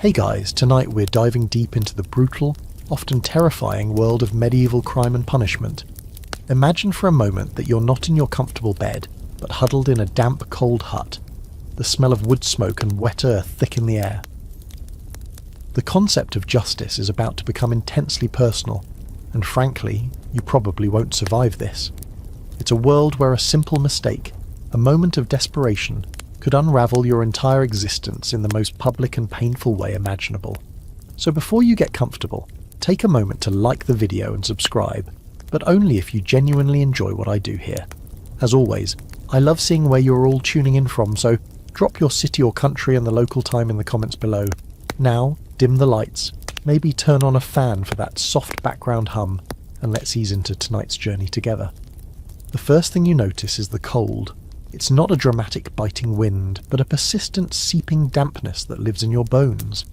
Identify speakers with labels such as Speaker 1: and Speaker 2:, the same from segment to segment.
Speaker 1: Hey guys, tonight we're diving deep into the brutal, often terrifying world of medieval crime and punishment. Imagine for a moment that you're not in your comfortable bed, but huddled in a damp, cold hut. The smell of wood smoke and wet earth thick in the air. The concept of justice is about to become intensely personal, and frankly, you probably won't survive this. It's a world where a simple mistake, a moment of desperation, could unravel your entire existence in the most public and painful way imaginable. So before you get comfortable, take a moment to like the video and subscribe, but only if you genuinely enjoy what I do here. As always, I love seeing where you're all tuning in from, so drop your city or country and the local time in the comments below. Now, dim the lights, maybe turn on a fan for that soft background hum, and let's ease into tonight's journey together. The first thing you notice is the cold. It's not a dramatic biting wind, but a persistent seeping dampness that lives in your bones.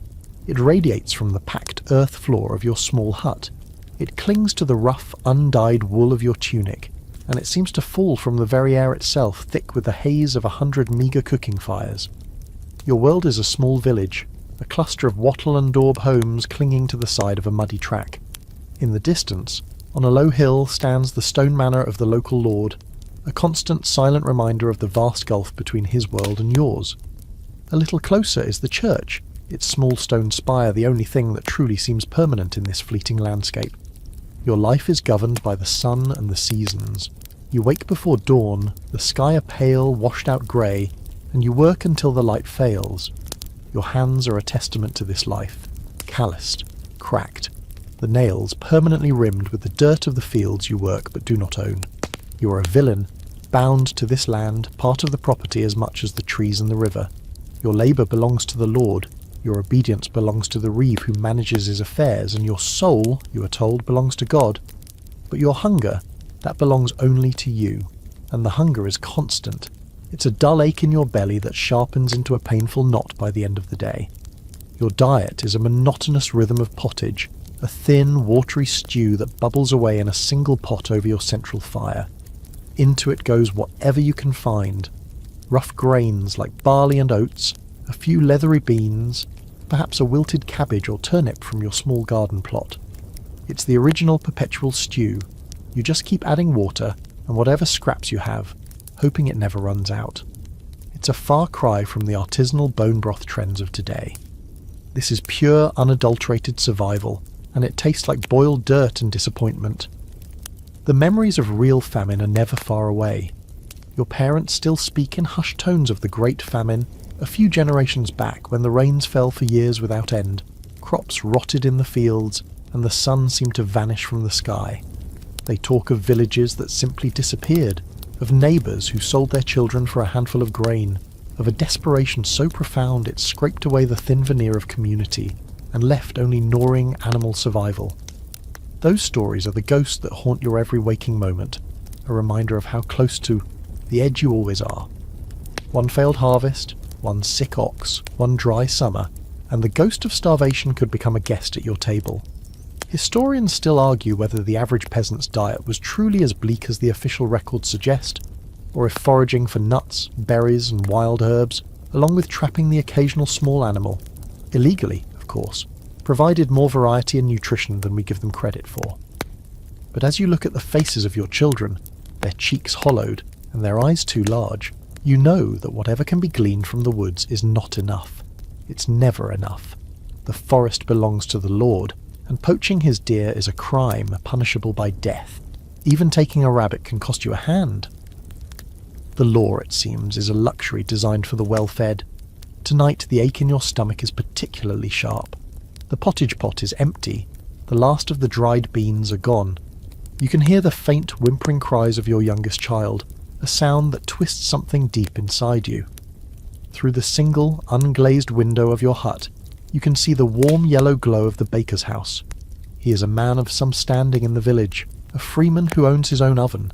Speaker 1: It radiates from the packed earth floor of your small hut. It clings to the rough, undyed wool of your tunic, and it seems to fall from the very air itself, thick with the haze of 100 meagre cooking fires. Your world is a small village, a cluster of wattle and daub homes clinging to the side of a muddy track. In the distance, on a low hill, stands the stone manor of the local lord, a constant silent reminder of the vast gulf between his world and yours. A little closer is the church, its small stone spire the only thing that truly seems permanent in this fleeting landscape. Your life is governed by the sun and the seasons. You wake before dawn, the sky a pale, washed-out grey, and you work until the light fails. Your hands are a testament to this life, calloused, cracked, the nails permanently rimmed with the dirt of the fields you work but do not own. You are a villain, bound to this land, part of the property as much as the trees and the river. Your labour belongs to the Lord, your obedience belongs to the reeve who manages his affairs, and your soul, you are told, belongs to God. But your hunger, that belongs only to you, and the hunger is constant. It's a dull ache in your belly that sharpens into a painful knot by the end of the day. Your diet is a monotonous rhythm of pottage, a thin, watery stew that bubbles away in a single pot over your central fire. Into it goes whatever you can find. Rough grains like barley and oats, a few leathery beans, perhaps a wilted cabbage or turnip from your small garden plot. It's the original perpetual stew. You just keep adding water and whatever scraps you have, hoping it never runs out. It's a far cry from the artisanal bone broth trends of today. This is pure, unadulterated survival, and it tastes like boiled dirt and disappointment. The memories of real famine are never far away. Your parents still speak in hushed tones of the Great Famine, a few generations back when the rains fell for years without end, crops rotted in the fields, and the sun seemed to vanish from the sky. They talk of villages that simply disappeared, of neighbours who sold their children for a handful of grain, of a desperation so profound it scraped away the thin veneer of community and left only gnawing animal survival. Those stories are the ghosts that haunt your every waking moment, a reminder of how close to the edge you always are. One failed harvest, one sick ox, one dry summer, and the ghost of starvation could become a guest at your table. Historians still argue whether the average peasant's diet was truly as bleak as the official records suggest, or if foraging for nuts, berries and wild herbs, along with trapping the occasional small animal, illegally, of course, provided more variety and nutrition than we give them credit for. But as you look at the faces of your children, their cheeks hollowed and their eyes too large, you know that whatever can be gleaned from the woods is not enough. It's never enough. The forest belongs to the Lord, and poaching his deer is a crime punishable by death. Even taking a rabbit can cost you a hand. The law, it seems, is a luxury designed for the well-fed. Tonight the ache in your stomach is particularly sharp. The pottage pot is empty. The last of the dried beans are gone. You can hear the faint whimpering cries of your youngest child, a sound that twists something deep inside you. Through the single, unglazed window of your hut, you can see the warm yellow glow of the baker's house. He is a man of some standing in the village, a freeman who owns his own oven.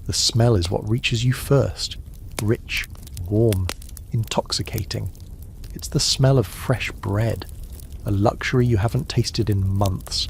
Speaker 1: The smell is what reaches you first. Rich, warm, intoxicating. It's the smell of fresh bread, a luxury you haven't tasted in months.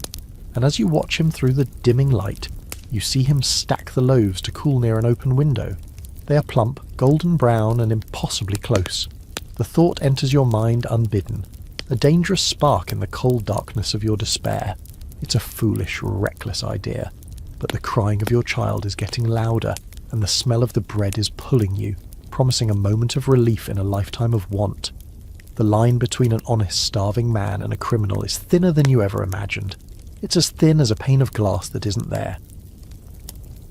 Speaker 1: And as you watch him through the dimming light, you see him stack the loaves to cool near an open window. They are plump, golden brown and impossibly close. The thought enters your mind unbidden. a dangerous spark in the cold darkness of your despair. It's a foolish, reckless idea, but the crying of your child is getting louder, and the smell of the bread is pulling you, promising a moment of relief in a lifetime of want. The line between an honest, starving man and a criminal is thinner than you ever imagined. It's as thin as a pane of glass that isn't there.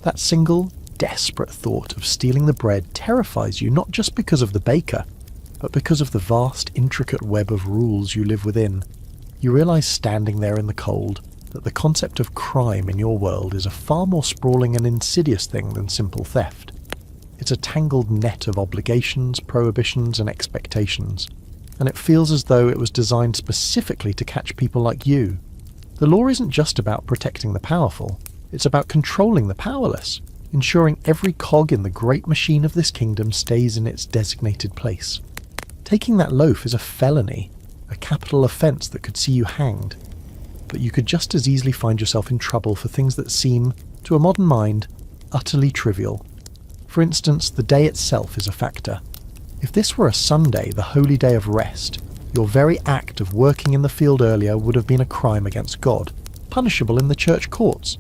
Speaker 1: That single, desperate thought of stealing the bread terrifies you not just because of the baker, but because of the vast, intricate web of rules you live within. You realise standing there in the cold that the concept of crime in your world is a far more sprawling and insidious thing than simple theft. It's a tangled net of obligations, prohibitions, and expectations, and it feels as though it was designed specifically to catch people like you. The law isn't just about protecting the powerful, it's about controlling the powerless, ensuring every cog in the great machine of this kingdom stays in its designated place. Taking that loaf is a felony, a capital offence that could see you hanged, but you could just as easily find yourself in trouble for things that seem, to a modern mind, utterly trivial. For instance, the day itself is a factor. If this were a Sunday, the holy day of rest, your very act of working in the field earlier would have been a crime against God, punishable in the church courts.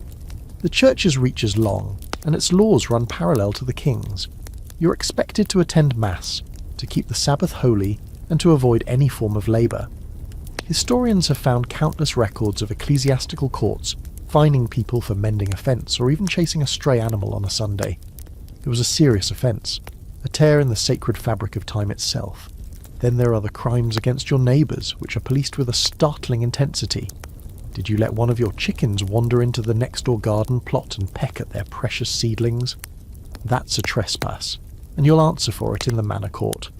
Speaker 1: The church's reach is long, and its laws run parallel to the king's. You're expected to attend Mass, to keep the Sabbath holy, and to avoid any form of labour. Historians have found countless records of ecclesiastical courts fining people for mending a fence or even chasing a stray animal on a Sunday. It was a serious offence, a tear in the sacred fabric of time itself. Then there are the crimes against your neighbours, which are policed with a startling intensity. Did you let one of your chickens wander into the next-door garden plot and peck at their precious seedlings? That's a trespass, and you'll answer for it in the manor court.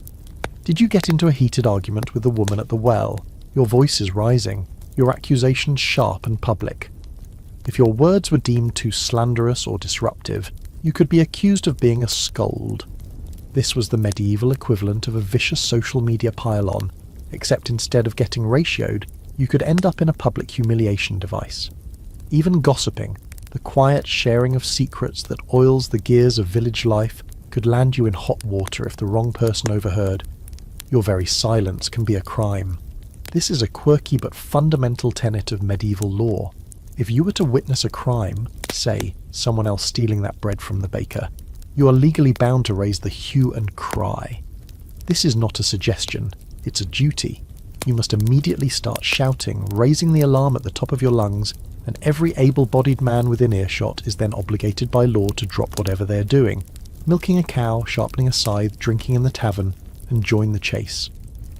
Speaker 1: Did you get into a heated argument with the woman at the well? Your voice is rising, your accusations sharp and public. If your words were deemed too slanderous or disruptive, you could be accused of being a scold. This was the medieval equivalent of a vicious social media pile-on, except instead of getting ratioed, you could end up in a public humiliation device. Even gossiping, the quiet sharing of secrets that oils the gears of village life, could land you in hot water if the wrong person overheard. Your very silence can be a crime. This is a quirky but fundamental tenet of medieval law. If you were to witness a crime, say, someone else stealing that bread from the baker, you are legally bound to raise the hue and cry. This is not a suggestion, it's a duty. You must immediately start shouting, raising the alarm at the top of your lungs, and every able-bodied man within earshot is then obligated by law to drop whatever they are doing, milking a cow, sharpening a scythe, drinking in the tavern, and join the chase.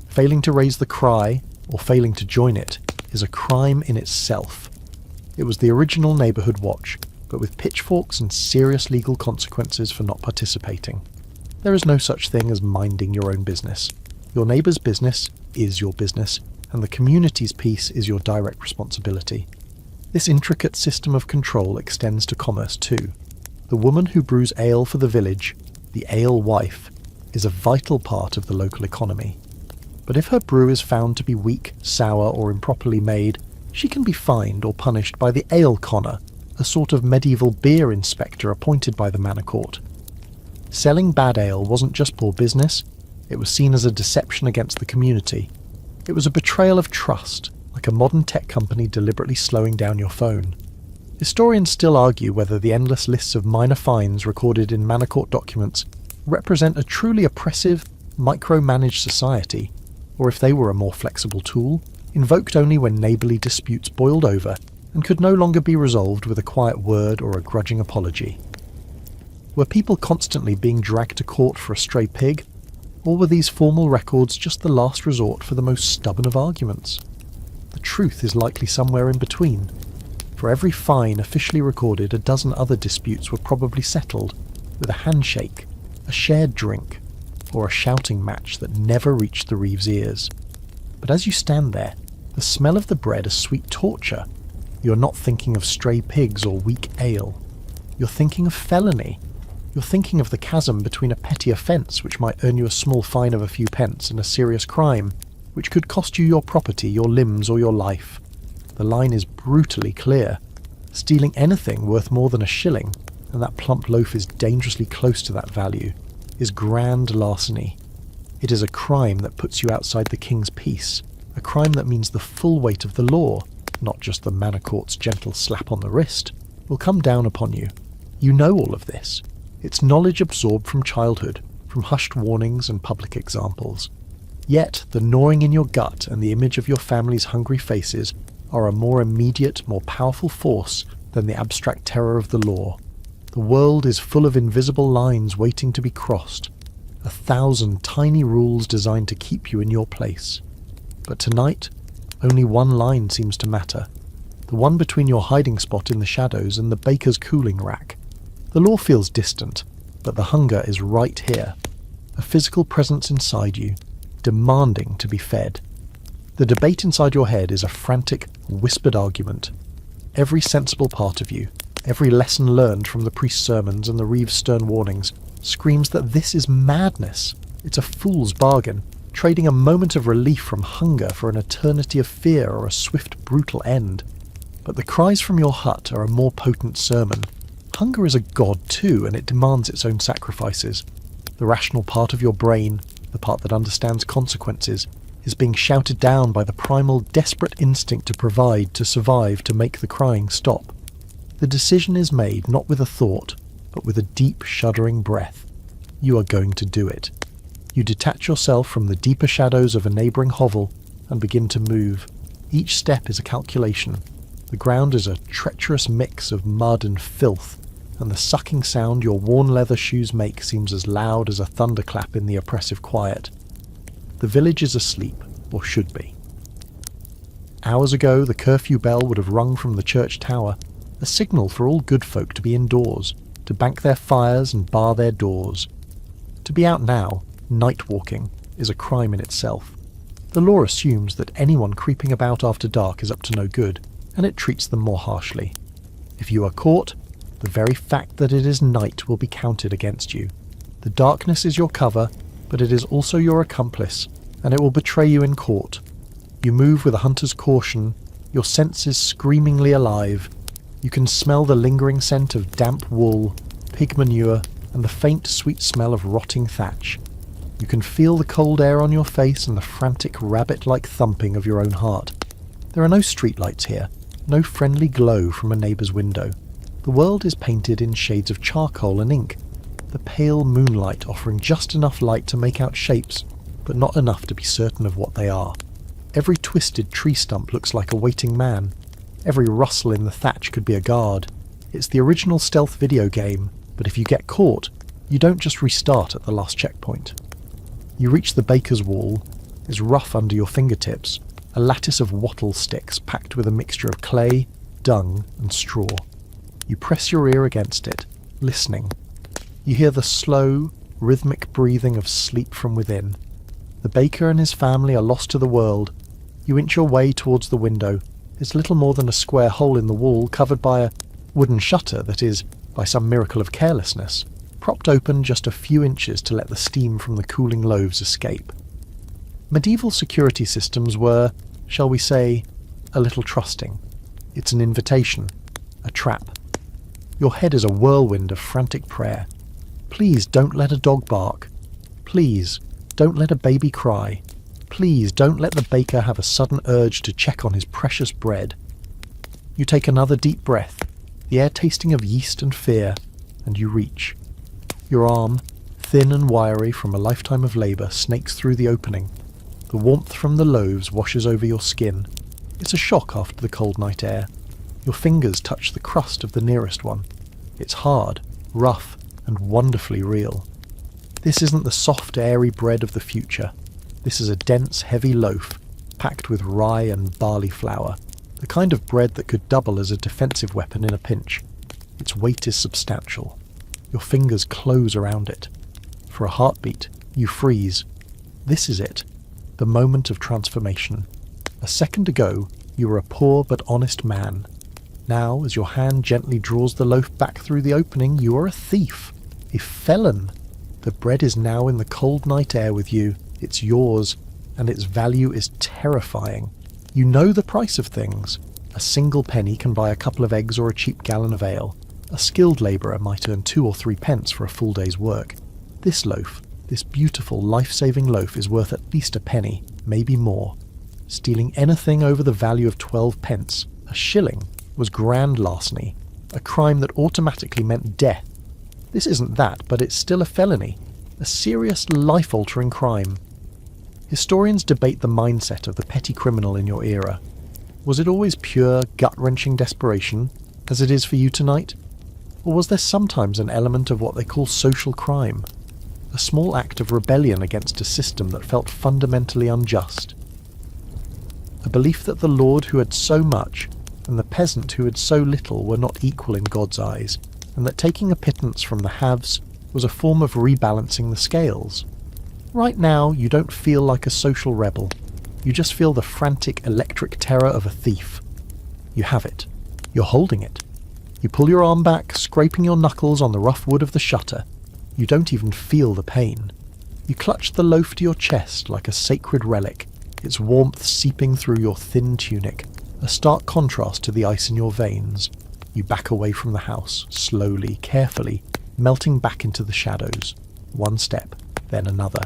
Speaker 1: Failing to raise the cry, or failing to join it, is a crime in itself. It was the original neighbourhood watch, but with pitchforks and serious legal consequences for not participating. There is no such thing as minding your own business. Your neighbour's business is your business, and the community's peace is your direct responsibility. This intricate system of control extends to commerce too. The woman who brews ale for the village, the ale wife, is a vital part of the local economy. But if her brew is found to be weak, sour, or improperly made, she can be fined or punished by the ale conner, a sort of medieval beer inspector appointed by the manor court. Selling bad ale wasn't just poor business, it was seen as a deception against the community. It was a betrayal of trust, like a modern tech company deliberately slowing down your phone. Historians still argue whether the endless lists of minor fines recorded in manor court documents represent a truly oppressive, micromanaged society, or if they were a more flexible tool, invoked only when neighbourly disputes boiled over and could no longer be resolved with a quiet word or a grudging apology. Were people constantly being dragged to court for a stray pig, or were these formal records just the last resort for the most stubborn of arguments? The truth is likely somewhere in between. For every fine officially recorded, a dozen other disputes were probably settled, with a handshake, a shared drink, or a shouting match that never reached the reeve's ears. But as you stand there, the smell of the bread is sweet torture. You're not thinking of stray pigs or weak ale. You're thinking of felony. You're thinking of the chasm between a petty offence which might earn you a small fine of a few pence and a serious crime, which could cost you your property, your limbs, or your life. The line is brutally clear. Stealing anything worth more than a shilling, and that plump loaf is dangerously close to that value, is grand larceny. It is a crime that puts you outside the king's peace, a crime that means the full weight of the law, not just the manor court's gentle slap on the wrist, will come down upon you. You know all of this. It's knowledge absorbed from childhood, from hushed warnings and public examples. Yet, the gnawing in your gut and the image of your family's hungry faces are a more immediate, more powerful force than the abstract terror of the law. The world is full of invisible lines waiting to be crossed, 1,000 tiny rules designed to keep you in your place. But tonight, only one line seems to matter, the one between your hiding spot in the shadows and the baker's cooling rack. The law feels distant, but the hunger is right here, a physical presence inside you, demanding to be fed. The debate inside your head is a frantic, whispered argument. Every sensible part of you, every lesson learned from the priest's sermons and the reeve's stern warnings, screams that this is madness. It's a fool's bargain, trading a moment of relief from hunger for an eternity of fear or a swift, brutal end. But the cries from your hut are a more potent sermon. Hunger is a god too, and it demands its own sacrifices. The rational part of your brain, the part that understands consequences, is being shouted down by the primal, desperate instinct to provide, to survive, to make the crying stop. The decision is made not with a thought, but with a deep, shuddering breath. You are going to do it. You detach yourself from the deeper shadows of a neighbouring hovel and begin to move. Each step is a calculation. The ground is a treacherous mix of mud and filth, and the sucking sound your worn leather shoes make seems as loud as a thunderclap in the oppressive quiet. The village is asleep, or should be. Hours ago, the curfew bell would have rung from the church tower, a signal for all good folk to be indoors, to bank their fires and bar their doors. To be out now, night walking, is a crime in itself. The law assumes that anyone creeping about after dark is up to no good, and it treats them more harshly. If you are caught, the very fact that it is night will be counted against you. The darkness is your cover, but it is also your accomplice, and it will betray you in court. You move with a hunter's caution, your senses screamingly alive. You can smell the lingering scent of damp wool, pig manure, and the faint, sweet smell of rotting thatch. You can feel the cold air on your face and the frantic, rabbit-like thumping of your own heart. There are no streetlights here, no friendly glow from a neighbour's window. The world is painted in shades of charcoal and ink, the pale moonlight offering just enough light to make out shapes, but not enough to be certain of what they are. Every twisted tree stump looks like a waiting man. Every rustle in the thatch could be a guard. It's the original stealth video game, but if you get caught, you don't just restart at the last checkpoint. You reach the baker's wall. It's rough under your fingertips, a lattice of wattle sticks packed with a mixture of clay, dung, and straw. You press your ear against it, listening. You hear the slow, rhythmic breathing of sleep from within. The baker and his family are lost to the world. You inch your way towards the window. It's little more than a square hole in the wall covered by a wooden shutter that is, by some miracle of carelessness, propped open just a few inches to let the steam from the cooling loaves escape. Medieval security systems were, shall we say, a little trusting. It's an invitation, a trap. Your head is a whirlwind of frantic prayer. Please don't let a dog bark. Please don't let a baby cry. Please don't let the baker have a sudden urge to check on his precious bread. You take another deep breath, the air tasting of yeast and fear, and you reach. Your arm, thin and wiry from a lifetime of labour, snakes through the opening. The warmth from the loaves washes over your skin. It's a shock after the cold night air. Your fingers touch the crust of the nearest one. It's hard, rough, and wonderfully real. This isn't the soft, airy bread of the future. This is a dense, heavy loaf, packed with rye and barley flour, the kind of bread that could double as a defensive weapon in a pinch. Its weight is substantial. Your fingers close around it. For a heartbeat, you freeze. This is it, the moment of transformation. A second ago, you were a poor but honest man. Now, as your hand gently draws the loaf back through the opening, you are a thief, a felon. The bread is now in the cold night air with you. It's yours, and its value is terrifying. You know the price of things. A single penny can buy a couple of eggs or a cheap gallon of ale. A skilled labourer might earn 2 or 3 pence for a full day's work. This loaf, this beautiful, life-saving loaf, is worth at least a penny, maybe more. Stealing anything over the value of 12 pence, a shilling, was grand larceny, a crime that automatically meant death. This isn't that, but it's still a felony, a serious life-altering crime. Historians debate the mindset of the petty criminal in your era. Was it always pure, gut-wrenching desperation, as it is for you tonight? Or was there sometimes an element of what they call social crime? A small act of rebellion against a system that felt fundamentally unjust? A belief that the lord who had so much and the peasant who had so little were not equal in God's eyes, and that taking a pittance from the haves was a form of rebalancing the scales. Right now, you don't feel like a social rebel. You just feel the frantic electric terror of a thief. You have it. You're holding it. You pull your arm back, scraping your knuckles on the rough wood of the shutter. You don't even feel the pain. You clutch the loaf to your chest like a sacred relic, its warmth seeping through your thin tunic, a stark contrast to the ice in your veins. You back away from the house, slowly, carefully, melting back into the shadows. One step, then another.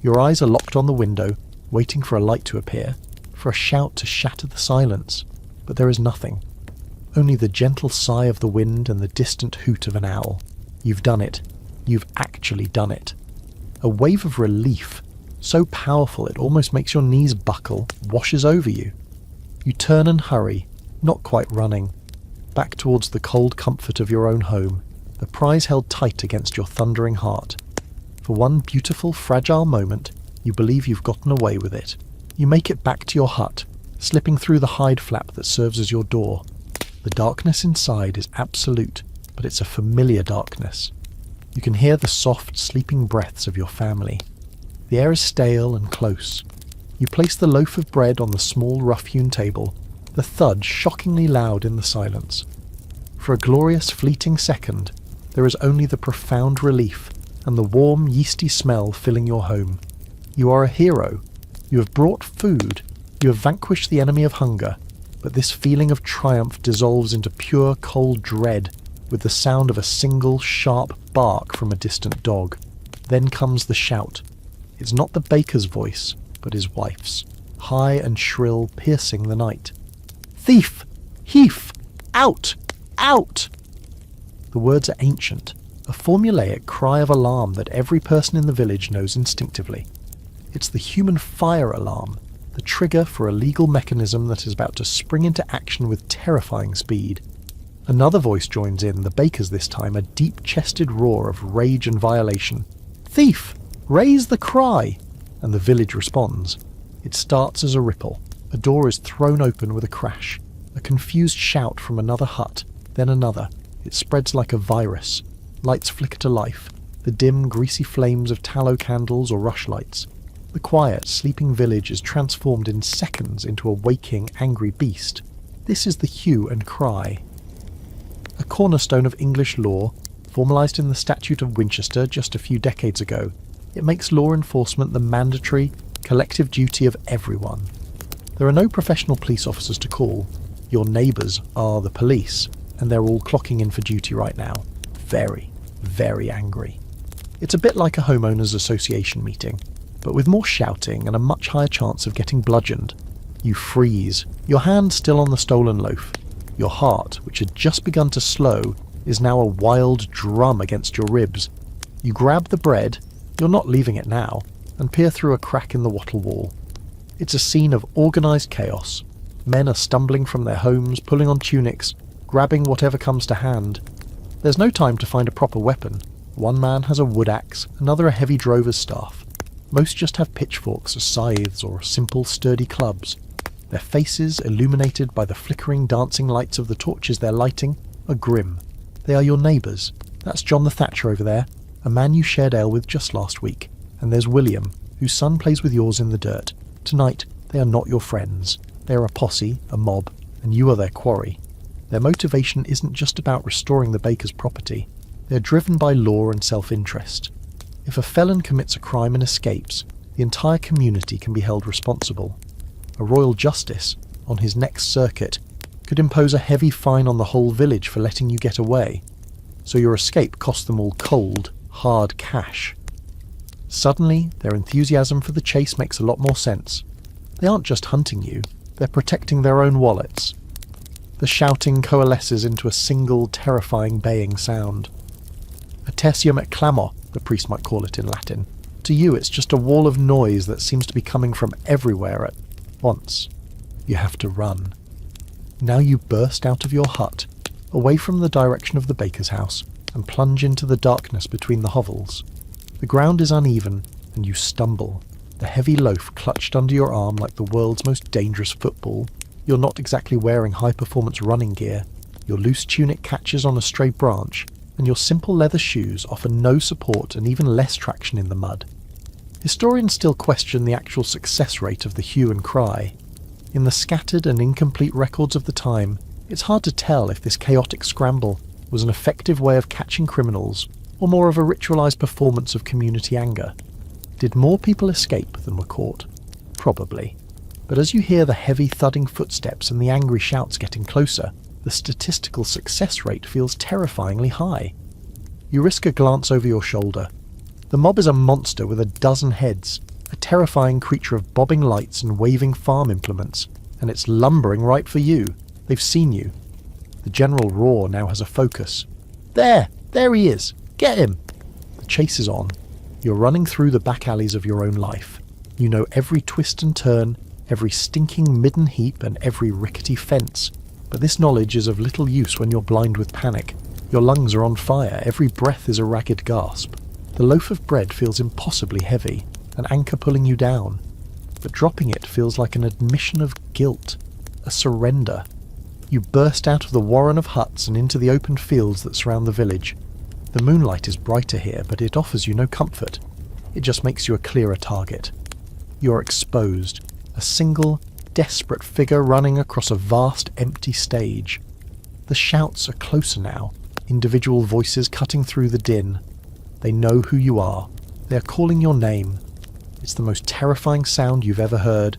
Speaker 1: Your eyes are locked on the window, waiting for a light to appear, for a shout to shatter the silence. But there is nothing. Only the gentle sigh of the wind and the distant hoot of an owl. You've done it. You've actually done it. A wave of relief, so powerful it almost makes your knees buckle, washes over you. You turn and hurry, not quite running, back towards the cold comfort of your own home, the prize held tight against your thundering heart. For one beautiful, fragile moment, you believe you've gotten away with it. You make it back to your hut, slipping through the hide flap that serves as your door. The darkness inside is absolute, but it's a familiar darkness. You can hear the soft, sleeping breaths of your family. The air is stale and close. You place the loaf of bread on the small, rough-hewn table, the thud shockingly loud in the silence. For a glorious, fleeting second, there is only the profound relief and the warm, yeasty smell filling your home. You are a hero. You have brought food. You have vanquished the enemy of hunger. But this feeling of triumph dissolves into pure, cold dread with the sound of a single, sharp bark from a distant dog. Then comes the shout. It's not the baker's voice, but his wife's, high and shrill, piercing the night. "Thief! Heaf! Out! Out!" The words are ancient, a formulaic cry of alarm that every person in the village knows instinctively. It's the human fire alarm, the trigger for a legal mechanism that is about to spring into action with terrifying speed. Another voice joins in, the baker's this time, a deep-chested roar of rage and violation. "Thief! Raise the cry!" And the village responds. It starts as a ripple. A door is thrown open with a crash. A confused shout from another hut, then another. It spreads like a virus. Lights flicker to life. The dim, greasy flames of tallow candles or rushlights. The quiet, sleeping village is transformed in seconds into a waking, angry beast. This is the hue and cry. A cornerstone of English law, formalised in the Statute of Winchester just a few decades ago, it makes law enforcement the mandatory, collective duty of everyone. There are no professional police officers to call. Your neighbours are the police, and they're all clocking in for duty right now. Very, very angry. It's a bit like a homeowners association meeting, but with more shouting and a much higher chance of getting bludgeoned. You freeze, your hand still on the stolen loaf. Your heart, which had just begun to slow, is now a wild drum against your ribs. You grab the bread, you're not leaving it now, and peer through a crack in the wattle wall. It's a scene of organised chaos. Men are stumbling from their homes, pulling on tunics, grabbing whatever comes to hand. There's no time to find a proper weapon. One man has a wood axe, another a heavy drover's staff. Most just have pitchforks or scythes or simple, sturdy clubs. Their faces, illuminated by the flickering, dancing lights of the torches they're lighting, are grim. They are your neighbours. That's John the Thatcher over there, a man you shared ale with just last week. And there's William, whose son plays with yours in the dirt. Tonight, they are not your friends. They are a posse, a mob, and you are their quarry. Their motivation isn't just about restoring the baker's property. They're driven by law and self-interest. If a felon commits a crime and escapes, the entire community can be held responsible. A royal justice, on his next circuit, could impose a heavy fine on the whole village for letting you get away. So your escape cost them all cold, hard cash. Suddenly, their enthusiasm for the chase makes a lot more sense. They aren't just hunting you, they're protecting their own wallets. The shouting coalesces into a single, terrifying baying sound. A tertium et clamo, the priest might call it in Latin. To you it's just a wall of noise that seems to be coming from everywhere at once. You have to run. Now you burst out of your hut, away from the direction of the baker's house, and plunge into the darkness between the hovels. The ground is uneven, and you stumble, the heavy loaf clutched under your arm like the world's most dangerous football. You're not exactly wearing high-performance running gear. Your loose tunic catches on a stray branch, and your simple leather shoes offer no support and even less traction in the mud. Historians still question the actual success rate of the hue and cry. In the scattered and incomplete records of the time, it's hard to tell if this chaotic scramble was an effective way of catching criminals or more of a ritualized performance of community anger. Did more people escape than were caught? Probably. But as you hear the heavy thudding footsteps and the angry shouts getting closer, the statistical success rate feels terrifyingly high. You risk a glance over your shoulder. The mob is a monster with a dozen heads, a terrifying creature of bobbing lights and waving farm implements, and it's lumbering right for you. They've seen you. The general roar now has a focus. There he is! Get him! The chase is on. You're running through the back alleys of your own life. You know every twist and turn, every stinking midden heap and every rickety fence. But this knowledge is of little use when you're blind with panic. Your lungs are on fire, every breath is a ragged gasp. The loaf of bread feels impossibly heavy, an anchor pulling you down. But dropping it feels like an admission of guilt, a surrender. You burst out of the warren of huts and into the open fields that surround the village. The moonlight is brighter here, but it offers you no comfort. It just makes you a clearer target. You're exposed, a single, desperate figure running across a vast, empty stage. The shouts are closer now, individual voices cutting through the din. They know who you are. They are calling your name. It's the most terrifying sound you've ever heard.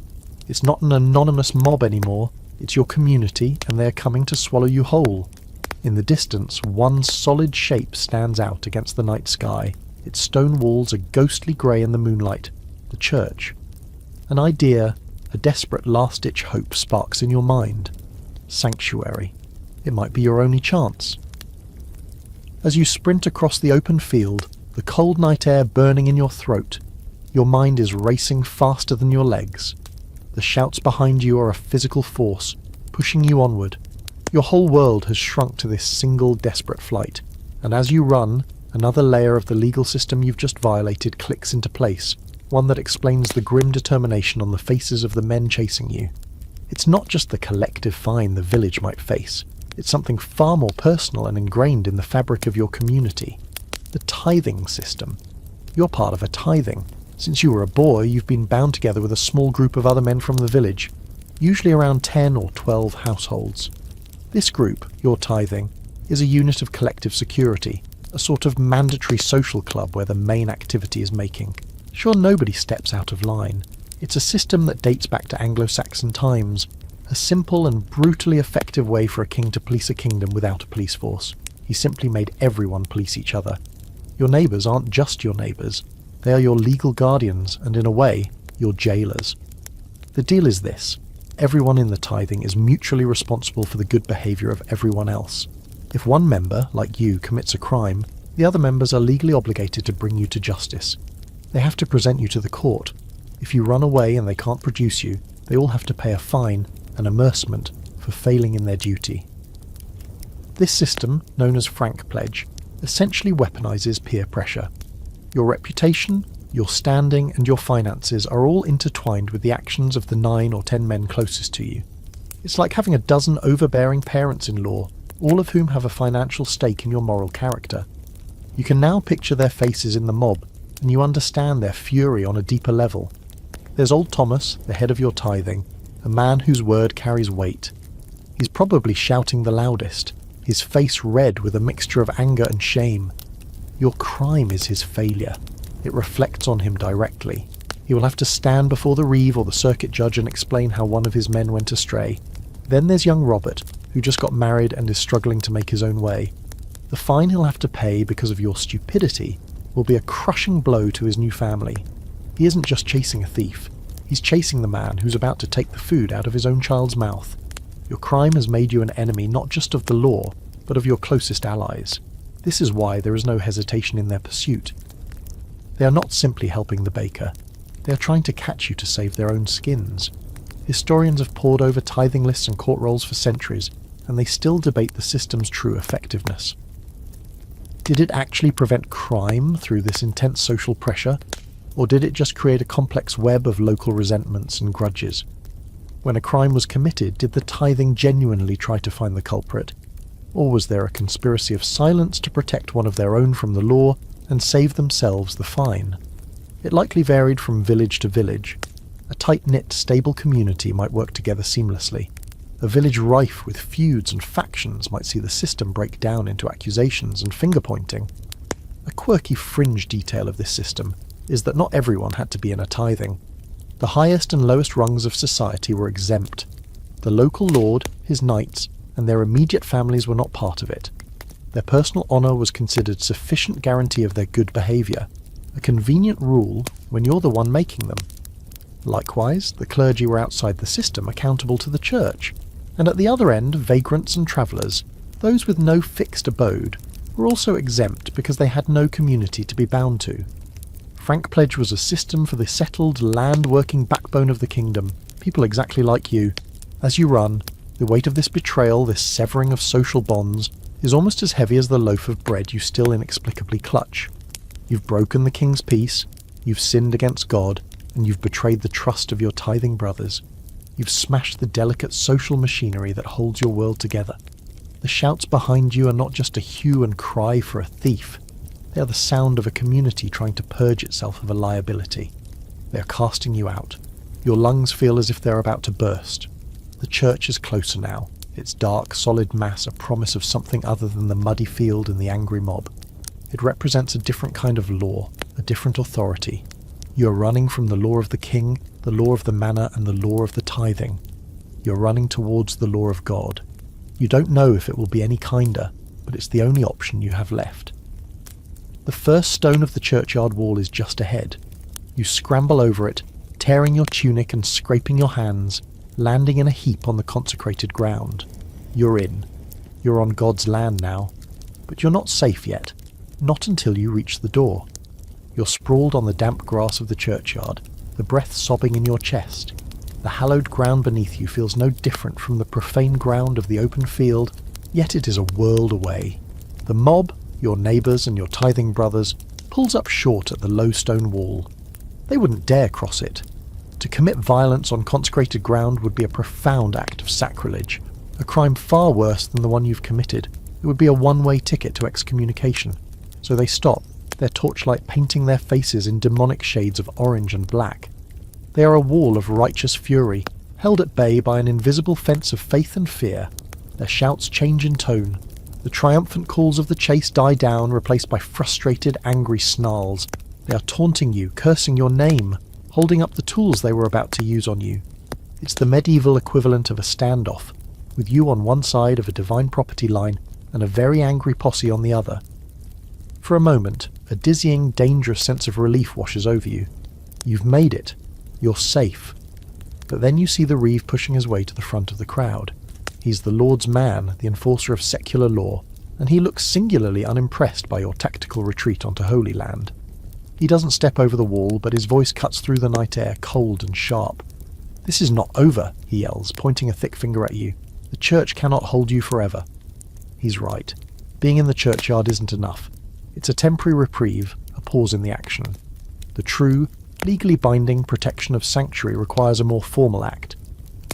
Speaker 1: It's not an anonymous mob anymore. It's your community, and they are coming to swallow you whole. In the distance, one solid shape stands out against the night sky. Its stone walls are ghostly grey in the moonlight. The church. An idea, a desperate last-ditch hope sparks in your mind. Sanctuary. It might be your only chance. As you sprint across the open field, the cold night air burning in your throat, your mind is racing faster than your legs. The shouts behind you are a physical force, pushing you onward. Your whole world has shrunk to this single desperate flight, and as you run, another layer of the legal system you've just violated clicks into place, one that explains the grim determination on the faces of the men chasing you. It's not just the collective fine the village might face. It's something far more personal and ingrained in the fabric of your community. The tithing system. You're part of a tithing. Since you were a boy, you've been bound together with a small group of other men from the village, usually around 10 or 12 households. This group, your tithing, is a unit of collective security, a sort of mandatory social club where the main activity is making. Sure, nobody steps out of line. It's a system that dates back to Anglo-Saxon times, a simple and brutally effective way for a king to police a kingdom without a police force. He simply made everyone police each other. Your neighbours aren't just your neighbours. They are your legal guardians, and in a way, your jailers. The deal is this. Everyone in the tithing is mutually responsible for the good behaviour of everyone else. If one member, like you, commits a crime, the other members are legally obligated to bring you to justice. They have to present you to the court. If you run away and they can't produce you, they all have to pay a fine, an amercement, for failing in their duty. This system, known as frank pledge, essentially weaponizes peer pressure. Your reputation, your standing, and your finances are all intertwined with the actions of the 9 or 10 men closest to you. It's like having a dozen overbearing parents-in-law, all of whom have a financial stake in your moral character. You can now picture their faces in the mob, and you understand their fury on a deeper level. There's old Thomas, the head of your tithing, a man whose word carries weight. He's probably shouting the loudest, his face red with a mixture of anger and shame. Your crime is his failure. It reflects on him directly. He will have to stand before the reeve or the circuit judge and explain how one of his men went astray. Then there's young Robert, who just got married and is struggling to make his own way. The fine he'll have to pay because of your stupidity will be a crushing blow to his new family. He isn't just chasing a thief. He's chasing the man who's about to take the food out of his own child's mouth. Your crime has made you an enemy not just of the law, but of your closest allies. This is why there is no hesitation in their pursuit. They are not simply helping the baker. They are trying to catch you to save their own skins. Historians have pored over tithing lists and court rolls for centuries, and they still debate the system's true effectiveness. Did it actually prevent crime through this intense social pressure, or did it just create a complex web of local resentments and grudges? When a crime was committed, did the tithing genuinely try to find the culprit, or was there a conspiracy of silence to protect one of their own from the law and save themselves the fine? It likely varied from village to village. A tight-knit, stable community might work together seamlessly. A village rife with feuds and factions might see the system break down into accusations and finger-pointing. A quirky fringe detail of this system is that not everyone had to be in a tithing. The highest and lowest rungs of society were exempt. The local lord, his knights, and their immediate families were not part of it. Their personal honour was considered sufficient guarantee of their good behaviour, a convenient rule when you're the one making them. Likewise, the clergy were outside the system, accountable to the church, and at the other end, vagrants and travellers, those with no fixed abode, were also exempt because they had no community to be bound to. Frank Pledge was a system for the settled, land-working backbone of the kingdom, people exactly like you. As you run, the weight of this betrayal, this severing of social bonds, is almost as heavy as the loaf of bread you still inexplicably clutch. You've broken the king's peace, you've sinned against God, and you've betrayed the trust of your tithing brothers. You've smashed the delicate social machinery that holds your world together. The shouts behind you are not just a hue and cry for a thief. They are the sound of a community trying to purge itself of a liability. They are casting you out. Your lungs feel as if they're about to burst. The church is closer now, its dark, solid mass a promise of something other than the muddy field and the angry mob. It represents a different kind of law, a different authority. You are running from the law of the king, the law of the manor, and the law of the tithing. You're running towards the law of God. You don't know if it will be any kinder, but it's the only option you have left. The first stone of the churchyard wall is just ahead. You scramble over it, tearing your tunic and scraping your hands, landing in a heap on the consecrated ground. You're in. You're on God's land now. But you're not safe yet. Not until you reach the door. You're sprawled on the damp grass of the churchyard, the breath sobbing in your chest. The hallowed ground beneath you feels no different from the profane ground of the open field, yet it is a world away. The mob, your neighbours and your tithing brothers, pulls up short at the low stone wall. They wouldn't dare cross it. To commit violence on consecrated ground would be a profound act of sacrilege, a crime far worse than the one you've committed. It would be a one-way ticket to excommunication. So they stop, their torchlight painting their faces in demonic shades of orange and black. They are a wall of righteous fury, held at bay by an invisible fence of faith and fear. Their shouts change in tone. The triumphant calls of the chase die down, replaced by frustrated, angry snarls. They are taunting you, cursing your name, holding up the tools they were about to use on you. It's the medieval equivalent of a standoff, with you on one side of a divine property line and a very angry posse on the other. For a moment, a dizzying, dangerous sense of relief washes over you. You've made it. You're safe. But then you see the reeve pushing his way to the front of the crowd. He's the Lord's man, the enforcer of secular law, and he looks singularly unimpressed by your tactical retreat onto Holy Land. He doesn't step over the wall, but his voice cuts through the night air, cold and sharp. "This is not over," he yells, pointing a thick finger at you. "The church cannot hold you forever." He's right. Being in the churchyard isn't enough. It's a temporary reprieve, a pause in the action. The true, legally binding protection of sanctuary requires a more formal act.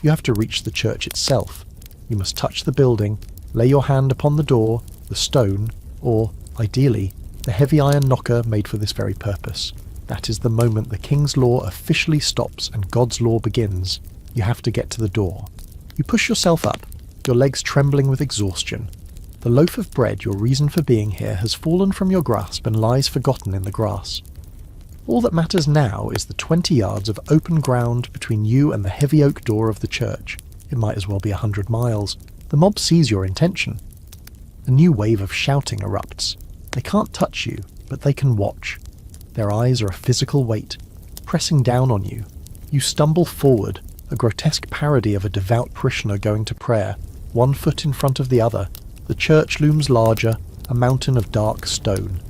Speaker 1: You have to reach the church itself. You must touch the building, lay your hand upon the door, the stone, or, ideally, the heavy iron knocker made for this very purpose. That is the moment the king's law officially stops and God's law begins. You have to get to the door. You push yourself up, your legs trembling with exhaustion. The loaf of bread, your reason for being here, has fallen from your grasp and lies forgotten in the grass. All that matters now is the 20 yards of open ground between you and the heavy oak door of the church. It might as well be 100 miles. The mob sees your intention. A new wave of shouting erupts. They can't touch you, but they can watch. Their eyes are a physical weight, pressing down on you. You stumble forward, a grotesque parody of a devout parishioner going to prayer, one foot in front of the other. The church looms larger, a mountain of dark stone.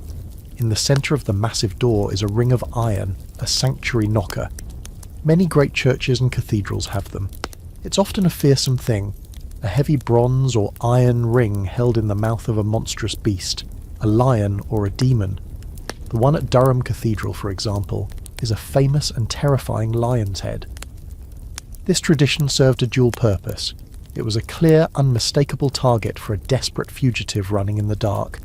Speaker 1: In the centre of the massive door is a ring of iron, a sanctuary knocker. Many great churches and cathedrals have them. It's often a fearsome thing, a heavy bronze or iron ring held in the mouth of a monstrous beast, a lion or a demon. The one at Durham Cathedral, for example, is a famous and terrifying lion's head. This tradition served a dual purpose. It was a clear, unmistakable target for a desperate fugitive running in the dark,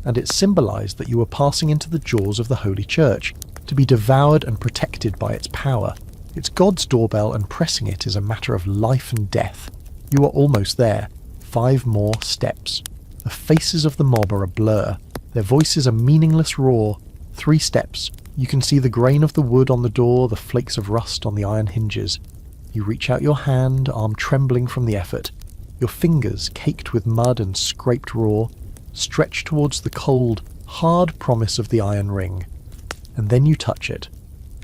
Speaker 1: and it symbolised that you were passing into the jaws of the Holy Church, to be devoured and protected by its power. It's God's doorbell, and pressing it is a matter of life and death. You are almost there. 5 more steps. The faces of the mob are a blur. Their voices a meaningless roar. 3 steps. You can see the grain of the wood on the door, the flakes of rust on the iron hinges. You reach out your hand, arm trembling from the effort. Your fingers, caked with mud and scraped raw, stretch towards the cold, hard promise of the iron ring. And then you touch it.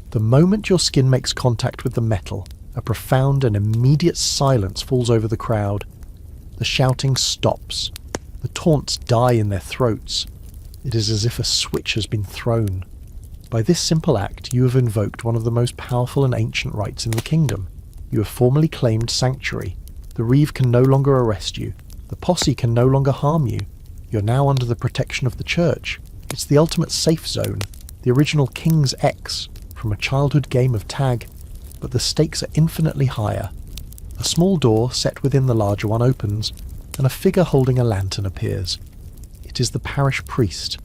Speaker 1: The moment your skin makes contact with the metal, a profound and immediate silence falls over the crowd. The shouting stops. The taunts die in their throats. It is as if a switch has been thrown. By this simple act, you have invoked one of the most powerful and ancient rights in the kingdom. You have formally claimed sanctuary. The reeve can no longer arrest you. The posse can no longer harm you. You're now under the protection of the church. It's the ultimate safe zone, the original King's X, from a childhood game of tag, but the stakes are infinitely higher. A small door set within the larger one opens, and a figure holding a lantern appears. It is the parish priest,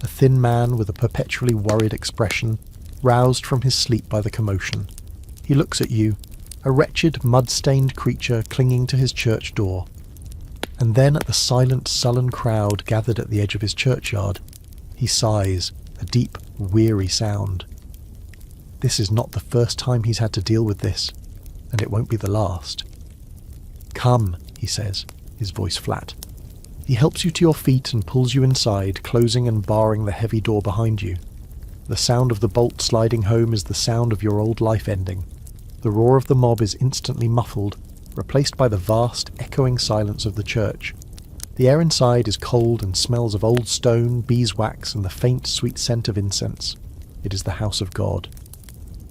Speaker 1: a thin man with a perpetually worried expression, roused from his sleep by the commotion. He looks at you, a wretched, mud-stained creature clinging to his church door. And then at the silent, sullen crowd gathered at the edge of his churchyard, he sighs, a deep, weary sound. This is not the first time he's had to deal with this, and it won't be the last. "Come," he says, his voice flat. He helps you to your feet and pulls you inside, closing and barring the heavy door behind you. The sound of the bolt sliding home is the sound of your old life ending. The roar of the mob is instantly muffled, replaced by the vast, echoing silence of the church. The air inside is cold and smells of old stone, beeswax, and the faint, sweet scent of incense. It is the house of God.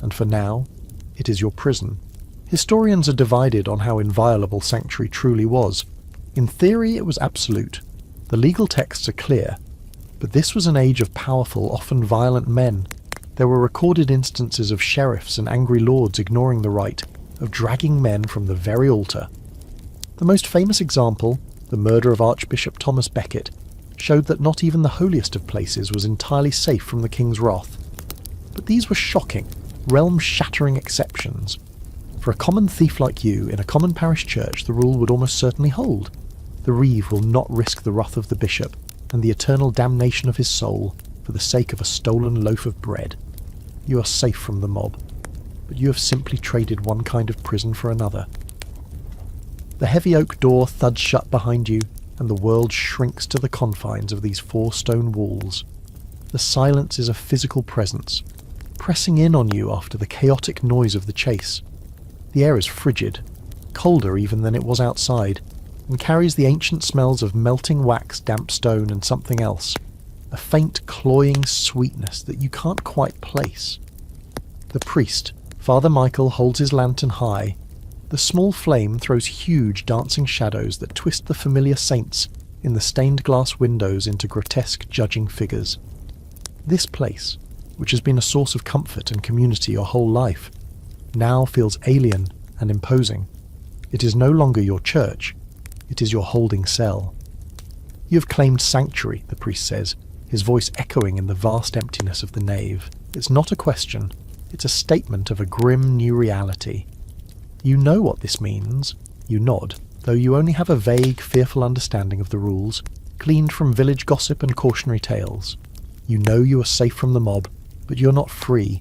Speaker 1: And for now, it is your prison. Historians are divided on how inviolable sanctuary truly was. In theory, it was absolute. The legal texts are clear. But this was an age of powerful, often violent men. There were recorded instances of sheriffs and angry lords ignoring the right, of dragging men from the very altar. The most famous example, the murder of Archbishop Thomas Becket, showed that not even the holiest of places was entirely safe from the king's wrath. But these were shocking, realm-shattering exceptions. For a common thief like you, in a common parish church, the rule would almost certainly hold. The reeve will not risk the wrath of the bishop and the eternal damnation of his soul for the sake of a stolen loaf of bread. You are safe from the mob, but you have simply traded one kind of prison for another. The heavy oak door thuds shut behind you, and the world shrinks to the confines of these 4 stone walls. The silence is a physical presence, pressing in on you after the chaotic noise of the chase. The air is frigid, colder even than it was outside, and carries the ancient smells of melting wax, damp stone, and something else, a faint, cloying sweetness that you can't quite place. The priest, Father Michael, holds his lantern high. The small flame throws huge dancing shadows that twist the familiar saints in the stained glass windows into grotesque judging figures. This place, which has been a source of comfort and community your whole life, now feels alien and imposing. It is no longer your church, it is your holding cell. You have claimed sanctuary, the priest says, his voice echoing in the vast emptiness of the nave. It's not a question, it's a statement of a grim new reality. You know what this means. You nod, though you only have a vague, fearful understanding of the rules, gleaned from village gossip and cautionary tales. You know you are safe from the mob, but you're not free.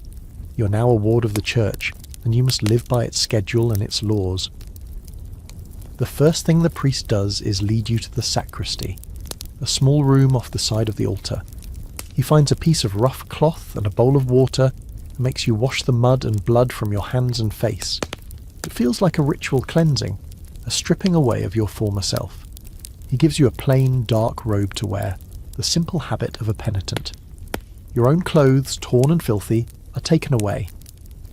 Speaker 1: You're now a ward of the church, and you must live by its schedule and its laws. The first thing the priest does is lead you to the sacristy, a small room off the side of the altar. He finds a piece of rough cloth and a bowl of water, and makes you wash the mud and blood from your hands and face. It feels like a ritual cleansing, a stripping away of your former self. He gives you a plain, dark robe to wear, the simple habit of a penitent. Your own clothes, torn and filthy, are taken away.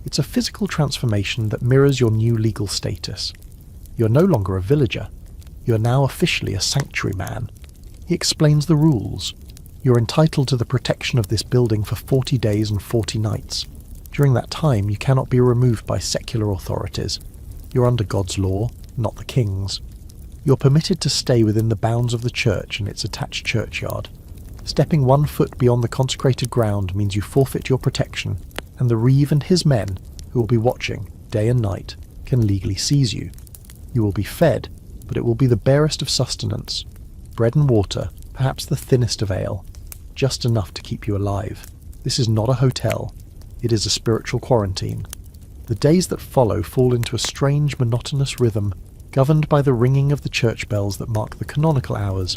Speaker 1: It's a physical transformation that mirrors your new legal status. You're no longer a villager. You're now officially a sanctuary man. He explains the rules. You're entitled to the protection of this building for 40 days and 40 nights. During that time, you cannot be removed by secular authorities. You're under God's law, not the king's. You're permitted to stay within the bounds of the church and its attached churchyard. Stepping 1 foot beyond the consecrated ground means you forfeit your protection, and the reeve and his men, who will be watching day and night, can legally seize you. You will be fed, but it will be the barest of sustenance. Bread and water, perhaps the thinnest of ale, just enough to keep you alive. This is not a hotel. It is a spiritual quarantine. The days that follow fall into a strange, monotonous rhythm, governed by the ringing of the church bells that mark the canonical hours.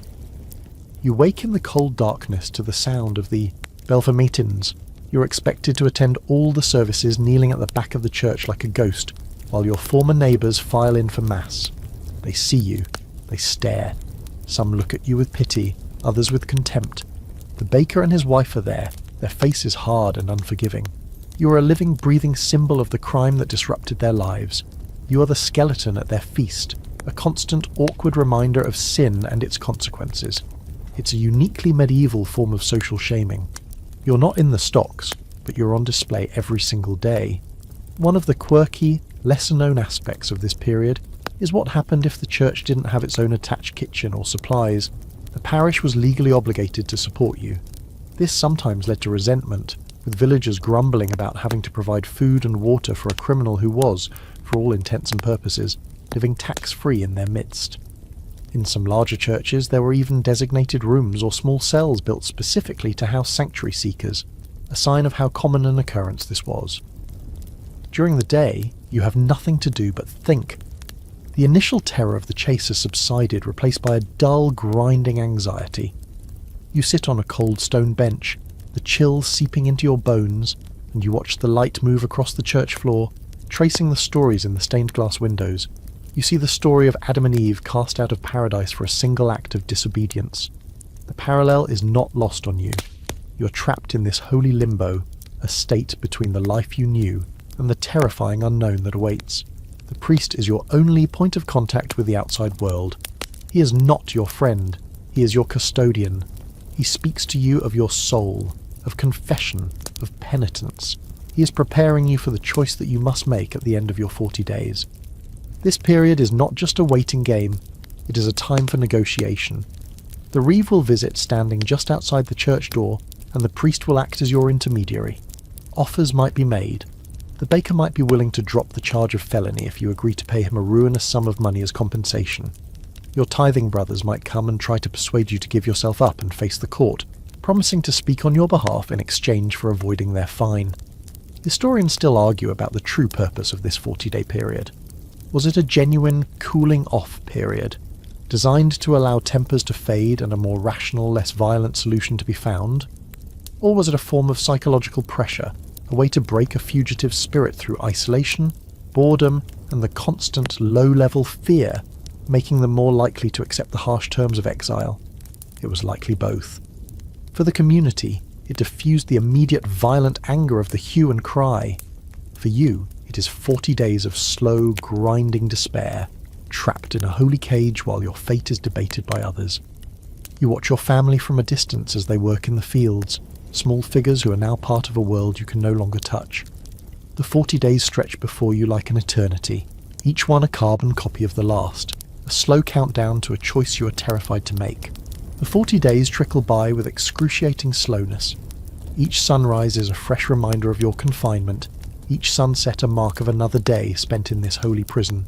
Speaker 1: You wake in the cold darkness to the sound of the bell for matins. You're expected to attend all the services kneeling at the back of the church like a ghost, while your former neighbours file in for mass. They see you. They stare. Some look at you with pity, others with contempt. The baker and his wife are there, their faces hard and unforgiving. You are a living, breathing symbol of the crime that disrupted their lives. You are the skeleton at their feast, a constant, awkward reminder of sin and its consequences. It's a uniquely medieval form of social shaming. You're not in the stocks, but you're on display every single day. One of the quirky, lesser-known aspects of this period is what happened if the church didn't have its own attached kitchen or supplies. The parish was legally obligated to support you. This sometimes led to resentment, with villagers grumbling about having to provide food and water for a criminal who was, for all intents and purposes, living tax-free in their midst. In some larger churches, there were even designated rooms or small cells built specifically to house sanctuary seekers, a sign of how common an occurrence this was. During the day, you have nothing to do but think. The initial terror of the chase has subsided, replaced by a dull, grinding anxiety. You sit on a cold stone bench, the chill seeping into your bones, and you watch the light move across the church floor, tracing the stories in the stained glass windows. You see the story of Adam and Eve cast out of paradise for a single act of disobedience. The parallel is not lost on you. You're trapped in this holy limbo, a state between the life you knew and the terrifying unknown that awaits. The priest is your only point of contact with the outside world. He is not your friend. He is your custodian. He speaks to you of your soul, of confession, of penitence. He is preparing you for the choice that you must make at the end of your 40 days. This period is not just a waiting game, it is a time for negotiation. The reeve will visit standing just outside the church door, and the priest will act as your intermediary. Offers might be made. The baker might be willing to drop the charge of felony if you agree to pay him a ruinous sum of money as compensation. Your tithing brothers might come and try to persuade you to give yourself up and face the court, promising to speak on your behalf in exchange for avoiding their fine. Historians still argue about the true purpose of this 40-day period. Was it a genuine cooling-off period, designed to allow tempers to fade and a more rational, less violent solution to be found? Or was it a form of psychological pressure, a way to break a fugitive's spirit through isolation, boredom, and the constant low-level fear, making them more likely to accept the harsh terms of exile? It was likely both. For the community, it diffused the immediate violent anger of the hue and cry. For you, it is 40 days of slow, grinding despair, trapped in a holy cage while your fate is debated by others. You watch your family from a distance as they work in the fields, small figures who are now part of a world you can no longer touch. The 40 days stretch before you like an eternity, each one a carbon copy of the last, a slow countdown to a choice you are terrified to make. The 40 days trickle by with excruciating slowness. Each sunrise is a fresh reminder of your confinement, each sunset a mark of another day spent in this holy prison.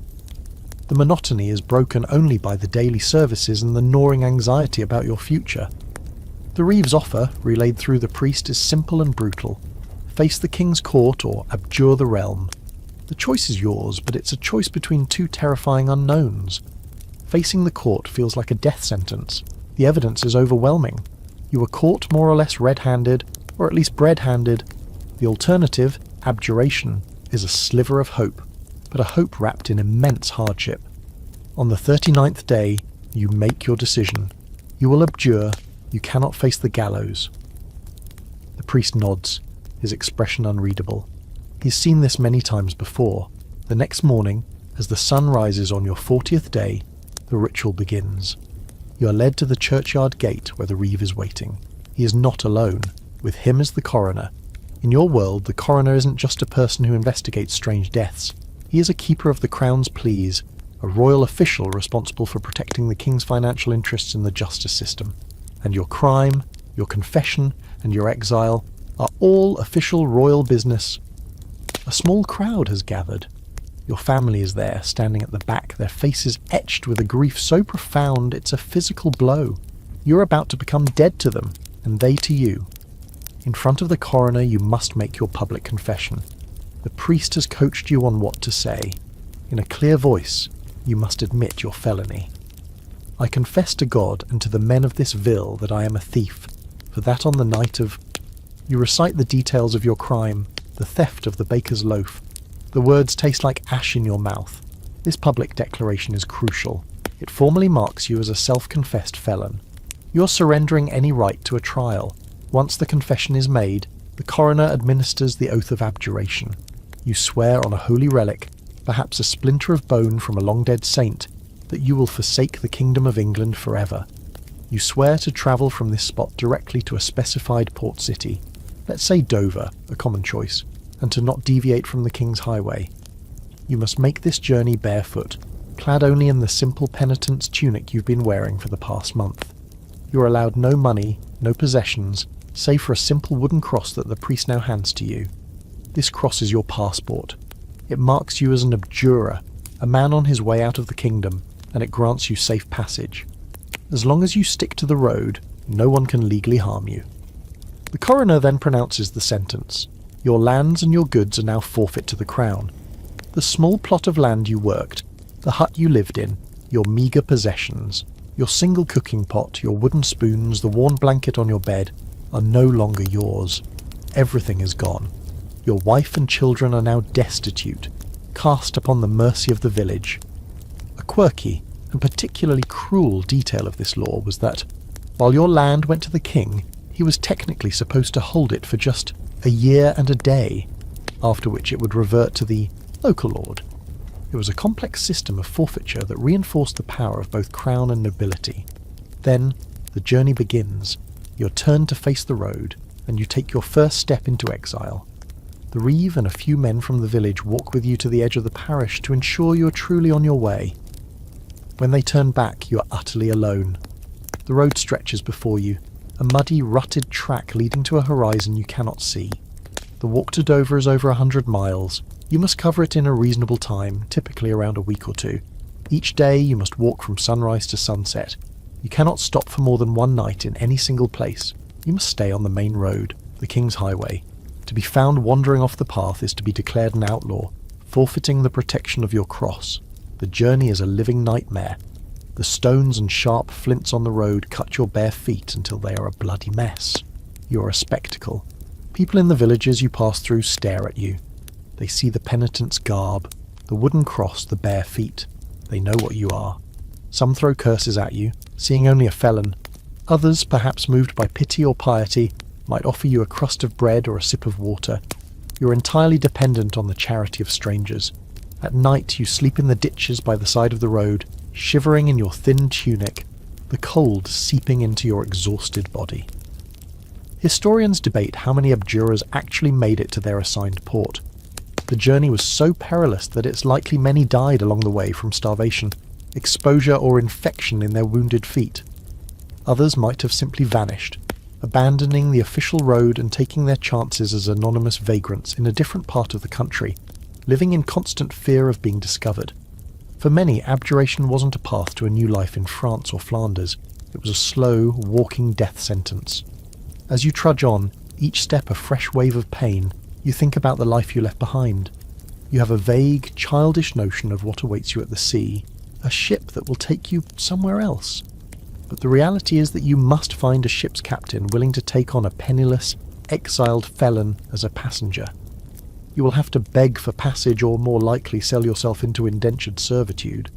Speaker 1: The monotony is broken only by the daily services and the gnawing anxiety about your future. The reeve's offer, relayed through the priest, is simple and brutal. Face the king's court or abjure the realm. The choice is yours, but it's a choice between two terrifying unknowns. Facing the court feels like a death sentence. The evidence is overwhelming. You were caught more or less red-handed, or at least bread-handed. The alternative, Abjuration is a sliver of hope, but a hope wrapped in immense hardship. On the 39th day, you make your decision. You will abjure, you cannot face the gallows. The priest nods, his expression unreadable. He's seen this many times before. The next morning, as the sun rises on your 40th day, the ritual begins. You are led to the churchyard gate where the reeve is waiting. He is not alone. With him is the coroner. In your world, the coroner isn't just a person who investigates strange deaths. He is a keeper of the crown's pleas, a royal official responsible for protecting the king's financial interests in the justice system. And your crime, your confession, and your exile are all official royal business. A small crowd has gathered. Your family is there, standing at the back, their faces etched with a grief so profound it's a physical blow. You're about to become dead to them, and they to you. In front of the coroner, you must make your public confession. The priest has coached you on what to say. In a clear voice, you must admit your felony. I confess to God and to the men of this ville that I am a thief, for that on the night of... You recite the details of your crime, the theft of the baker's loaf. The words taste like ash in your mouth. This public declaration is crucial. It formally marks you as a self-confessed felon. You're surrendering any right to a trial. Once the confession is made, the coroner administers the oath of abjuration. You swear on a holy relic, perhaps a splinter of bone from a long-dead saint, that you will forsake the kingdom of England forever. You swear to travel from this spot directly to a specified port city, let's say Dover, a common choice, and to not deviate from the King's Highway. You must make this journey barefoot, clad only in the simple penitent's tunic you've been wearing for the past month. You're allowed no money, no possessions, save for a simple wooden cross that the priest now hands to you. This cross is your passport. It marks you as an abjurer, a man on his way out of the kingdom, and it grants you safe passage. As long as you stick to the road, no one can legally harm you. The coroner then pronounces the sentence. Your lands and your goods are now forfeit to the crown. The small plot of land you worked, the hut you lived in, your meagre possessions, your single cooking pot, your wooden spoons, the worn blanket on your bed, are no longer yours. Everything is gone. Your wife and children are now destitute, cast upon the mercy of the village. A quirky and particularly cruel detail of this law was that, while your land went to the king, he was technically supposed to hold it for just a year and a day, after which it would revert to the local lord. It was a complex system of forfeiture that reinforced the power of both crown and nobility. Then, the journey begins. You're turned to face the road, and you take your first step into exile. The reeve and a few men from the village walk with you to the edge of the parish to ensure you're truly on your way. When they turn back, you're utterly alone. The road stretches before you, a muddy, rutted track leading to a horizon you cannot see. The walk to Dover is over 100 miles. You must cover it in a reasonable time, typically around a week or two. Each day you must walk from sunrise to sunset. You cannot stop for more than one night in any single place. You must stay on the main road, the King's Highway. To be found wandering off the path is to be declared an outlaw, forfeiting the protection of your cross. The journey is a living nightmare. The stones and sharp flints on the road cut your bare feet until they are a bloody mess. You are a spectacle. People in the villages you pass through stare at you. They see the penitent's garb, the wooden cross, the bare feet. They know what you are. Some throw curses at you, seeing only a felon. Others, perhaps moved by pity or piety, might offer you a crust of bread or a sip of water. You're entirely dependent on the charity of strangers. At night you sleep in the ditches by the side of the road, shivering in your thin tunic, the cold seeping into your exhausted body. Historians debate how many abjurers actually made it to their assigned port. The journey was so perilous that it's likely many died along the way from starvation, exposure or infection in their wounded feet. Others might have simply vanished, abandoning the official road and taking their chances as anonymous vagrants in a different part of the country, living in constant fear of being discovered. For many, abjuration wasn't a path to a new life in France or Flanders. It was a slow, walking death sentence. As you trudge on, each step a fresh wave of pain, you think about the life you left behind. You have a vague, childish notion of what awaits you at the sea, a ship that will take you somewhere else. But the reality is that you must find a ship's captain willing to take on a penniless, exiled felon as a passenger. You will have to beg for passage or more likely sell yourself into indentured servitude.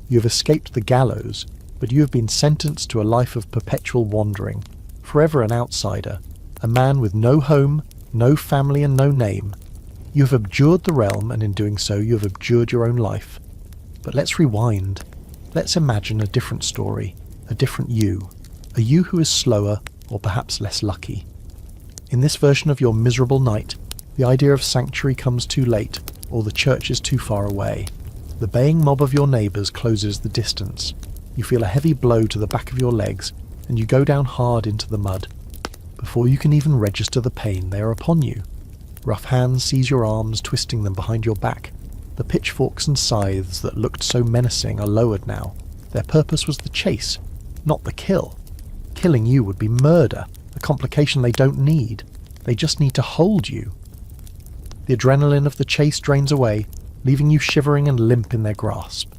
Speaker 1: You have escaped the gallows, but you have been sentenced to a life of perpetual wandering, forever an outsider, a man with no home, no family and no name. You have abjured the realm, and in doing so you have abjured your own life. But let's rewind. Let's imagine a different story, a different you, a you who is slower or perhaps less lucky. In this version of your miserable night, the idea of sanctuary comes too late, or the church is too far away. The baying mob of your neighbours closes the distance. You feel a heavy blow to the back of your legs, and you go down hard into the mud. Before you can even register the pain, they are upon you. Rough hands seize your arms, twisting them behind your back. The pitchforks and scythes that looked so menacing are lowered now. Their purpose was the chase, not the kill. Killing you would be murder, a complication they don't need. They just need to hold you. The adrenaline of the chase drains away, leaving you shivering and limp in their grasp.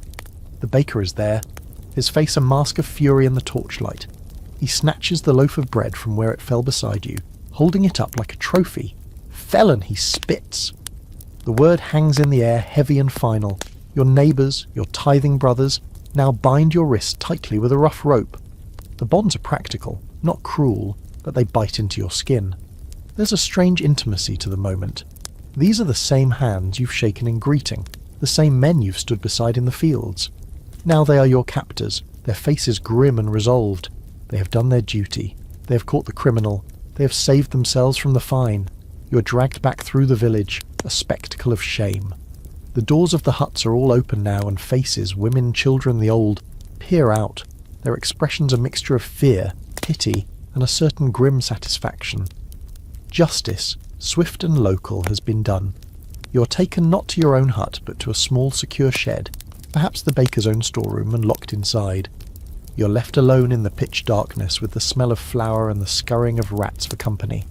Speaker 1: The baker is there, his face a mask of fury in the torchlight. He snatches the loaf of bread from where it fell beside you, holding it up like a trophy. Felon, he spits. The word hangs in the air, heavy and final. Your neighbours, your tithing brothers, now bind your wrists tightly with a rough rope. The bonds are practical, not cruel, but they bite into your skin. There's a strange intimacy to the moment. These are the same hands you've shaken in greeting, the same men you've stood beside in the fields. Now they are your captors, their faces grim and resolved. They have done their duty. They have caught the criminal. They have saved themselves from the fine. You are dragged back through the village, a spectacle of shame. The doors of the huts are all open now, and faces, women, children, the old, peer out. Their expressions a mixture of fear, pity, and a certain grim satisfaction. Justice, swift and local, has been done. You are taken not to your own hut, but to a small secure shed, perhaps the baker's own storeroom, and locked inside. You're left alone in the pitch darkness with the smell of flour and the scurrying of rats for company.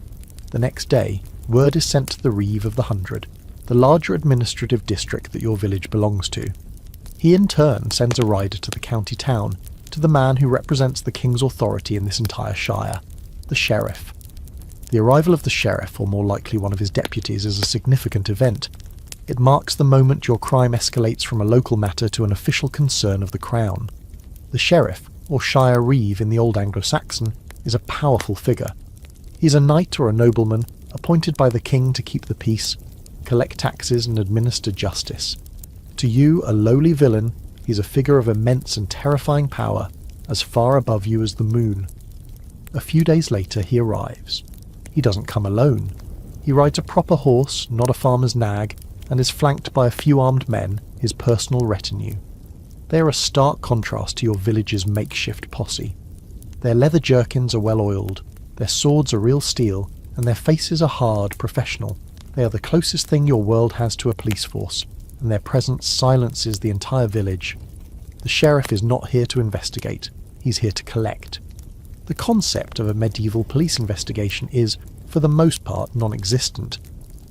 Speaker 1: The next day, word is sent to the Reeve of the 100, the larger administrative district that your village belongs to. He in turn sends a rider to the county town, to the man who represents the king's authority in this entire shire, the sheriff. The arrival of the sheriff, or more likely one of his deputies, is a significant event. It marks the moment your crime escalates from a local matter to an official concern of the crown. The sheriff, or shire reeve in the old Anglo-Saxon, is a powerful figure. He is a knight or a nobleman, appointed by the king to keep the peace, collect taxes and administer justice. To you, a lowly villain, he is a figure of immense and terrifying power, as far above you as the moon. A few days later he arrives. He doesn't come alone. He rides a proper horse, not a farmer's nag, and is flanked by a few armed men, his personal retinue. They are a stark contrast to your village's makeshift posse. Their leather jerkins are well oiled, their swords are real steel, and their faces are hard, professional. They are the closest thing your world has to a police force, and their presence silences the entire village. The sheriff is not here to investigate, he's here to collect. The concept of a medieval police investigation is, for the most part, non-existent.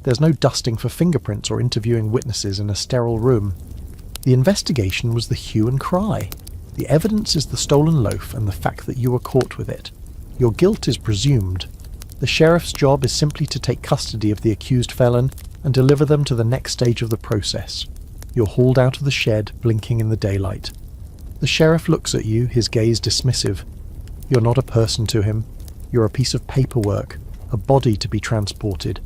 Speaker 1: There's no dusting for fingerprints or interviewing witnesses in a sterile room. The investigation was the hue and cry. The evidence is the stolen loaf and the fact that you were caught with it. Your guilt is presumed. The sheriff's job is simply to take custody of the accused felon and deliver them to the next stage of the process. You're hauled out of the shed, blinking in the daylight. The sheriff looks at you, his gaze dismissive. You're not a person to him. You're a piece of paperwork, a body to be transported.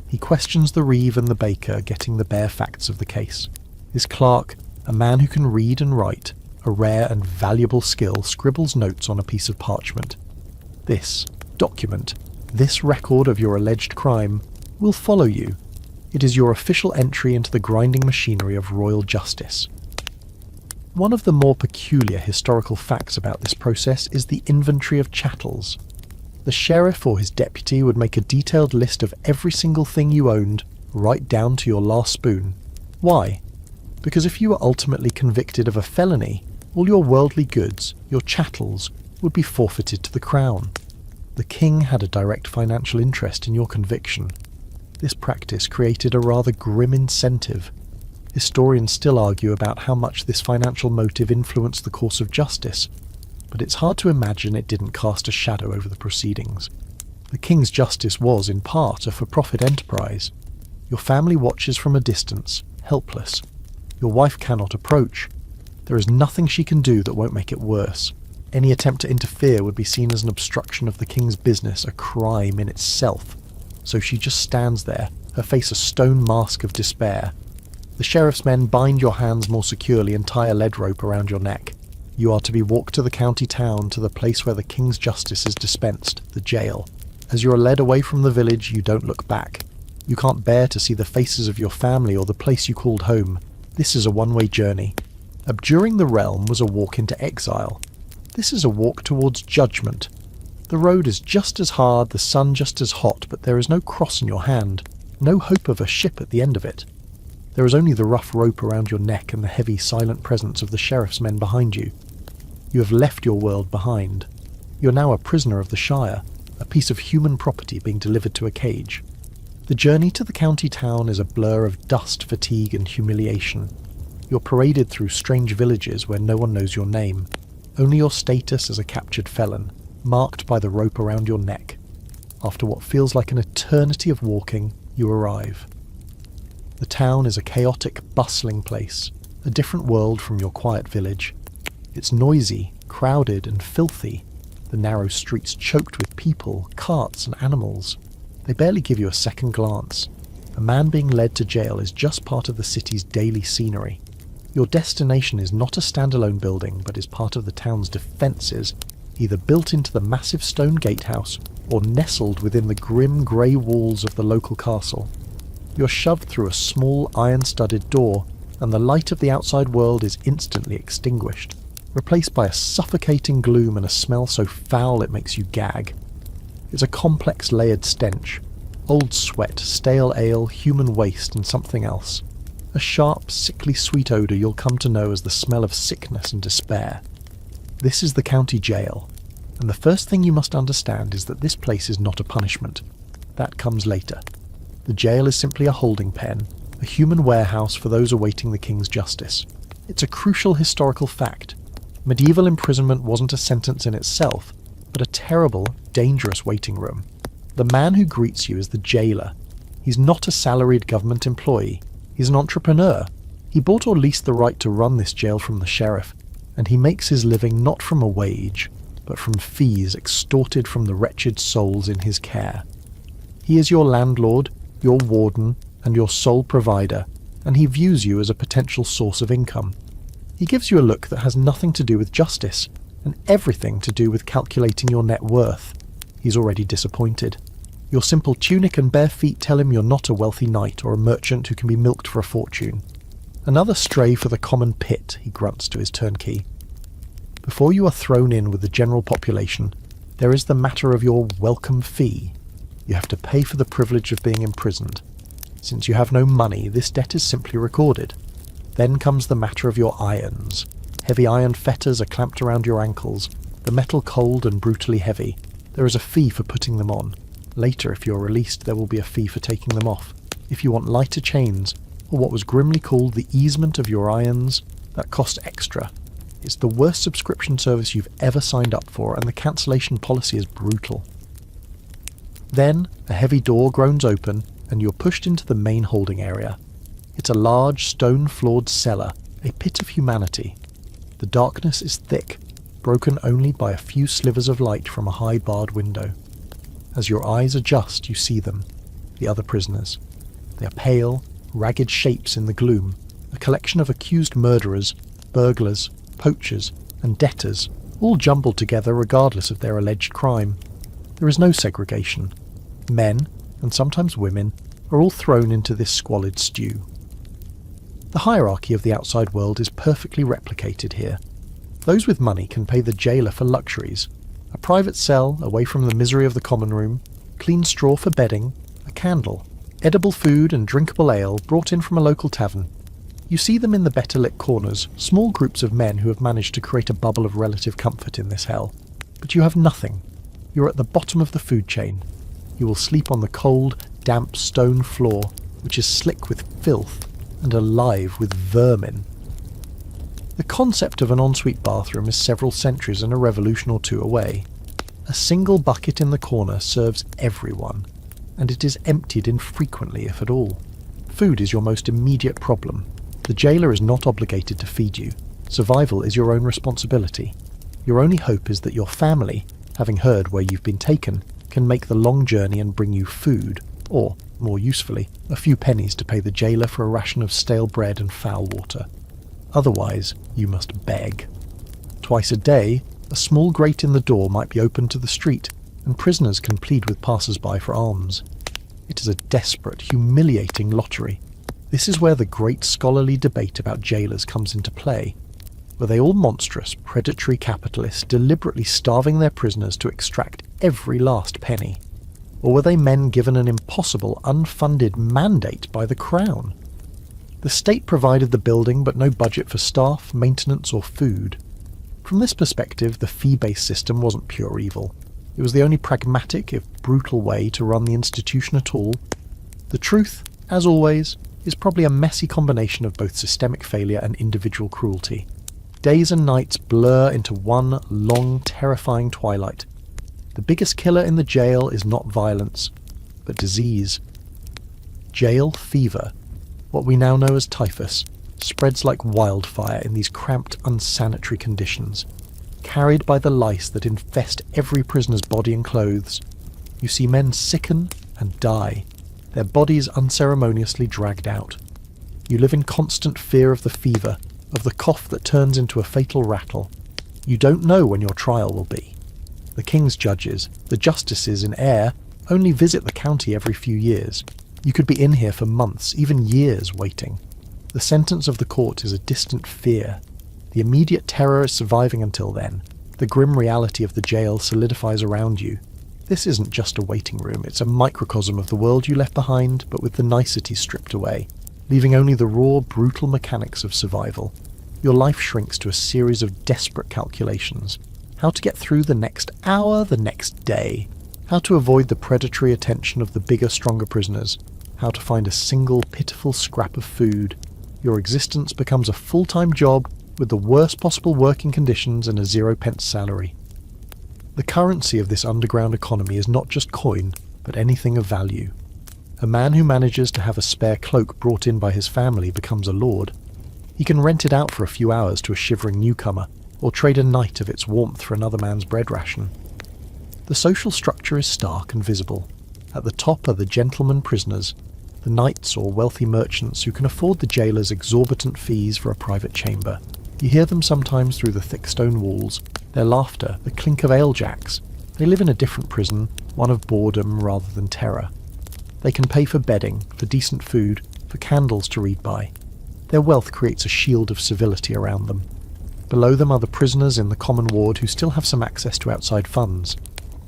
Speaker 1: He questions the reeve and the baker, getting the bare facts of the case. His clerk, a man who can read and write, a rare and valuable skill, scribbles notes on a piece of parchment. This document, this record of your alleged crime, will follow you. It is your official entry into the grinding machinery of royal justice. One of the more peculiar historical facts about this process is the inventory of chattels. The sheriff or his deputy would make a detailed list of every single thing you owned, right down to your last spoon. Why? Because if you were ultimately convicted of a felony, all your worldly goods, your chattels, would be forfeited to the crown. The king had a direct financial interest in your conviction. This practice created a rather grim incentive. Historians still argue about how much this financial motive influenced the course of justice, but it's hard to imagine it didn't cast a shadow over the proceedings. The king's justice was, in part, a for-profit enterprise. Your family watches from a distance, helpless. Your wife cannot approach. There is nothing she can do that won't make it worse. Any attempt to interfere would be seen as an obstruction of the king's business, a crime in itself. So she just stands there, her face a stone mask of despair. The sheriff's men bind your hands more securely and tie a lead rope around your neck. You are to be walked to the county town, to the place where the king's justice is dispensed, the jail. As you are led away from the village, you don't look back. You can't bear to see the faces of your family or the place you called home. This is a one-way journey. Abjuring the realm was a walk into exile. This is a walk towards judgment. The road is just as hard, the sun just as hot, but there is no cross in your hand, no hope of a ship at the end of it. There is only the rough rope around your neck and the heavy, silent presence of the sheriff's men behind you. You have left your world behind. You are now a prisoner of the Shire, a piece of human property being delivered to a cage. The journey to the county town is a blur of dust, fatigue, and humiliation. You're paraded through strange villages where no one knows your name, only your status as a captured felon, marked by the rope around your neck. After what feels like an eternity of walking, you arrive. The town is a chaotic, bustling place, a different world from your quiet village. It's noisy, crowded, and filthy, the narrow streets choked with people, carts, and animals. They barely give you a second glance. A man being led to jail is just part of the city's daily scenery. Your destination is not a standalone building, but is part of the town's defences, either built into the massive stone gatehouse or nestled within the grim grey walls of the local castle. You're shoved through a small iron-studded door, and the light of the outside world is instantly extinguished, replaced by a suffocating gloom and a smell so foul it makes you gag. It's a complex layered stench. Old sweat, stale ale, human waste, and something else. A sharp, sickly sweet odour you'll come to know as the smell of sickness and despair. This is the county jail, and the first thing you must understand is that this place is not a punishment. That comes later. The jail is simply a holding pen, a human warehouse for those awaiting the king's justice. It's a crucial historical fact. Medieval imprisonment wasn't a sentence in itself, but a terrible, dangerous waiting room. The man who greets you is the jailer. He's not a salaried government employee. He's an entrepreneur. He bought or leased the right to run this jail from the sheriff, and he makes his living not from a wage, but from fees extorted from the wretched souls in his care. He is your landlord, your warden, and your sole provider, and he views you as a potential source of income. He gives you a look that has nothing to do with justice, and everything to do with calculating your net worth. He's already disappointed. Your simple tunic and bare feet tell him you're not a wealthy knight or a merchant who can be milked for a fortune. Another stray for the common pit, he grunts to his turnkey. Before you are thrown in with the general population, there is the matter of your welcome fee. You have to pay for the privilege of being imprisoned. Since you have no money, this debt is simply recorded. Then comes the matter of your irons. Heavy iron fetters are clamped around your ankles, the metal cold and brutally heavy. There is a fee for putting them on. Later, if you're released, there will be a fee for taking them off. If you want lighter chains, or what was grimly called the easement of your irons, that costs extra. It's the worst subscription service you've ever signed up for, and the cancellation policy is brutal. Then, a heavy door groans open, and you're pushed into the main holding area. It's a large, stone-floored cellar, a pit of humanity. The darkness is thick, broken only by a few slivers of light from a high-barred window. As your eyes adjust, you see them, the other prisoners. They are pale, ragged shapes in the gloom, a collection of accused murderers, burglars, poachers, and debtors, all jumbled together regardless of their alleged crime. There is no segregation. Men, and sometimes women, are all thrown into this squalid stew. The hierarchy of the outside world is perfectly replicated here. Those with money can pay the jailer for luxuries: a private cell away from the misery of the common room, clean straw for bedding, a candle, edible food and drinkable ale brought in from a local tavern. You see them in the better-lit corners, small groups of men who have managed to create a bubble of relative comfort in this hell. But you have nothing. You're at the bottom of the food chain. You will sleep on the cold, damp stone floor, which is slick with filth and alive with vermin. The concept of an ensuite bathroom is several centuries and a revolution or two away. A single bucket in the corner serves everyone, and it is emptied infrequently if at all. Food is your most immediate problem. The jailer is not obligated to feed you. Survival is your own responsibility. Your only hope is that your family, having heard where you've been taken, can make the long journey and bring you food, or, more usefully, a few pennies to pay the jailer for a ration of stale bread and foul water. Otherwise, you must beg. Twice a day, a small grate in the door might be opened to the street, and prisoners can plead with passers-by for alms. It is a desperate, humiliating lottery. This is where the great scholarly debate about jailers comes into play. Were they all monstrous, predatory capitalists deliberately starving their prisoners to extract every last penny? Or were they men given an impossible, unfunded mandate by the Crown? The state provided the building but no budget for staff, maintenance or food. From this perspective, the fee-based system wasn't pure evil. It was the only pragmatic, if brutal, way to run the institution at all. The truth, as always, is probably a messy combination of both systemic failure and individual cruelty. Days and nights blur into one long, terrifying twilight. The biggest killer in the jail is not violence, but disease. Jail fever, what we now know as typhus, spreads like wildfire in these cramped, unsanitary conditions. Carried by the lice that infest every prisoner's body and clothes, you see men sicken and die, their bodies unceremoniously dragged out. You live in constant fear of the fever, of the cough that turns into a fatal rattle. You don't know when your trial will be. The king's judges, the justices in Eyre, only visit the county every few years. You could be in here for months, even years, waiting. The sentence of the court is a distant fear. The immediate terror is surviving until then. The grim reality of the jail solidifies around you. This isn't just a waiting room, it's a microcosm of the world you left behind, but with the niceties stripped away, leaving only the raw, brutal mechanics of survival. Your life shrinks to a series of desperate calculations. How to get through the next hour, the next day. How to avoid the predatory attention of the bigger, stronger prisoners. How to find a single, pitiful scrap of food. Your existence becomes a full-time job with the worst possible working conditions and a 0-pence salary. The currency of this underground economy is not just coin, but anything of value. A man who manages to have a spare cloak brought in by his family becomes a lord. He can rent it out for a few hours to a shivering newcomer, or trade a night of its warmth for another man's bread ration. The social structure is stark and visible. At the top are the gentlemen prisoners, the knights or wealthy merchants who can afford the jailer's exorbitant fees for a private chamber. You hear them sometimes through the thick stone walls, their laughter, the clink of ale-jacks. They live in a different prison, one of boredom rather than terror. They can pay for bedding, for decent food, for candles to read by. Their wealth creates a shield of civility around them. Below them are the prisoners in the common ward who still have some access to outside funds.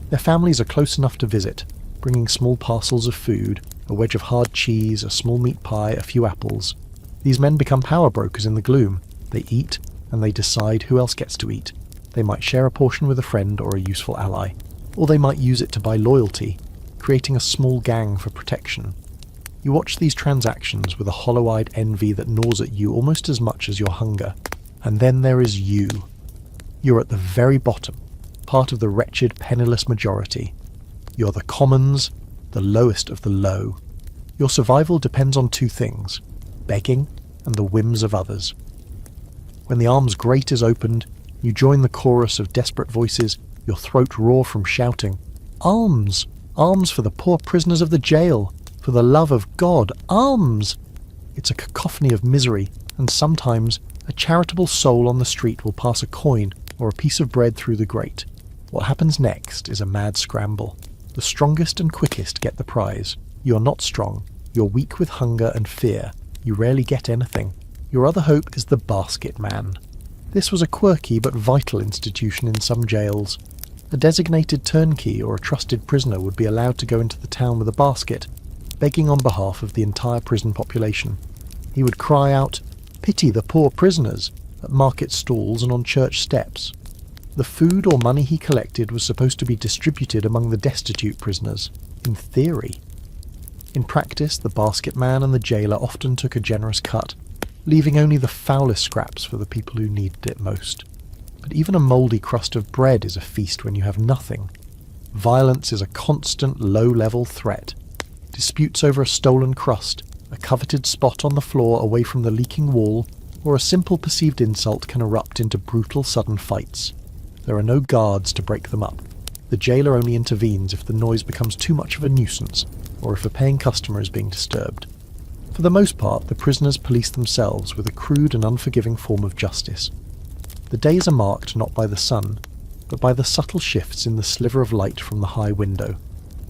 Speaker 1: Their families are close enough to visit, bringing small parcels of food, a wedge of hard cheese, a small meat pie, a few apples. These men become power brokers in the gloom. They eat, and they decide who else gets to eat. They might share a portion with a friend or a useful ally, or they might use it to buy loyalty, creating a small gang for protection. You watch these transactions with a hollow-eyed envy that gnaws at you almost as much as your hunger. And then there is you. You're at the very bottom, part of the wretched, penniless majority. You're the commons, the lowest of the low. Your survival depends on two things: begging and the whims of others. When the alms grate is opened, you join the chorus of desperate voices, your throat raw from shouting, "Alms! Alms for the poor prisoners of the jail! For the love of God, alms!" It's a cacophony of misery, and sometimes a charitable soul on the street will pass a coin or a piece of bread through the grate. What happens next is a mad scramble. The strongest and quickest get the prize. You're not strong. You're weak with hunger and fear. You rarely get anything. Your other hope is the basket man. This was a quirky but vital institution in some jails. A designated turnkey or a trusted prisoner would be allowed to go into the town with a basket, begging on behalf of the entire prison population. He would cry out, "Pity the poor prisoners," at market stalls and on church steps. The food or money he collected was supposed to be distributed among the destitute prisoners, in theory. In practice, the basket man and the jailer often took a generous cut, leaving only the foulest scraps for the people who needed it most. But even a mouldy crust of bread is a feast when you have nothing. Violence is a constant, low-level threat. Disputes over a stolen crust, A coveted spot on the floor away from the leaking wall, or a simple perceived insult can erupt into brutal sudden fights. There are no guards to break them up. The jailer only intervenes if the noise becomes too much of a nuisance, or if a paying customer is being disturbed. For the most part, the prisoners police themselves with a crude and unforgiving form of justice. The days are marked not by the sun, but by the subtle shifts in the sliver of light from the high window.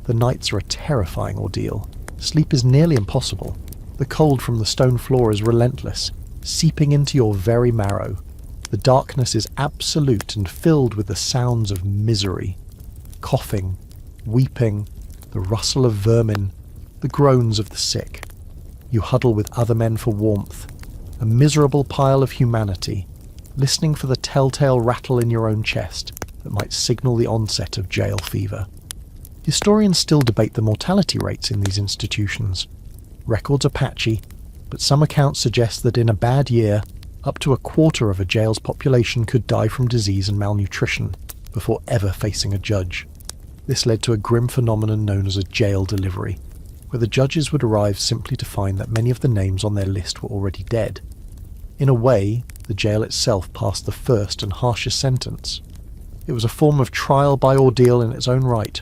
Speaker 1: The nights are a terrifying ordeal. Sleep is nearly impossible. The cold from the stone floor is relentless, seeping into your very marrow. The darkness is absolute and filled with the sounds of misery. Coughing, weeping, the rustle of vermin, the groans of the sick. You huddle with other men for warmth, a miserable pile of humanity, listening for the telltale rattle in your own chest that might signal the onset of jail fever. Historians still debate the mortality rates in these institutions. Records are patchy, but some accounts suggest that in a bad year, up to a quarter of a jail's population could die from disease and malnutrition before ever facing a judge. This led to a grim phenomenon known as a jail delivery, where the judges would arrive simply to find that many of the names on their list were already dead. In a way, the jail itself passed the first and harshest sentence. It was a form of trial by ordeal in its own right,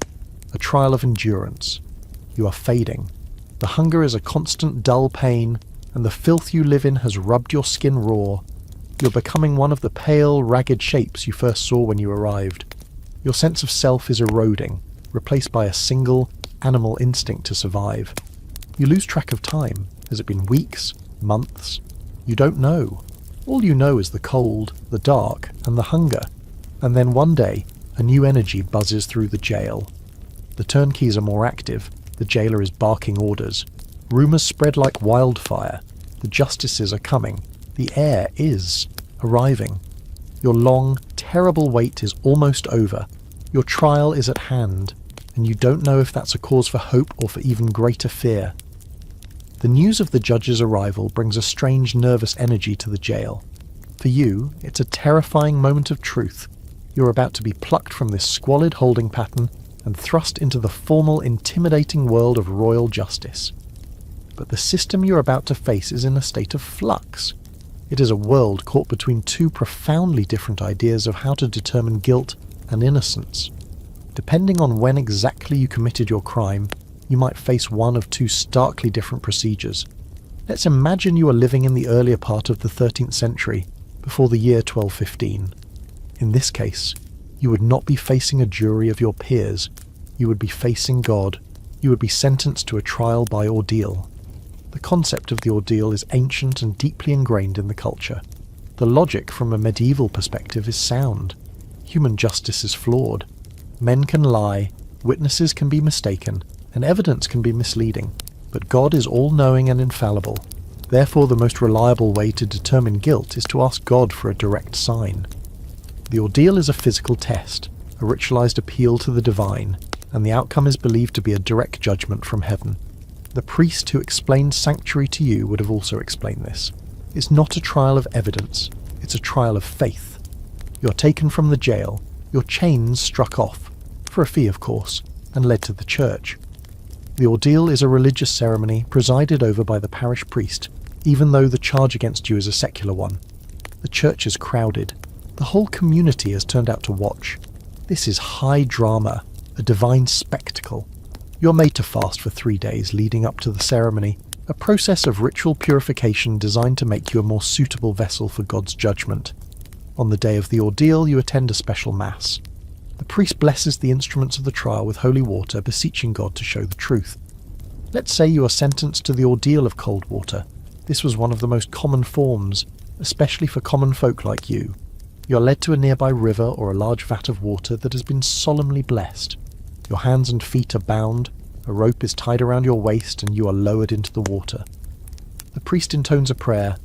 Speaker 1: a trial of endurance. You are fading. The hunger is a constant dull pain, and the filth you live in has rubbed your skin raw. You're becoming one of the pale, ragged shapes you first saw when you arrived. Your sense of self is eroding, replaced by a single, animal instinct to survive. You lose track of time. Has it been weeks? Months? You don't know. All you know is the cold, the dark, and the hunger. And then one day, a new energy buzzes through the jail. The turnkeys are more active. The jailer is barking orders. Rumours spread like wildfire. The justices are coming. The heir is arriving. Your long, terrible wait is almost over. Your trial is at hand, and you don't know if that's a cause for hope or for even greater fear. The news of the judge's arrival brings a strange nervous energy to the jail. For you, it's a terrifying moment of truth. You're about to be plucked from this squalid holding pattern and thrust into the formal, intimidating world of royal justice. But the system you're about to face is in a state of flux. It is a world caught between two profoundly different ideas of how to determine guilt and innocence. Depending on when exactly you committed your crime, you might face one of two starkly different procedures. Let's imagine you are living in the earlier part of the 13th century, before the year 1215. In this case, you would not be facing a jury of your peers. You would be facing God. You would be sentenced to a trial by ordeal. The concept of the ordeal is ancient and deeply ingrained in the culture. The logic from a medieval perspective is sound. Human justice is flawed. Men can lie, witnesses can be mistaken, and evidence can be misleading. But God is all-knowing and infallible. Therefore, the most reliable way to determine guilt is to ask God for a direct sign. The ordeal is a physical test, a ritualized appeal to the divine, and the outcome is believed to be a direct judgment from heaven. The priest who explained sanctuary to you would have also explained this. It's not a trial of evidence, it's a trial of faith. You're taken from the jail, your chains struck off, for a fee of course, and led to the church. The ordeal is a religious ceremony presided over by the parish priest, even though the charge against you is a secular one. The church is crowded. The whole community has turned out to watch. This is high drama, a divine spectacle. You're made to fast for 3 days leading up to the ceremony, a process of ritual purification designed to make you a more suitable vessel for God's judgment. On the day of the ordeal, you attend a special mass. The priest blesses the instruments of the trial with holy water, beseeching God to show the truth. Let's say you are sentenced to the ordeal of cold water. This was one of the most common forms, especially for common folk like you. You are led to a nearby river or a large vat of water that has been solemnly blessed. Your hands and feet are bound, a rope is tied around your waist, and you are lowered into the water. The priest intones a prayer.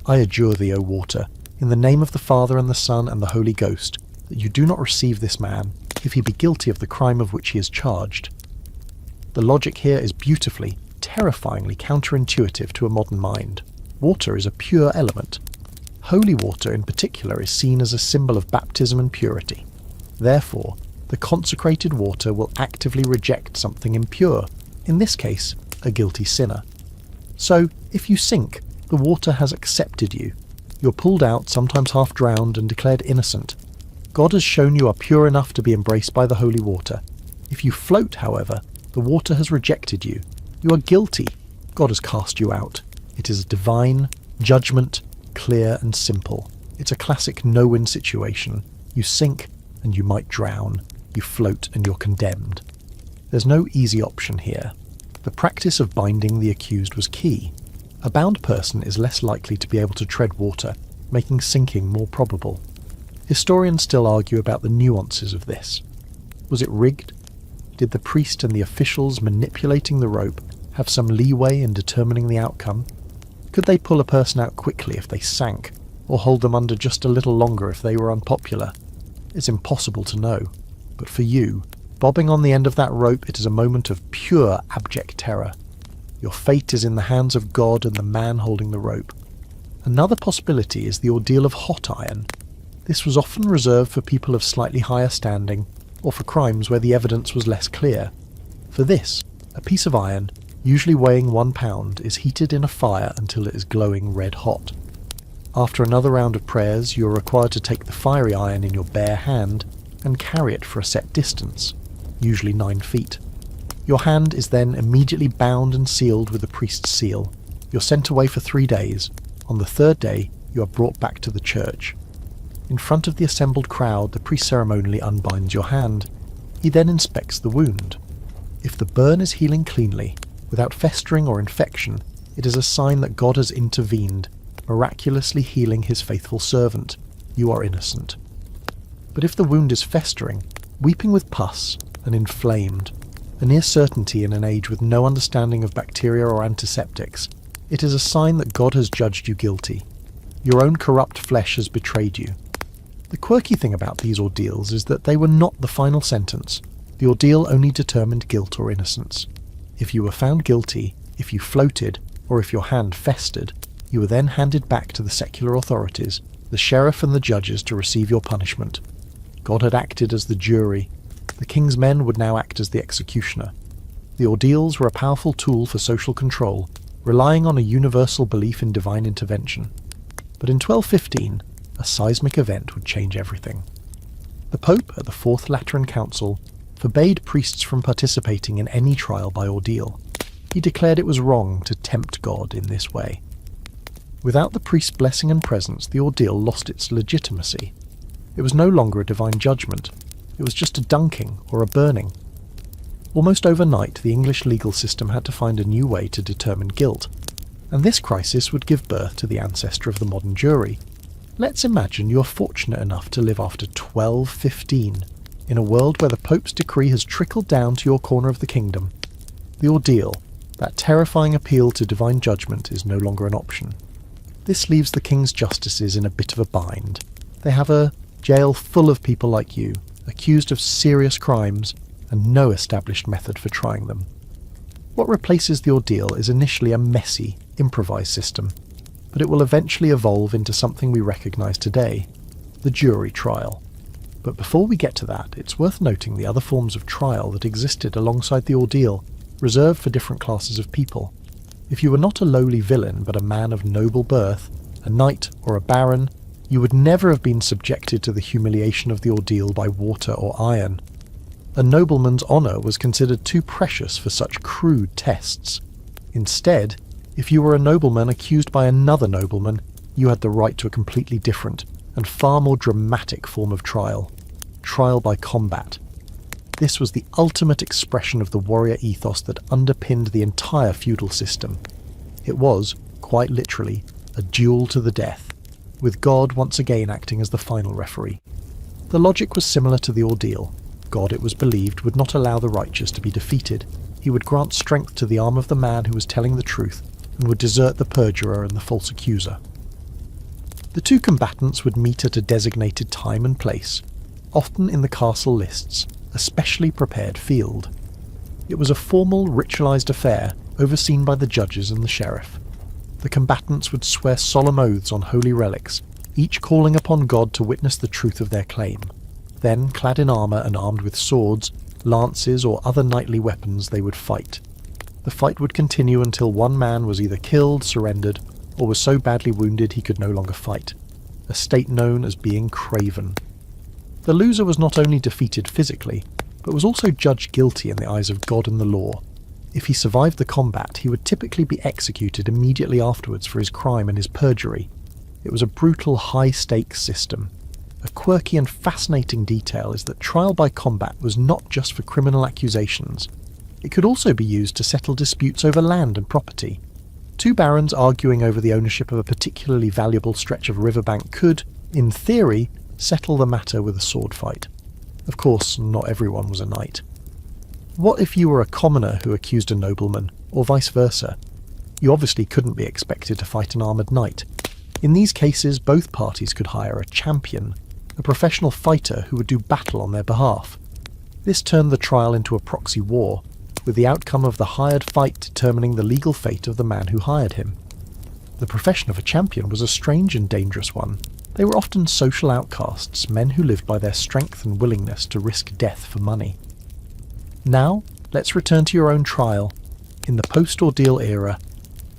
Speaker 1: I adjure thee, O water, in the name of the Father and the Son and the Holy Ghost, that you do not receive this man, if he be guilty of the crime of which he is charged. The logic here is beautifully, terrifyingly counterintuitive to a modern mind. Water is a pure element. Holy water in particular is seen as a symbol of baptism and purity. Therefore, the consecrated water will actively reject something impure, in this case, a guilty sinner. So, if you sink, the water has accepted you. You're pulled out, sometimes half drowned, and declared innocent. God has shown you are pure enough to be embraced by the holy water. If you float, however, the water has rejected you. You are guilty. God has cast you out. It is a divine judgment, clear and simple. It's a classic no-win situation. You sink and you might drown. You float and you're condemned. There's no easy option here. The practice of binding the accused was key. A bound person is less likely to be able to tread water, making sinking more probable. Historians still argue about the nuances of this. Was it rigged? Did the priest and the officials manipulating the rope have some leeway in determining the outcome? Could they pull a person out quickly if they sank, or hold them under just a little longer if they were unpopular? It's impossible to know. But for you, bobbing on the end of that rope, it is a moment of pure abject terror. Your fate is in the hands of God and the man holding the rope. Another possibility is the ordeal of hot iron. This was often reserved for people of slightly higher standing, or for crimes where the evidence was less clear. For this, a piece of iron, usually weighing 1 pound, is heated in a fire until it is glowing red hot. After another round of prayers, you are required to take the fiery iron in your bare hand and carry it for a set distance, usually 9 feet. Your hand is then immediately bound and sealed with the priest's seal. You're sent away for 3 days. On the 3rd day, you are brought back to the church. In front of the assembled crowd, the priest ceremonially unbinds your hand. He then inspects the wound. If the burn is healing cleanly, without festering or infection, it is a sign that God has intervened, miraculously healing his faithful servant. You are innocent. But if the wound is festering, weeping with pus, and inflamed, a near certainty in an age with no understanding of bacteria or antiseptics, it is a sign that God has judged you guilty. Your own corrupt flesh has betrayed you. The quirky thing about these ordeals is that they were not the final sentence. The ordeal only determined guilt or innocence. If you were found guilty, if you floated, or if your hand festered, you were then handed back to the secular authorities, the sheriff and the judges, to receive your punishment. God had acted as the jury. The king's men would now act as the executioner. The ordeals were a powerful tool for social control, relying on a universal belief in divine intervention. But in 1215, a seismic event would change everything. The Pope, at the Fourth Lateran Council, forbade priests from participating in any trial by ordeal. He declared it was wrong to tempt God in this way. Without the priest's blessing and presence, the ordeal lost its legitimacy. It was no longer a divine judgment. It was just a dunking or a burning. Almost overnight, the English legal system had to find a new way to determine guilt, and this crisis would give birth to the ancestor of the modern jury. Let's imagine you are fortunate enough to live after 1215, in a world where the Pope's decree has trickled down to your corner of the kingdom. The ordeal, that terrifying appeal to divine judgment, is no longer an option. This leaves the king's justices in a bit of a bind. They have a jail full of people like you, accused of serious crimes, and no established method for trying them. What replaces the ordeal is initially a messy, improvised system, but it will eventually evolve into something we recognise today, the jury trial. But before we get to that, it's worth noting the other forms of trial that existed alongside the ordeal, reserved for different classes of people. If you were not a lowly villain but a man of noble birth, a knight or a baron, you would never have been subjected to the humiliation of the ordeal by water or iron. A nobleman's honour was considered too precious for such crude tests. Instead, if you were a nobleman accused by another nobleman, you had the right to a completely different and far more dramatic form of trial by combat. This was the ultimate expression of the warrior ethos that underpinned the entire feudal system. It was, quite literally, a duel to the death, with God once again acting as the final referee. The logic was similar to the ordeal. God, it was believed, would not allow the righteous to be defeated. He would grant strength to the arm of the man who was telling the truth, and would desert the perjurer and the false accuser. The two combatants would meet at a designated time and place, often in the castle lists, a specially prepared field. It was a formal, ritualised affair, overseen by the judges and the sheriff. The combatants would swear solemn oaths on holy relics, each calling upon God to witness the truth of their claim. Then, clad in armour and armed with swords, lances or other knightly weapons, they would fight. The fight would continue until one man was either killed, surrendered, or was so badly wounded he could no longer fight, a state known as being craven. The loser was not only defeated physically, but was also judged guilty in the eyes of God and the law. If he survived the combat, he would typically be executed immediately afterwards for his crime and his perjury. It was a brutal, high-stakes system. A quirky and fascinating detail is that trial by combat was not just for criminal accusations. It could also be used to settle disputes over land and property. Two barons arguing over the ownership of a particularly valuable stretch of riverbank could, in theory, settle the matter with a sword fight. Of course, not everyone was a knight. What if you were a commoner who accused a nobleman, or vice versa? You obviously couldn't be expected to fight an armoured knight. In these cases, both parties could hire a champion, a professional fighter who would do battle on their behalf. This turned the trial into a proxy war, with the outcome of the hired fight determining the legal fate of the man who hired him. The profession of a champion was a strange and dangerous one. They were often social outcasts, men who lived by their strength and willingness to risk death for money. Now, let's return to your own trial. In the post-ordeal era,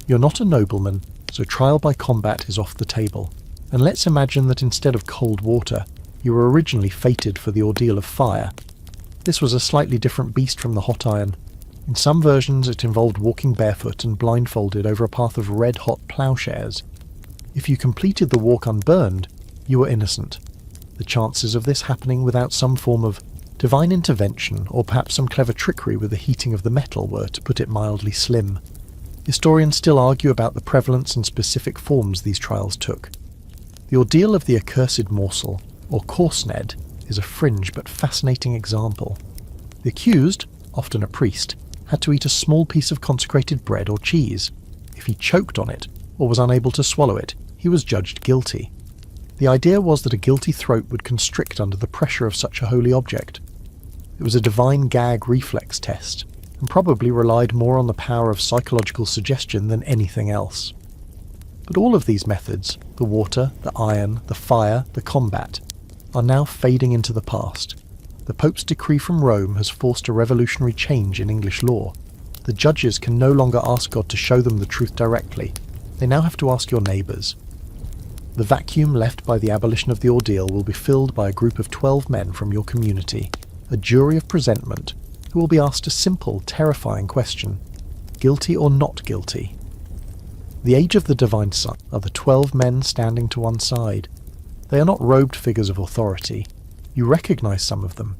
Speaker 1: you're not a nobleman, so trial by combat is off the table. And let's imagine that instead of cold water, you were originally fated for the ordeal of fire. This was a slightly different beast from the hot iron. In some versions it involved walking barefoot and blindfolded over a path of red-hot ploughshares. If you completed the walk unburned, you were innocent. The chances of this happening without some form of divine intervention, or perhaps some clever trickery with the heating of the metal, were, to put it mildly, slim. Historians still argue about the prevalence and specific forms these trials took. The ordeal of the accursed morsel, or corsned, is a fringe but fascinating example. The accused, often a priest, had to eat a small piece of consecrated bread or cheese. If he choked on it, or was unable to swallow it, he was judged guilty. The idea was that a guilty throat would constrict under the pressure of such a holy object. It was a divine gag reflex test, and probably relied more on the power of psychological suggestion than anything else. But all of these methods, the water, the iron, the fire, the combat, are now fading into the past. The Pope's decree from Rome has forced a revolutionary change in English law. The judges can no longer ask God to show them the truth directly. They now have to ask your neighbours. The vacuum left by the abolition of the ordeal will be filled by a group of 12 men from your community, a jury of presentment, who will be asked a simple, terrifying question: guilty or not guilty? The age of the divine son are the 12 men standing to one side. They are not robed figures of authority. You recognise some of them.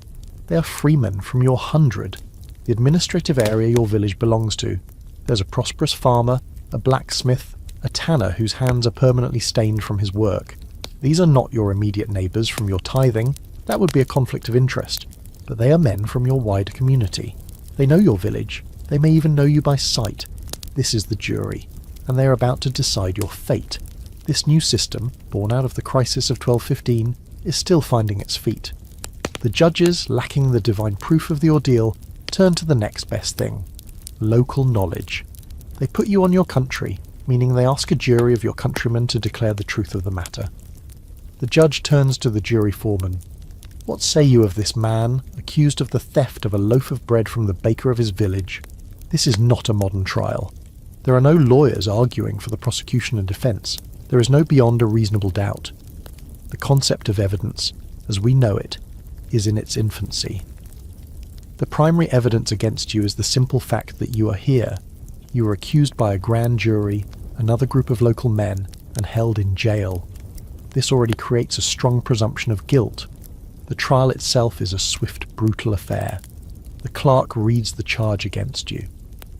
Speaker 1: They are freemen from your 100, the administrative area your village belongs to. There's a prosperous farmer, a blacksmith, a tanner whose hands are permanently stained from his work. These are not your immediate neighbours from your tithing. That would be a conflict of interest. But they are men from your wider community. They know your village. They may even know you by sight. This is the jury, and they are about to decide your fate. This new system, born out of the crisis of 1215, is still finding its feet. The judges, lacking the divine proof of the ordeal, turn to the next best thing: local knowledge. They put you on your country, meaning they ask a jury of your countrymen to declare the truth of the matter. The judge turns to the jury foreman. What say you of this man, accused of the theft of a loaf of bread from the baker of his village? This is not a modern trial. There are no lawyers arguing for the prosecution and defence. There is no beyond a reasonable doubt. The concept of evidence, as we know it, is in its infancy. The primary evidence against you is the simple fact that you are here. You are accused by a grand jury, another group of local men, and held in jail. This already creates a strong presumption of guilt. The trial itself is a swift, brutal affair. The clerk reads the charge against you.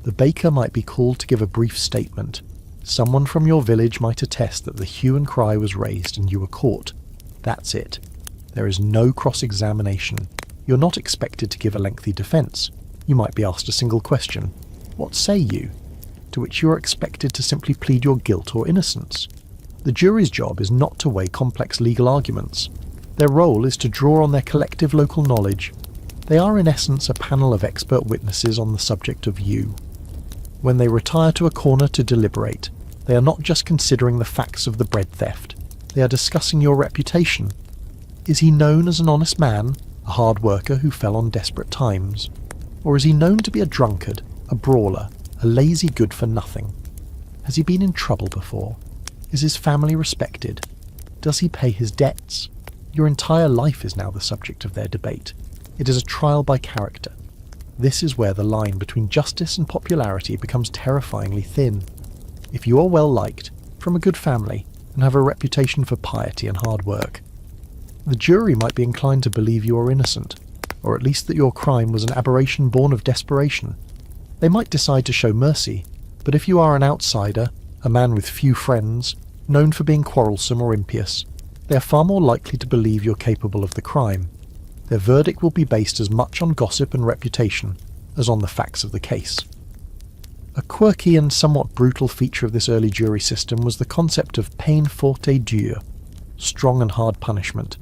Speaker 1: The baker might be called to give a brief statement. Someone from your village might attest that the hue and cry was raised and you were caught. That's it. There is no cross-examination. You're not expected to give a lengthy defence. You might be asked a single question: what say you? To which you are expected to simply plead your guilt or innocence. The jury's job is not to weigh complex legal arguments. Their role is to draw on their collective local knowledge. They are in essence a panel of expert witnesses on the subject of you. When they retire to a corner to deliberate, they are not just considering the facts of the bread theft. They are discussing your reputation. Is he known as an honest man, a hard worker who fell on desperate times? Or is he known to be a drunkard, a brawler, a lazy good-for-nothing? Has he been in trouble before? Is his family respected? Does he pay his debts? Your entire life is now the subject of their debate. It is a trial by character. This is where the line between justice and popularity becomes terrifyingly thin. If you are well liked, from a good family, and have a reputation for piety and hard work, the jury might be inclined to believe you are innocent, or at least that your crime was an aberration born of desperation. They might decide to show mercy, but if you are an outsider, a man with few friends, known for being quarrelsome or impious, they are far more likely to believe you're capable of the crime. Their verdict will be based as much on gossip and reputation as on the facts of the case. A quirky and somewhat brutal feature of this early jury system was the concept of peine forte et dure, strong and hard punishment.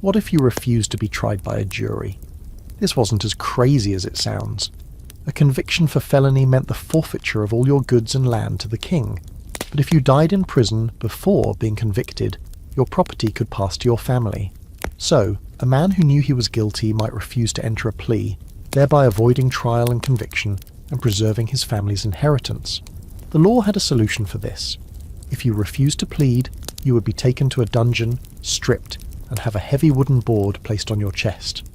Speaker 1: What if you refused to be tried by a jury? This wasn't as crazy as it sounds. A conviction for felony meant the forfeiture of all your goods and land to the king, but if you died in prison before being convicted, your property could pass to your family. So, a man who knew he was guilty might refuse to enter a plea, thereby avoiding trial and conviction and preserving his family's inheritance. The law had a solution for this. If you refused to plead, you would be taken to a dungeon, stripped, and have a heavy wooden board placed on your chest.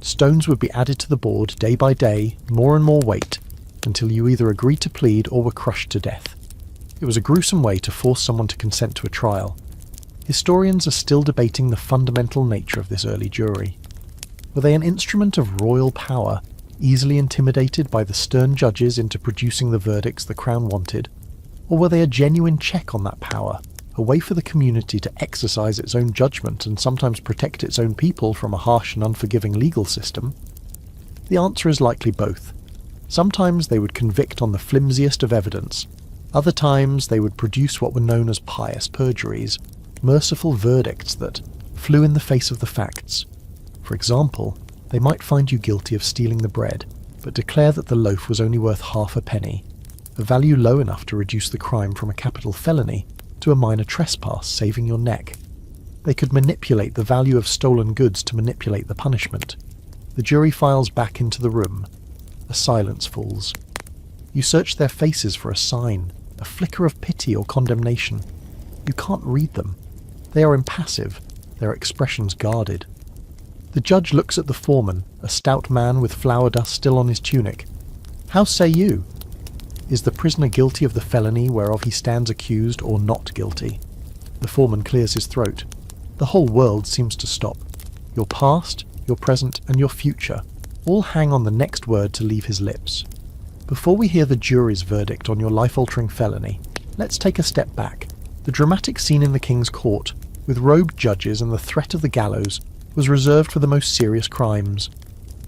Speaker 1: Stones would be added to the board day by day, more and more weight, until you either agreed to plead or were crushed to death. It was a gruesome way to force someone to consent to a trial. Historians are still debating the fundamental nature of this early jury. Were they an instrument of royal power, easily intimidated by the stern judges into producing the verdicts the crown wanted? Or were they a genuine check on that power, a way for the community to exercise its own judgment and sometimes protect its own people from a harsh and unforgiving legal system? The answer is likely both. Sometimes they would convict on the flimsiest of evidence. Other times they would produce what were known as pious perjuries, merciful verdicts that flew in the face of the facts. For example, they might find you guilty of stealing the bread, but declare that the loaf was only worth half a penny, a value low enough to reduce the crime from a capital felony to a minor trespass, saving your neck. They could manipulate the value of stolen goods to manipulate the punishment. The jury files back into the room. A silence falls. You search their faces for a sign, a flicker of pity or condemnation. You can't read them. They are impassive, their expressions guarded. The judge looks at the foreman, a stout man with flour dust still on his tunic. How say you? Is the prisoner guilty of the felony whereof he stands accused, or not guilty? The foreman clears his throat. The whole world seems to stop. Your past, your present, and your future all hang on the next word to leave his lips. Before we hear the jury's verdict on your life-altering felony, let's take a step back. The dramatic scene in the King's Court, with robed judges and the threat of the gallows, was reserved for the most serious crimes.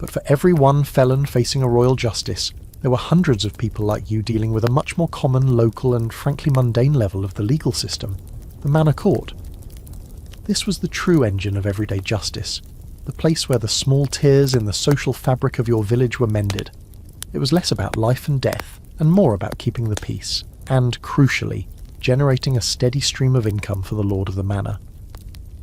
Speaker 1: But for every one felon facing a royal justice, there were hundreds of people like you dealing with a much more common, local, and frankly mundane level of the legal system, the manor court. This was the true engine of everyday justice, the place where the small tears in the social fabric of your village were mended. It was less about life and death, and more about keeping the peace, and, crucially, generating a steady stream of income for the lord of the manor.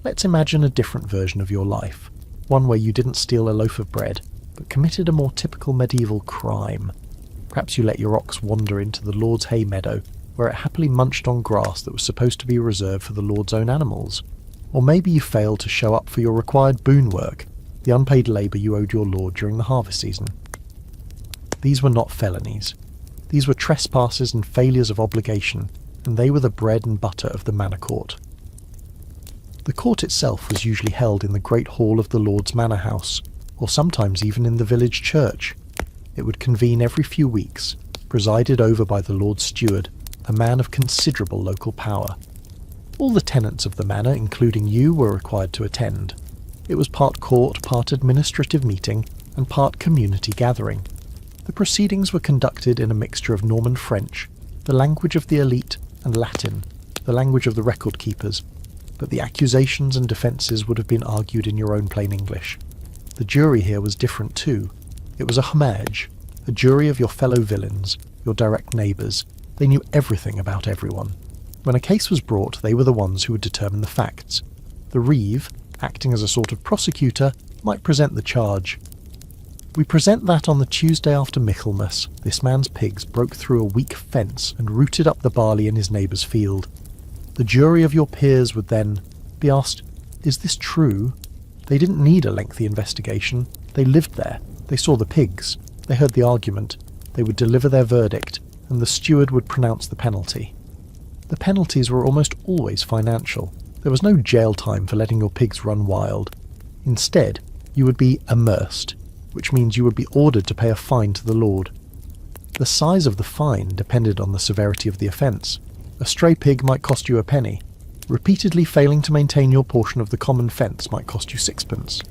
Speaker 1: Let's imagine a different version of your life, one where you didn't steal a loaf of bread, but committed a more typical medieval crime. Perhaps you let your ox wander into the lord's hay meadow, where it happily munched on grass that was supposed to be reserved for the lord's own animals. Or maybe you failed to show up for your required boon work, the unpaid labour you owed your lord during the harvest season. These were not felonies. These were trespasses and failures of obligation, and they were the bread and butter of the manor court. The court itself was usually held in the great hall of the lord's manor house, or sometimes even in the village church. It would convene every few weeks, presided over by the lord's steward, a man of considerable local power. All the tenants of the manor, including you, were required to attend. It was part court, part administrative meeting, and part community gathering. The proceedings were conducted in a mixture of Norman French, the language of the elite, and Latin, the language of the record keepers, but the accusations and defences would have been argued in your own plain English. The jury here was different too. It was a homage, a jury of your fellow villains, your direct neighbours. They knew everything about everyone. When a case was brought, they were the ones who would determine the facts. The reeve, acting as a sort of prosecutor, might present the charge. We present that on the Tuesday after Michaelmas, this man's pigs broke through a weak fence and rooted up the barley in his neighbour's field. The jury of your peers would then be asked, is this true? They didn't need a lengthy investigation. They lived there. They saw the pigs. They heard the argument. They would deliver their verdict, and the steward would pronounce the penalty. The penalties were almost always financial. There was no jail time for letting your pigs run wild. Instead, you would be immersed, which means you would be ordered to pay a fine to the Lord. The size of the fine depended on the severity of the offence. A stray pig might cost you a penny. Repeatedly failing to maintain your portion of the common fence might cost you sixpence.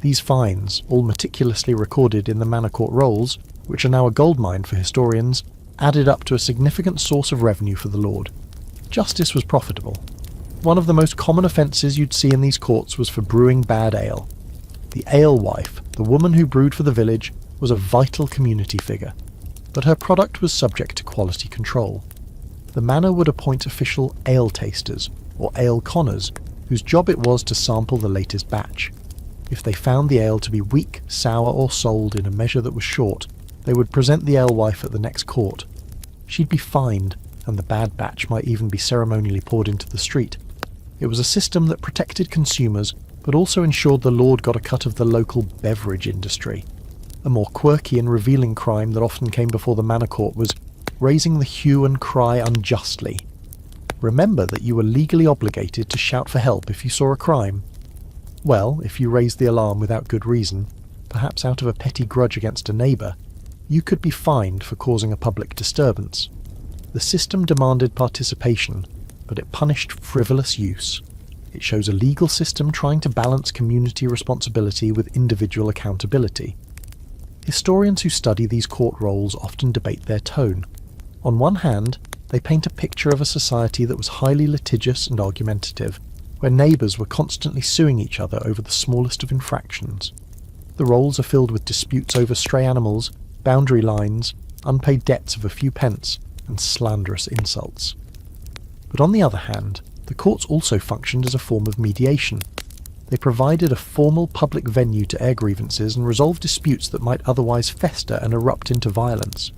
Speaker 1: These fines, all meticulously recorded in the manor court rolls, which are now a goldmine for historians, added up to a significant source of revenue for the Lord. Justice was profitable. One of the most common offences you'd see in these courts was for brewing bad ale. The alewife, the woman who brewed for the village, was a vital community figure, but her product was subject to quality control. The manor would appoint official ale tasters, or ale conners, whose job it was to sample the latest batch. If they found the ale to be weak, sour, or sold in a measure that was short, they would present the alewife at the next court. She'd be fined, and the bad batch might even be ceremonially poured into the street. It was a system that protected consumers, but also ensured the Lord got a cut of the local beverage industry. A more quirky and revealing crime that often came before the manor court was raising the hue and cry unjustly. Remember that you were legally obligated to shout for help if you saw a crime. Well, if you raised the alarm without good reason, perhaps out of a petty grudge against a neighbour, you could be fined for causing a public disturbance. The system demanded participation, but it punished frivolous use. It shows a legal system trying to balance community responsibility with individual accountability. Historians who study these court rolls often debate their tone. On one hand, they paint a picture of a society that was highly litigious and argumentative, where neighbours were constantly suing each other over the smallest of infractions. The rolls are filled with disputes over stray animals, boundary lines, unpaid debts of a few pence, and slanderous insults. But on the other hand, the courts also functioned as a form of mediation. They provided a formal public venue to air grievances and resolve disputes that might otherwise fester and erupt into violence.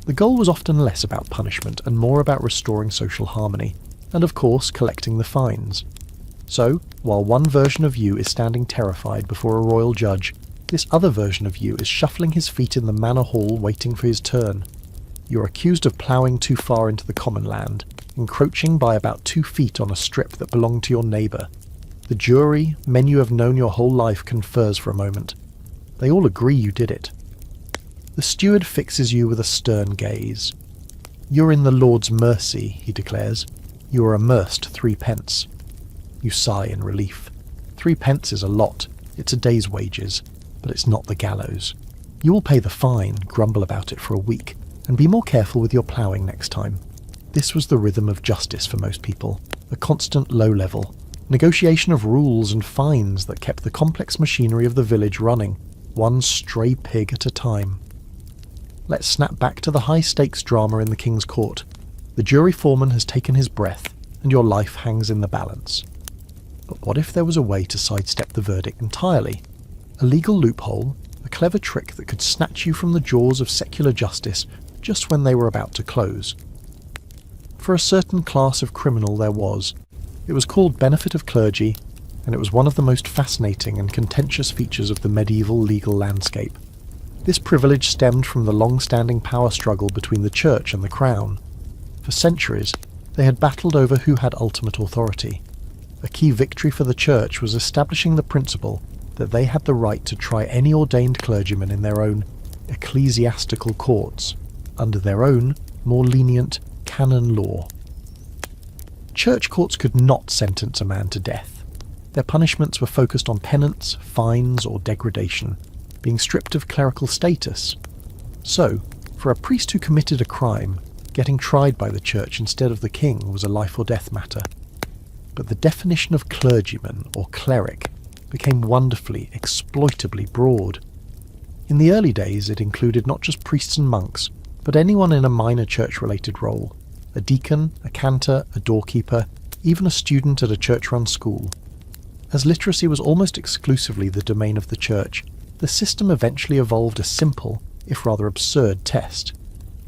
Speaker 1: The goal was often less about punishment and more about restoring social harmony, and of course collecting the fines. So, while one version of you is standing terrified before a royal judge, this other version of you is shuffling his feet in the manor hall waiting for his turn. You're accused of ploughing too far into the common land, encroaching by about 2 feet on a strip that belonged to your neighbour. The jury, men you have known your whole life, confers for a moment. They all agree you did it. The steward fixes you with a stern gaze. You're in the Lord's mercy, he declares. You are immersed 3 pence. You sigh in relief. 3 pence is a lot. It's a day's wages. But it's not the gallows. You will pay the fine, grumble about it for a week, and be more careful with your ploughing next time. This was the rhythm of justice for most people, a constant low level, negotiation of rules and fines that kept the complex machinery of the village running, one stray pig at a time. Let's snap back to the high-stakes drama in the King's Court. The jury foreman has taken his breath, and your life hangs in the balance. But what if there was a way to sidestep the verdict entirely? A legal loophole, a clever trick that could snatch you from the jaws of secular justice just when they were about to close. For a certain class of criminal there was. It was called benefit of clergy, and it was one of the most fascinating and contentious features of the medieval legal landscape. This privilege stemmed from the long-standing power struggle between the church and the crown. For centuries, they had battled over who had ultimate authority. A key victory for the church was establishing the principle that they had the right to try any ordained clergyman in their own ecclesiastical courts, under their own, more lenient canon law. Church courts could not sentence a man to death. Their punishments were focused on penance, fines, or degradation, being stripped of clerical status. So, for a priest who committed a crime, getting tried by the church instead of the king was a life or death matter. But the definition of clergyman, or cleric, became wonderfully, exploitably broad. In the early days it included not just priests and monks, but anyone in a minor church-related role, a deacon, a cantor, a doorkeeper, even a student at a church-run school. As literacy was almost exclusively the domain of the church, the system eventually evolved a simple, if rather absurd, test.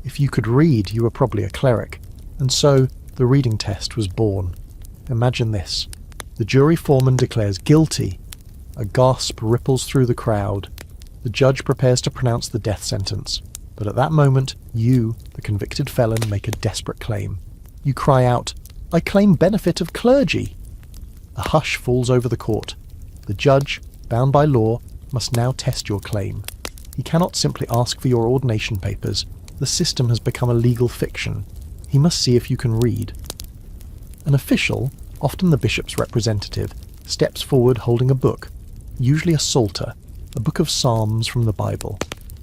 Speaker 1: If you could read, you were probably a cleric, and so the reading test was born. Imagine this. The jury foreman declares guilty. A gasp ripples through the crowd. The judge prepares to pronounce the death sentence. But at that moment, you, the convicted felon, make a desperate claim. You cry out, "I claim benefit of clergy!" A hush falls over the court. The judge, bound by law, must now test your claim. He cannot simply ask for your ordination papers. The system has become a legal fiction. He must see if you can read. An official, often the bishop's representative, steps forward holding a book, usually a psalter, a book of psalms from the Bible.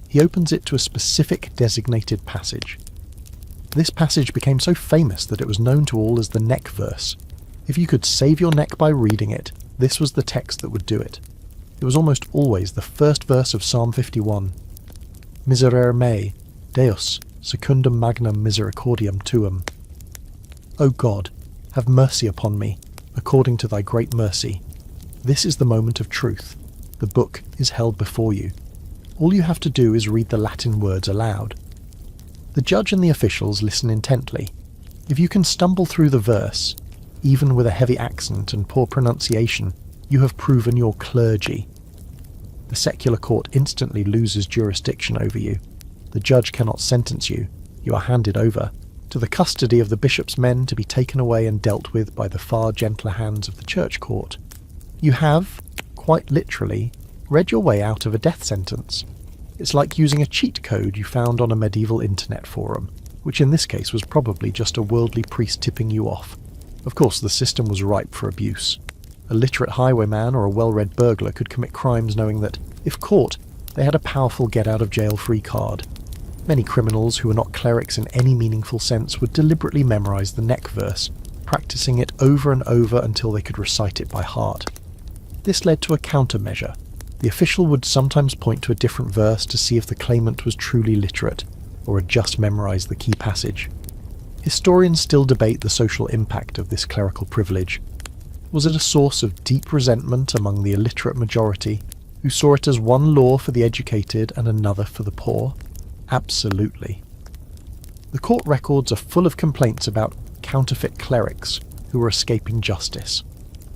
Speaker 1: He opens it to a specific designated passage. This passage became so famous that it was known to all as the neck verse. If you could save your neck by reading it, this was the text that would do it. It was almost always the first verse of Psalm 51. Miserere mei, Deus, secundum magnam misericordiam tuum. O God, have mercy upon me, according to thy great mercy. This is the moment of truth. The book is held before you. All you have to do is read the Latin words aloud. The judge and the officials listen intently. If you can stumble through the verse, even with a heavy accent and poor pronunciation, you have proven your clergy. The secular court instantly loses jurisdiction over you. The judge cannot sentence you. You are handed over to the custody of the bishop's men to be taken away and dealt with by the far gentler hands of the church court. You have, quite literally, read your way out of a death sentence. It's like using a cheat code you found on a medieval internet forum, which in this case was probably just a worldly priest tipping you off. Of course, the system was ripe for abuse. A literate highwayman or a well-read burglar could commit crimes knowing that, if caught, they had a powerful get-out-of-jail-free card. Many criminals who were not clerics in any meaningful sense would deliberately memorize the neck verse, practicing it over and over until they could recite it by heart. This led to a countermeasure. The official would sometimes point to a different verse to see if the claimant was truly literate, or had just memorized the key passage. Historians still debate the social impact of this clerical privilege. Was it a source of deep resentment among the illiterate majority, who saw it as one law for the educated and another for the poor? Absolutely. The court records are full of complaints about counterfeit clerics who were escaping justice.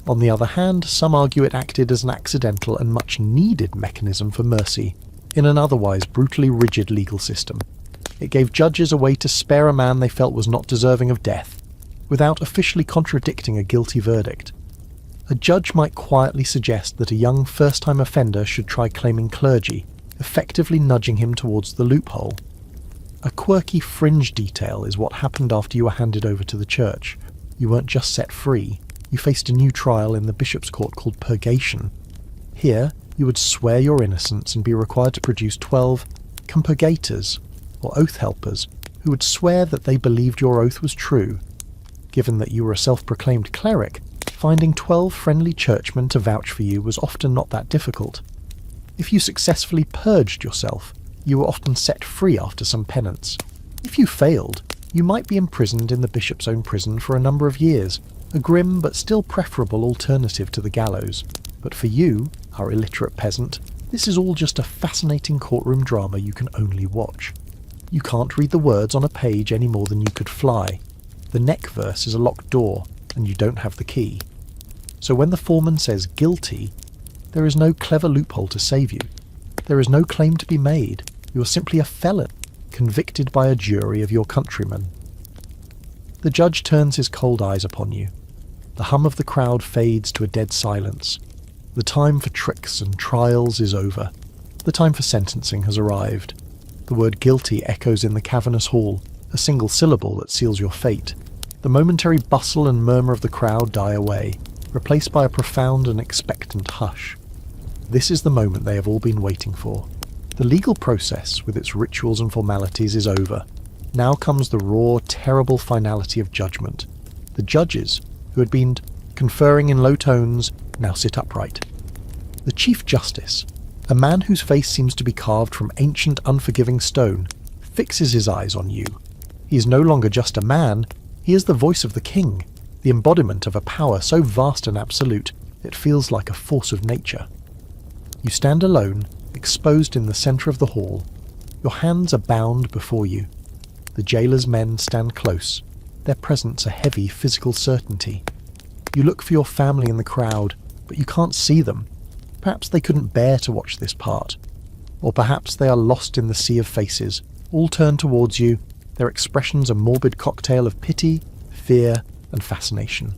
Speaker 1: On the other hand, some argue it acted as an accidental and much needed mechanism for mercy in an otherwise brutally rigid legal system. It gave judges a way to spare a man they felt was not deserving of death, without officially contradicting a guilty verdict. A judge might quietly suggest that a young first-time offender should try claiming clergy, effectively nudging him towards the loophole. A quirky fringe detail is what happened after you were handed over to the church. You weren't just set free. You faced a new trial in the bishop's court called purgation. Here, you would swear your innocence and be required to produce 12 compurgators, or oath helpers, who would swear that they believed your oath was true. Given that you were a self-proclaimed cleric, finding 12 friendly churchmen to vouch for you was often not that difficult. If you successfully purged yourself, you were often set free after some penance. If you failed, you might be imprisoned in the bishop's own prison for a number of years, a grim but still preferable alternative to the gallows. But for you, our illiterate peasant, this is all just a fascinating courtroom drama you can only watch. You can't read the words on a page any more than you could fly. The neck verse is a locked door, and you don't have the key. So when the foreman says guilty, there is no clever loophole to save you. There is no claim to be made. You are simply a felon, convicted by a jury of your countrymen. The judge turns his cold eyes upon you. The hum of the crowd fades to a dead silence. The time for tricks and trials is over. The time for sentencing has arrived. The word guilty echoes in the cavernous hall, a single syllable that seals your fate. The momentary bustle and murmur of the crowd die away, replaced by a profound and expectant hush. This is the moment they have all been waiting for. The legal process, with its rituals and formalities, is over. Now comes the raw, terrible finality of judgment. The judges, who had been conferring in low tones, now sit upright. The Chief Justice, a man whose face seems to be carved from ancient, unforgiving stone, fixes his eyes on you. He is no longer just a man, he is the voice of the king, the embodiment of a power so vast and absolute it feels like a force of nature. You stand alone, exposed in the centre of the hall. Your hands are bound before you. The jailer's men stand close, their presence a heavy physical certainty. You look for your family in the crowd, but you can't see them. Perhaps they couldn't bear to watch this part. Or perhaps they are lost in the sea of faces, all turned towards you, their expressions a morbid cocktail of pity, fear, and fascination.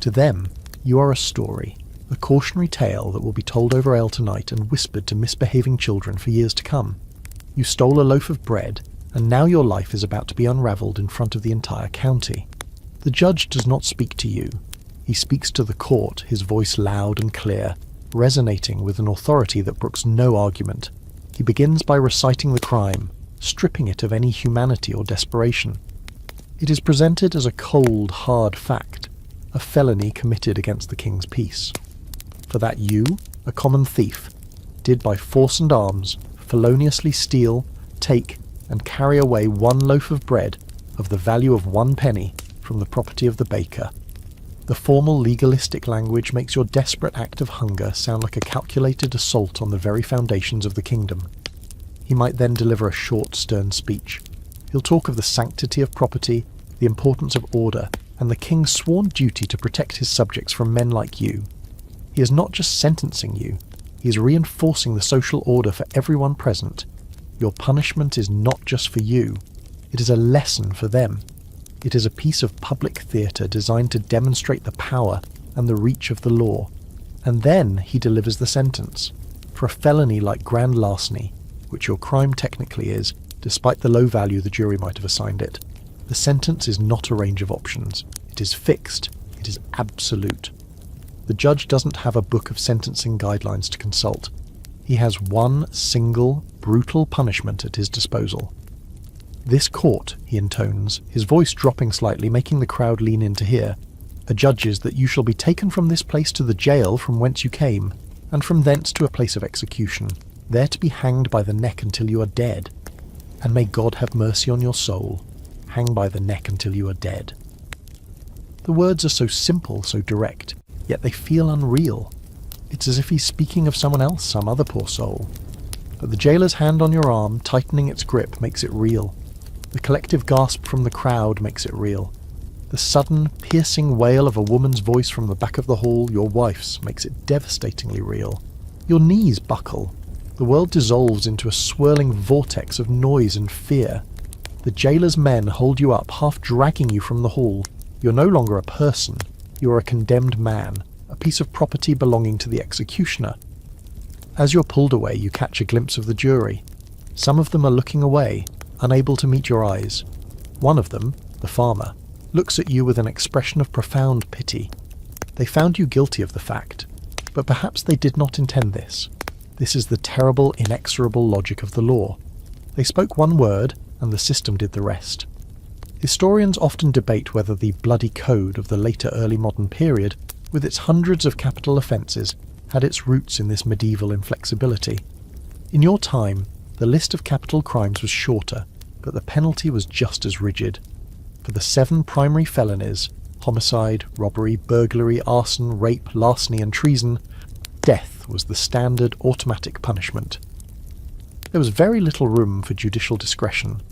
Speaker 1: To them, you are a story, a cautionary tale that will be told over ale tonight and whispered to misbehaving children for years to come. You stole a loaf of bread, and now your life is about to be unravelled in front of the entire county. The judge does not speak to you. He speaks to the court, his voice loud and clear, resonating with an authority that brooks no argument. He begins by reciting the crime, stripping it of any humanity or desperation. It is presented as a cold, hard fact, a felony committed against the king's peace. For that you, a common thief, did by force and arms feloniously steal, take, and carry away one loaf of bread of the value of 1 penny from the property of the baker. The formal legalistic language makes your desperate act of hunger sound like a calculated assault on the very foundations of the kingdom. He might then deliver a short, stern speech. He'll talk of the sanctity of property, the importance of order, and the king's sworn duty to protect his subjects from men like you. He is not just sentencing you, he is reinforcing the social order for everyone present. Your punishment is not just for you, it is a lesson for them. It is a piece of public theatre designed to demonstrate the power and the reach of the law. And then he delivers the sentence. For a felony like grand larceny, which your crime technically is, despite the low value the jury might have assigned it, the sentence is not a range of options. It is fixed. It is absolute. The judge doesn't have a book of sentencing guidelines to consult. He has one single, brutal punishment at his disposal. This court, he intones, his voice dropping slightly, making the crowd lean in to hear, adjudges that you shall be taken from this place to the jail from whence you came, and from thence to a place of execution, there to be hanged by the neck until you are dead. And may God have mercy on your soul. Hang by the neck until you are dead. The words are so simple, so direct, yet they feel unreal. It's as if he's speaking of someone else, some other poor soul. But the jailer's hand on your arm, tightening its grip, makes it real. The collective gasp from the crowd makes it real. The sudden, piercing wail of a woman's voice from the back of the hall, your wife's, makes it devastatingly real. Your knees buckle. The world dissolves into a swirling vortex of noise and fear. The jailer's men hold you up, half dragging you from the hall. You're no longer a person. You are a condemned man, a piece of property belonging to the executioner. As you're pulled away, you catch a glimpse of the jury. Some of them are looking away, unable to meet your eyes. One of them, the farmer, looks at you with an expression of profound pity. They found you guilty of the fact, but perhaps they did not intend this. This is the terrible, inexorable logic of the law. They spoke one word, and the system did the rest. Historians often debate whether the bloody code of the later early modern period, with its hundreds of capital offences, had its roots in this medieval inflexibility. In your time, the list of capital crimes was shorter, but the penalty was just as rigid. For the 7 primary felonies, homicide, robbery, burglary, arson, rape, larceny and treason, death was the standard automatic punishment. There was very little room for judicial discretion.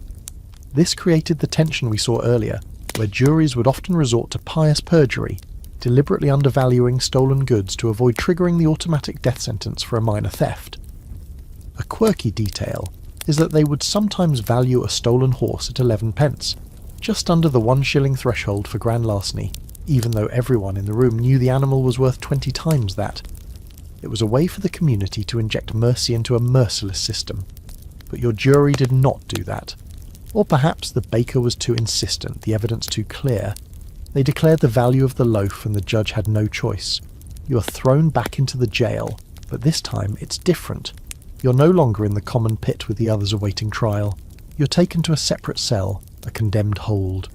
Speaker 1: This created the tension we saw earlier, where juries would often resort to pious perjury, deliberately undervaluing stolen goods to avoid triggering the automatic death sentence for a minor theft. A quirky detail is that they would sometimes value a stolen horse at 11 pence, just under the 1 shilling threshold for grand larceny, even though everyone in the room knew the animal was worth 20 times that. It was a way for the community to inject mercy into a merciless system. But your jury did not do that. Or perhaps the baker was too insistent, the evidence too clear. They declared the value of the loaf and the judge had no choice. You are thrown back into the jail, but this time it's different. You're no longer in the common pit with the others awaiting trial. You're taken to a separate cell, a condemned hold.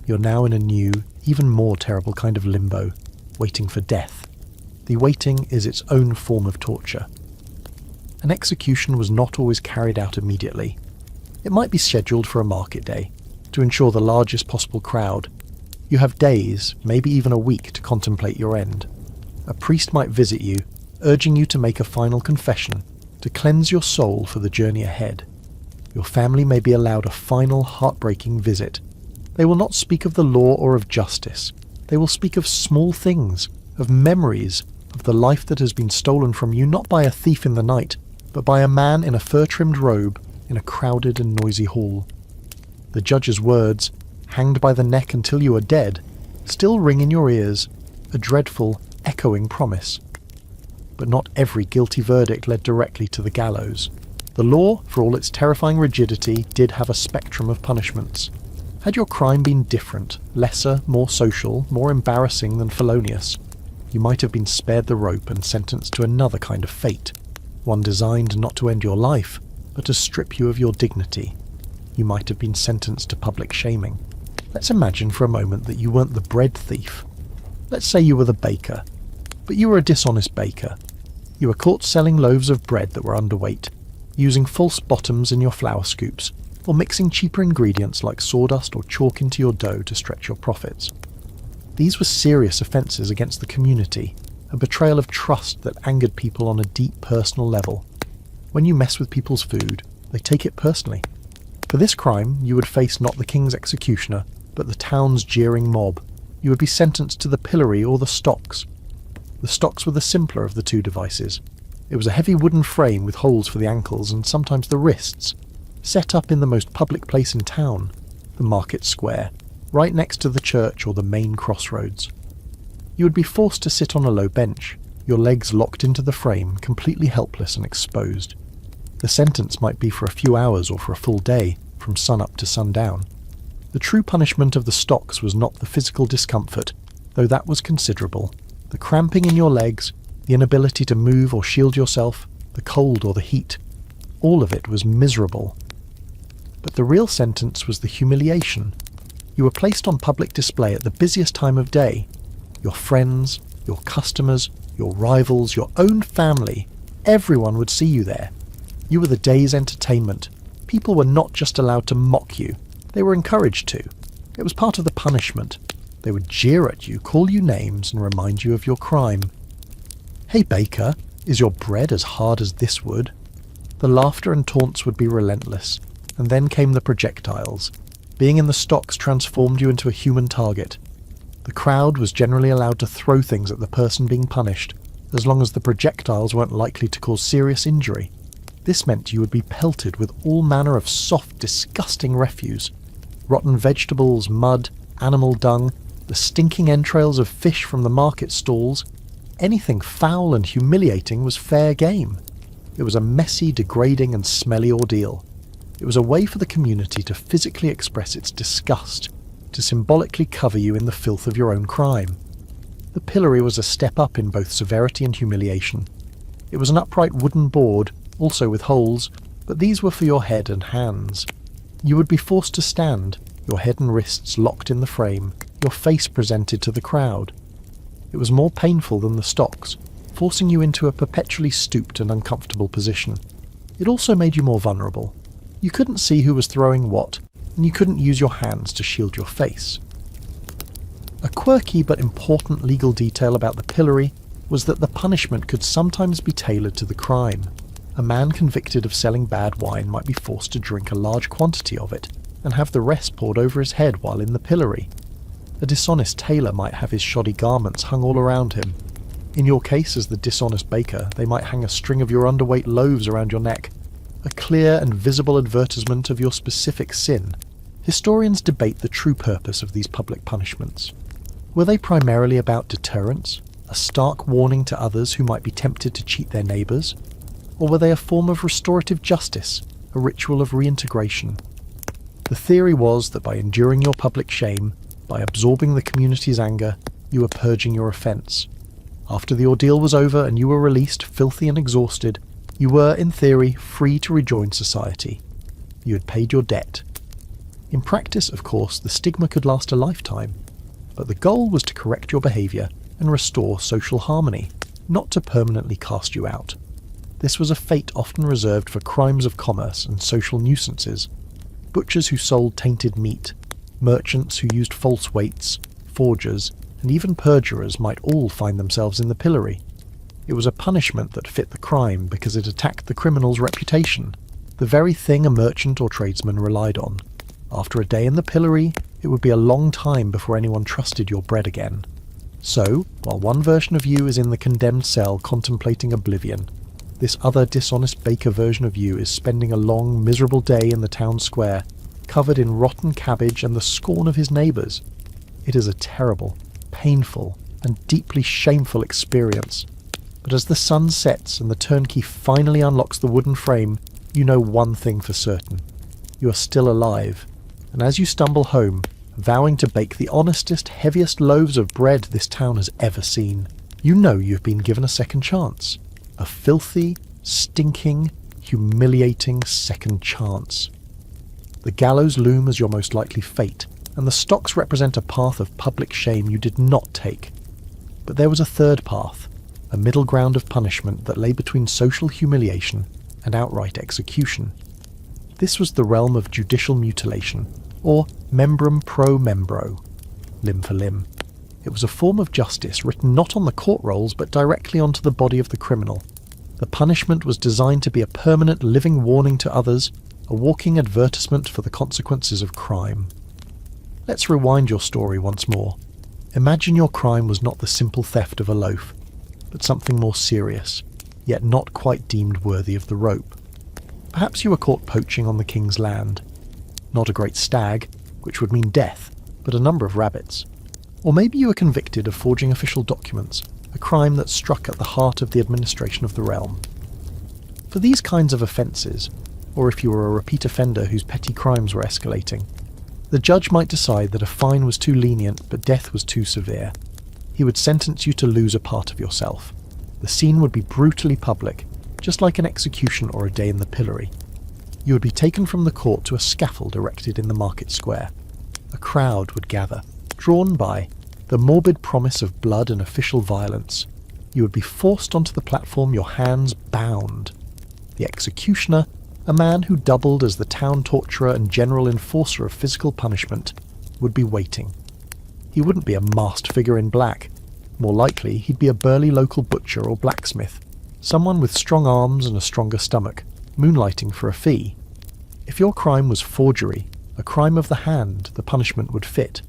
Speaker 1: You're now in a new, even more terrible kind of limbo, waiting for death. The waiting is its own form of torture. An execution was not always carried out immediately. It might be scheduled for a market day, to ensure the largest possible crowd. You have days, maybe even a week, to contemplate your end. A priest might visit you, urging you to make a final confession, to cleanse your soul for the journey ahead. Your family may be allowed a final heartbreaking visit. They will not speak of the law or of justice. They will speak of small things, of memories, of the life that has been stolen from you not by a thief in the night, but by a man in a fur-trimmed robe in a crowded and noisy hall. The judge's words, "hanged by the neck until you are dead," still ring in your ears, a dreadful, echoing promise. But not every guilty verdict led directly to the gallows. The law, for all its terrifying rigidity, did have a spectrum of punishments. Had your crime been different, lesser, more social, more embarrassing than felonious, you might have been spared the rope and sentenced to another kind of fate, one designed not to end your life, but to strip you of your dignity. You might have been sentenced to public shaming. Let's imagine for a moment that you weren't the bread thief. Let's say you were the baker, but you were a dishonest baker. You were caught selling loaves of bread that were underweight, using false bottoms in your flour scoops, or mixing cheaper ingredients like sawdust or chalk into your dough to stretch your profits. These were serious offences against the community, a betrayal of trust that angered people on a deep personal level. When you mess with people's food, they take it personally. For this crime, you would face not the king's executioner, but the town's jeering mob. You would be sentenced to the pillory or the stocks. The stocks were the simpler of the two devices. It was a heavy wooden frame with holes for the ankles and sometimes the wrists, set up in the most public place in town, the market square, right next to the church or the main crossroads. You would be forced to sit on a low bench, your legs locked into the frame, completely helpless and exposed. The sentence might be for a few hours or for a full day, from sun-up to sundown. The true punishment of the stocks was not the physical discomfort, though that was considerable. The cramping in your legs, the inability to move or shield yourself, the cold or the heat, all of it was miserable. But the real sentence was the humiliation. You were placed on public display at the busiest time of day. Your friends, your customers, your rivals, your own family, everyone would see you there. You were the day's entertainment. People were not just allowed to mock you, they were encouraged to. It was part of the punishment. They would jeer at you, call you names, and remind you of your crime. "Hey baker, is your bread as hard as this wood?" The laughter and taunts would be relentless, and then came the projectiles. Being in the stocks transformed you into a human target. The crowd was generally allowed to throw things at the person being punished, as long as the projectiles weren't likely to cause serious injury. This meant you would be pelted with all manner of soft, disgusting refuse. Rotten vegetables, mud, animal dung, the stinking entrails of fish from the market stalls. Anything foul and humiliating was fair game. It was a messy, degrading and smelly ordeal. It was a way for the community to physically express its disgust, to symbolically cover you in the filth of your own crime. The pillory was a step up in both severity and humiliation. It was an upright wooden board, also with holes, but these were for your head and hands. You would be forced to stand, your head and wrists locked in the frame, your face presented to the crowd. It was more painful than the stocks, forcing you into a perpetually stooped and uncomfortable position. It also made you more vulnerable. You couldn't see who was throwing what, and you couldn't use your hands to shield your face. A quirky but important legal detail about the pillory was that the punishment could sometimes be tailored to the crime. A man convicted of selling bad wine might be forced to drink a large quantity of it, and have the rest poured over his head while in the pillory. A dishonest tailor might have his shoddy garments hung all around him. In your case as the dishonest baker, they might hang a string of your underweight loaves around your neck, a clear and visible advertisement of your specific sin. Historians debate the true purpose of these public punishments. Were they primarily about deterrence, a stark warning to others who might be tempted to cheat their neighbours? Or were they a form of restorative justice, a ritual of reintegration? The theory was that by enduring your public shame, by absorbing the community's anger, you were purging your offence. After the ordeal was over and you were released, filthy and exhausted, you were, in theory, free to rejoin society. You had paid your debt. In practice, of course, the stigma could last a lifetime, but the goal was to correct your behaviour and restore social harmony, not to permanently cast you out. This was a fate often reserved for crimes of commerce and social nuisances. Butchers who sold tainted meat, merchants who used false weights, forgers, and even perjurers might all find themselves in the pillory. It was a punishment that fit the crime because it attacked the criminal's reputation, the very thing a merchant or tradesman relied on. After a day in the pillory, it would be a long time before anyone trusted your bread again. So, while one version of you is in the condemned cell contemplating oblivion, this other dishonest baker version of you is spending a long, miserable day in the town square, covered in rotten cabbage and the scorn of his neighbours. It is a terrible, painful, and deeply shameful experience. But as the sun sets and the turnkey finally unlocks the wooden frame, you know one thing for certain. You are still alive, and as you stumble home, vowing to bake the honestest, heaviest loaves of bread this town has ever seen, you know you've been given a second chance. A filthy, stinking, humiliating second chance. The gallows loom as your most likely fate, and the stocks represent a path of public shame you did not take. But there was a third path, a middle ground of punishment that lay between social humiliation and outright execution. This was the realm of judicial mutilation, or membrum pro membro, limb for limb. It was a form of justice written not on the court rolls but directly onto the body of the criminal. The punishment was designed to be a permanent living warning to others, a walking advertisement for the consequences of crime. Let's rewind your story once more. Imagine your crime was not the simple theft of a loaf, but something more serious, yet not quite deemed worthy of the rope. Perhaps you were caught poaching on the king's land. Not a great stag, which would mean death, but a number of rabbits. Or maybe you were convicted of forging official documents, a crime that struck at the heart of the administration of the realm. For these kinds of offences, or if you were a repeat offender whose petty crimes were escalating, the judge might decide that a fine was too lenient but death was too severe. He would sentence you to lose a part of yourself. The scene would be brutally public, just like an execution or a day in the pillory. You would be taken from the court to a scaffold erected in the market square. A crowd would gather, drawn by the morbid promise of blood and official violence. You would be forced onto the platform, your hands bound. The executioner, a man who doubled as the town torturer and general enforcer of physical punishment, would be waiting. He wouldn't be a masked figure in black. More likely, he'd be a burly local butcher or blacksmith, someone with strong arms and a stronger stomach, moonlighting for a fee. If your crime was forgery, a crime of the hand, the punishment would fit.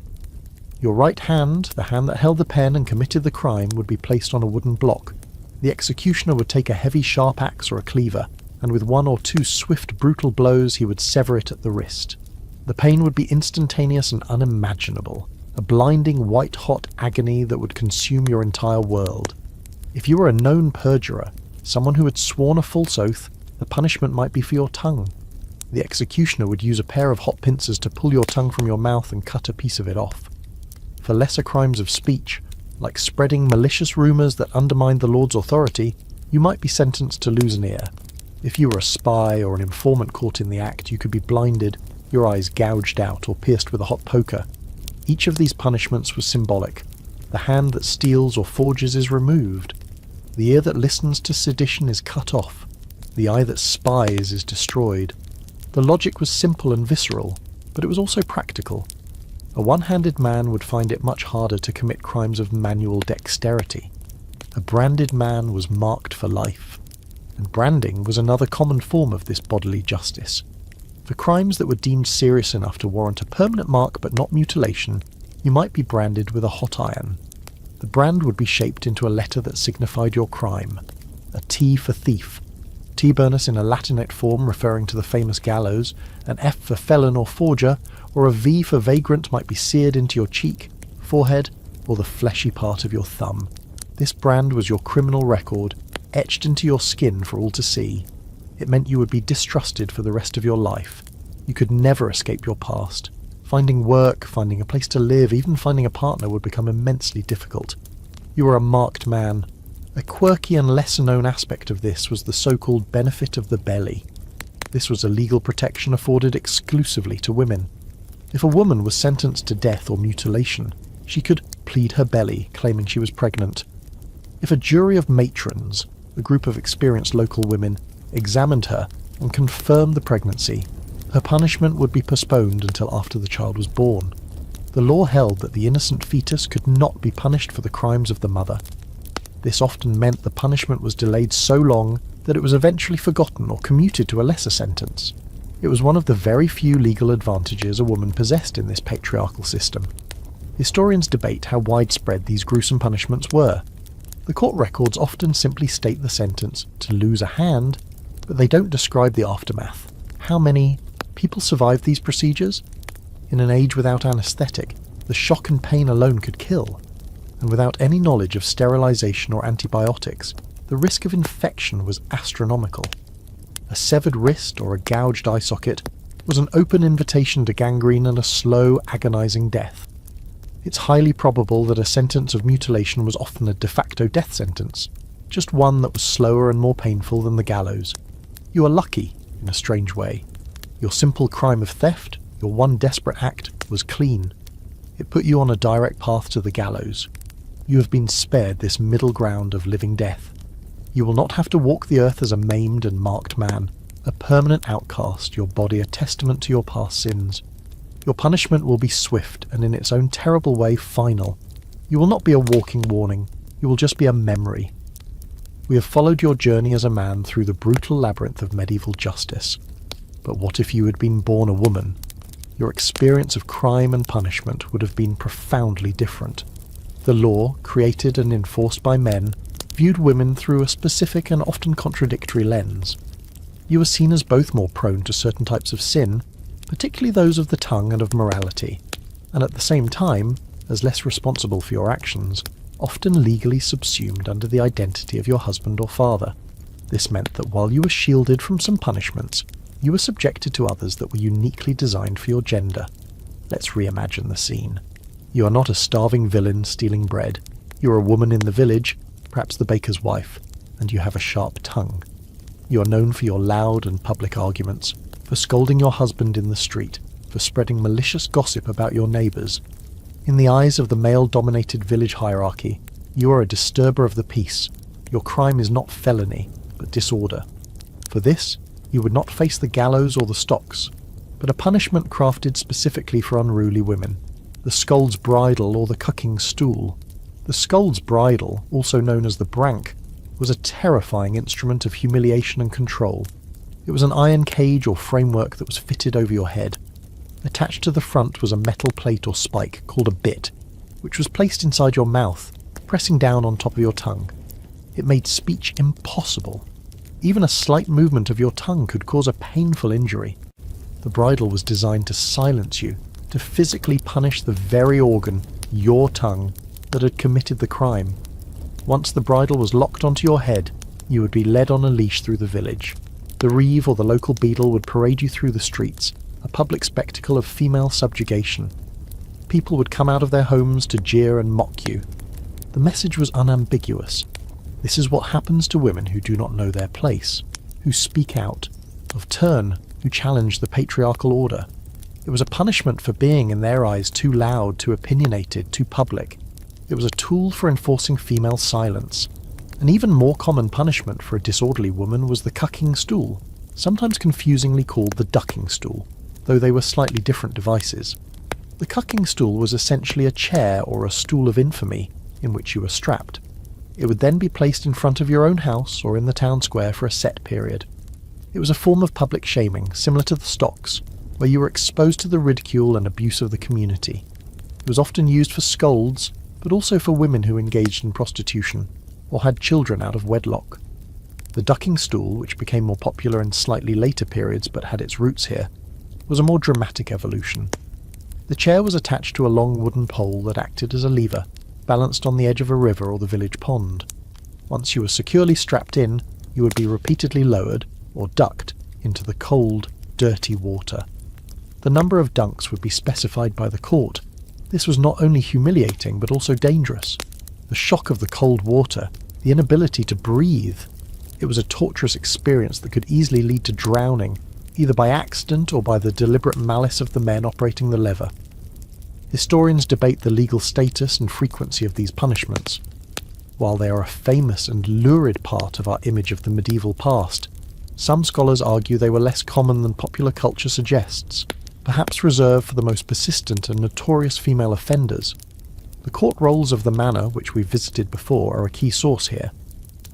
Speaker 1: Your right hand, the hand that held the pen and committed the crime, would be placed on a wooden block. The executioner would take a heavy sharp axe or a cleaver, and with one or two swift brutal blows he would sever it at the wrist. The pain would be instantaneous and unimaginable, a blinding white-hot agony that would consume your entire world. If you were a known perjurer, someone who had sworn a false oath, the punishment might be for your tongue. The executioner would use a pair of hot pincers to pull your tongue from your mouth and cut a piece of it off. For lesser crimes of speech, like spreading malicious rumours that undermined the Lord's authority, you might be sentenced to lose an ear. If you were a spy or an informant caught in the act, you could be blinded, your eyes gouged out or pierced with a hot poker. Each of these punishments was symbolic. The hand that steals or forges is removed. The ear that listens to sedition is cut off. The eye that spies is destroyed. The logic was simple and visceral, but it was also practical. A one-handed man would find it much harder to commit crimes of manual dexterity. A branded man was marked for life, and branding was another common form of this bodily justice. For crimes that were deemed serious enough to warrant a permanent mark but not mutilation, you might be branded with a hot iron. The brand would be shaped into a letter that signified your crime. A T for thief, T-burnus in a Latinate form referring to the famous gallows, an F for felon or forger, or a V for vagrant might be seared into your cheek, forehead, or the fleshy part of your thumb. This brand was your criminal record, etched into your skin for all to see. It meant you would be distrusted for the rest of your life. You could never escape your past. Finding work, finding a place to live, even finding a partner would become immensely difficult. You were a marked man. A quirky and lesser-known aspect of this was the so-called benefit of the belly. This was a legal protection afforded exclusively to women. If a woman was sentenced to death or mutilation, she could plead her belly, claiming she was pregnant. If a jury of matrons, a group of experienced local women, examined her and confirmed the pregnancy, her punishment would be postponed until after the child was born. The law held that the innocent fetus could not be punished for the crimes of the mother. This often meant the punishment was delayed so long that it was eventually forgotten or commuted to a lesser sentence. It was one of the very few legal advantages a woman possessed in this patriarchal system. Historians debate how widespread these gruesome punishments were. The court records often simply state the sentence to lose a hand, but they don't describe the aftermath. How many people survived these procedures? In an age without anaesthetic, the shock and pain alone could kill, and without any knowledge of sterilisation or antibiotics, the risk of infection was astronomical. A severed wrist or a gouged eye socket was an open invitation to gangrene and a slow, agonising death. It's highly probable that a sentence of mutilation was often a de facto death sentence, just one that was slower and more painful than the gallows. You are lucky, in a strange way. Your simple crime of theft, your one desperate act, was clean. It put you on a direct path to the gallows. You have been spared this middle ground of living death. You will not have to walk the earth as a maimed and marked man, a permanent outcast, your body a testament to your past sins. Your punishment will be swift and in its own terrible way final. You will not be a walking warning, you will just be a memory. We have followed your journey as a man through the brutal labyrinth of medieval justice. But what if you had been born a woman? Your experience of crime and punishment would have been profoundly different. The law, created and enforced by men, viewed women through a specific and often contradictory lens. You were seen as both more prone to certain types of sin, particularly those of the tongue and of morality, and at the same time, as less responsible for your actions, often legally subsumed under the identity of your husband or father. This meant that while you were shielded from some punishments, you were subjected to others that were uniquely designed for your gender. Let's reimagine the scene. You are not a starving villain stealing bread. You are a woman in the village, perhaps the baker's wife, and you have a sharp tongue. You are known for your loud and public arguments, for scolding your husband in the street, for spreading malicious gossip about your neighbours. In the eyes of the male-dominated village hierarchy, you are a disturber of the peace. Your crime is not felony, but disorder. For this, you would not face the gallows or the stocks, but a punishment crafted specifically for unruly women, the scold's bridle or the cucking stool. The scold's bridle, also known as the brank, was a terrifying instrument of humiliation and control. It was an iron cage or framework that was fitted over your head. Attached to the front was a metal plate or spike called a bit, which was placed inside your mouth, pressing down on top of your tongue. It made speech impossible. Even a slight movement of your tongue could cause a painful injury. The bridle was designed to silence you, to physically punish the very organ, your tongue, that had committed the crime. Once the bridle was locked onto your head, you would be led on a leash through the village. The reeve or the local beadle would parade you through the streets, a public spectacle of female subjugation. People would come out of their homes to jeer and mock you. The message was unambiguous. This is what happens to women who do not know their place, who speak out, of turn, who challenge the patriarchal order. It was a punishment for being, in their eyes, too loud, too opinionated, too public. It was a tool for enforcing female silence. An even more common punishment for a disorderly woman was the cucking stool, sometimes confusingly called the ducking stool, though they were slightly different devices. The cucking stool was essentially a chair or a stool of infamy in which you were strapped. It would then be placed in front of your own house or in the town square for a set period. It was a form of public shaming, similar to the stocks, where you were exposed to the ridicule and abuse of the community. It was often used for scolds, but also for women who engaged in prostitution, or had children out of wedlock. The ducking stool, which became more popular in slightly later periods but had its roots here, was a more dramatic evolution. The chair was attached to a long wooden pole that acted as a lever, balanced on the edge of a river or the village pond. Once you were securely strapped in, you would be repeatedly lowered, or ducked, into the cold, dirty water. The number of dunks would be specified by the court. This was not only humiliating but also dangerous. The shock of the cold water, the inability to breathe. It was a torturous experience that could easily lead to drowning, either by accident or by the deliberate malice of the men operating the lever. Historians debate the legal status and frequency of these punishments. While they are a famous and lurid part of our image of the medieval past, some scholars argue they were less common than popular culture suggests, perhaps reserved for the most persistent and notorious female offenders. The court rolls of the manor, which we've visited before, are a key source here.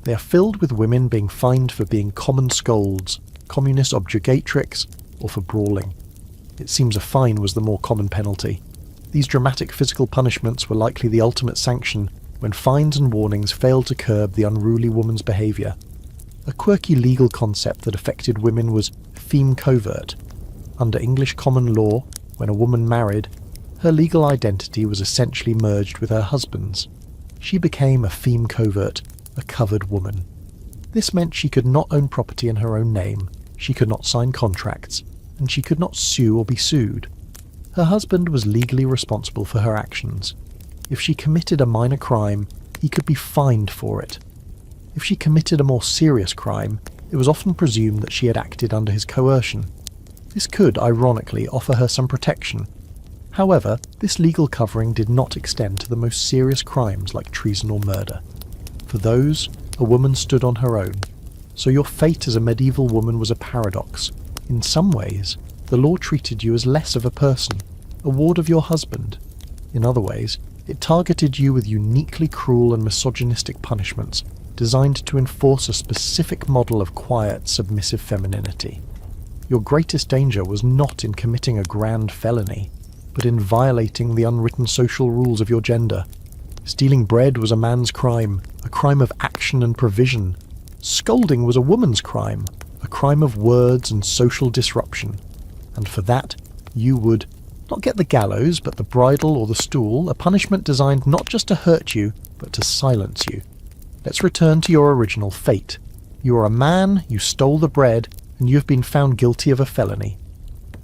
Speaker 1: They are filled with women being fined for being common scolds, communist objurgatrix, or for brawling. It seems a fine was the more common penalty. These dramatic physical punishments were likely the ultimate sanction when fines and warnings failed to curb the unruly woman's behaviour. A quirky legal concept that affected women was feme covert. Under English common law, when a woman married, her legal identity was essentially merged with her husband's. She became a feme covert, a covered woman. This meant she could not own property in her own name, she could not sign contracts, and she could not sue or be sued. Her husband was legally responsible for her actions. If she committed a minor crime, he could be fined for it. If she committed a more serious crime, it was often presumed that she had acted under his coercion. This could, ironically, offer her some protection. However, this legal covering did not extend to the most serious crimes like treason or murder. For those, a woman stood on her own. So your fate as a medieval woman was a paradox. In some ways, the law treated you as less of a person, a ward of your husband. In other ways, it targeted you with uniquely cruel and misogynistic punishments designed to enforce a specific model of quiet, submissive femininity. Your greatest danger was not in committing a grand felony, but in violating the unwritten social rules of your gender. Stealing bread was a man's crime, a crime of action and provision. Scolding was a woman's crime, a crime of words and social disruption. And for that, you would not get the gallows, but the bridle or the stool, a punishment designed not just to hurt you, but to silence you. Let's return to your original fate. You are a man, you stole the bread, and you have been found guilty of a felony.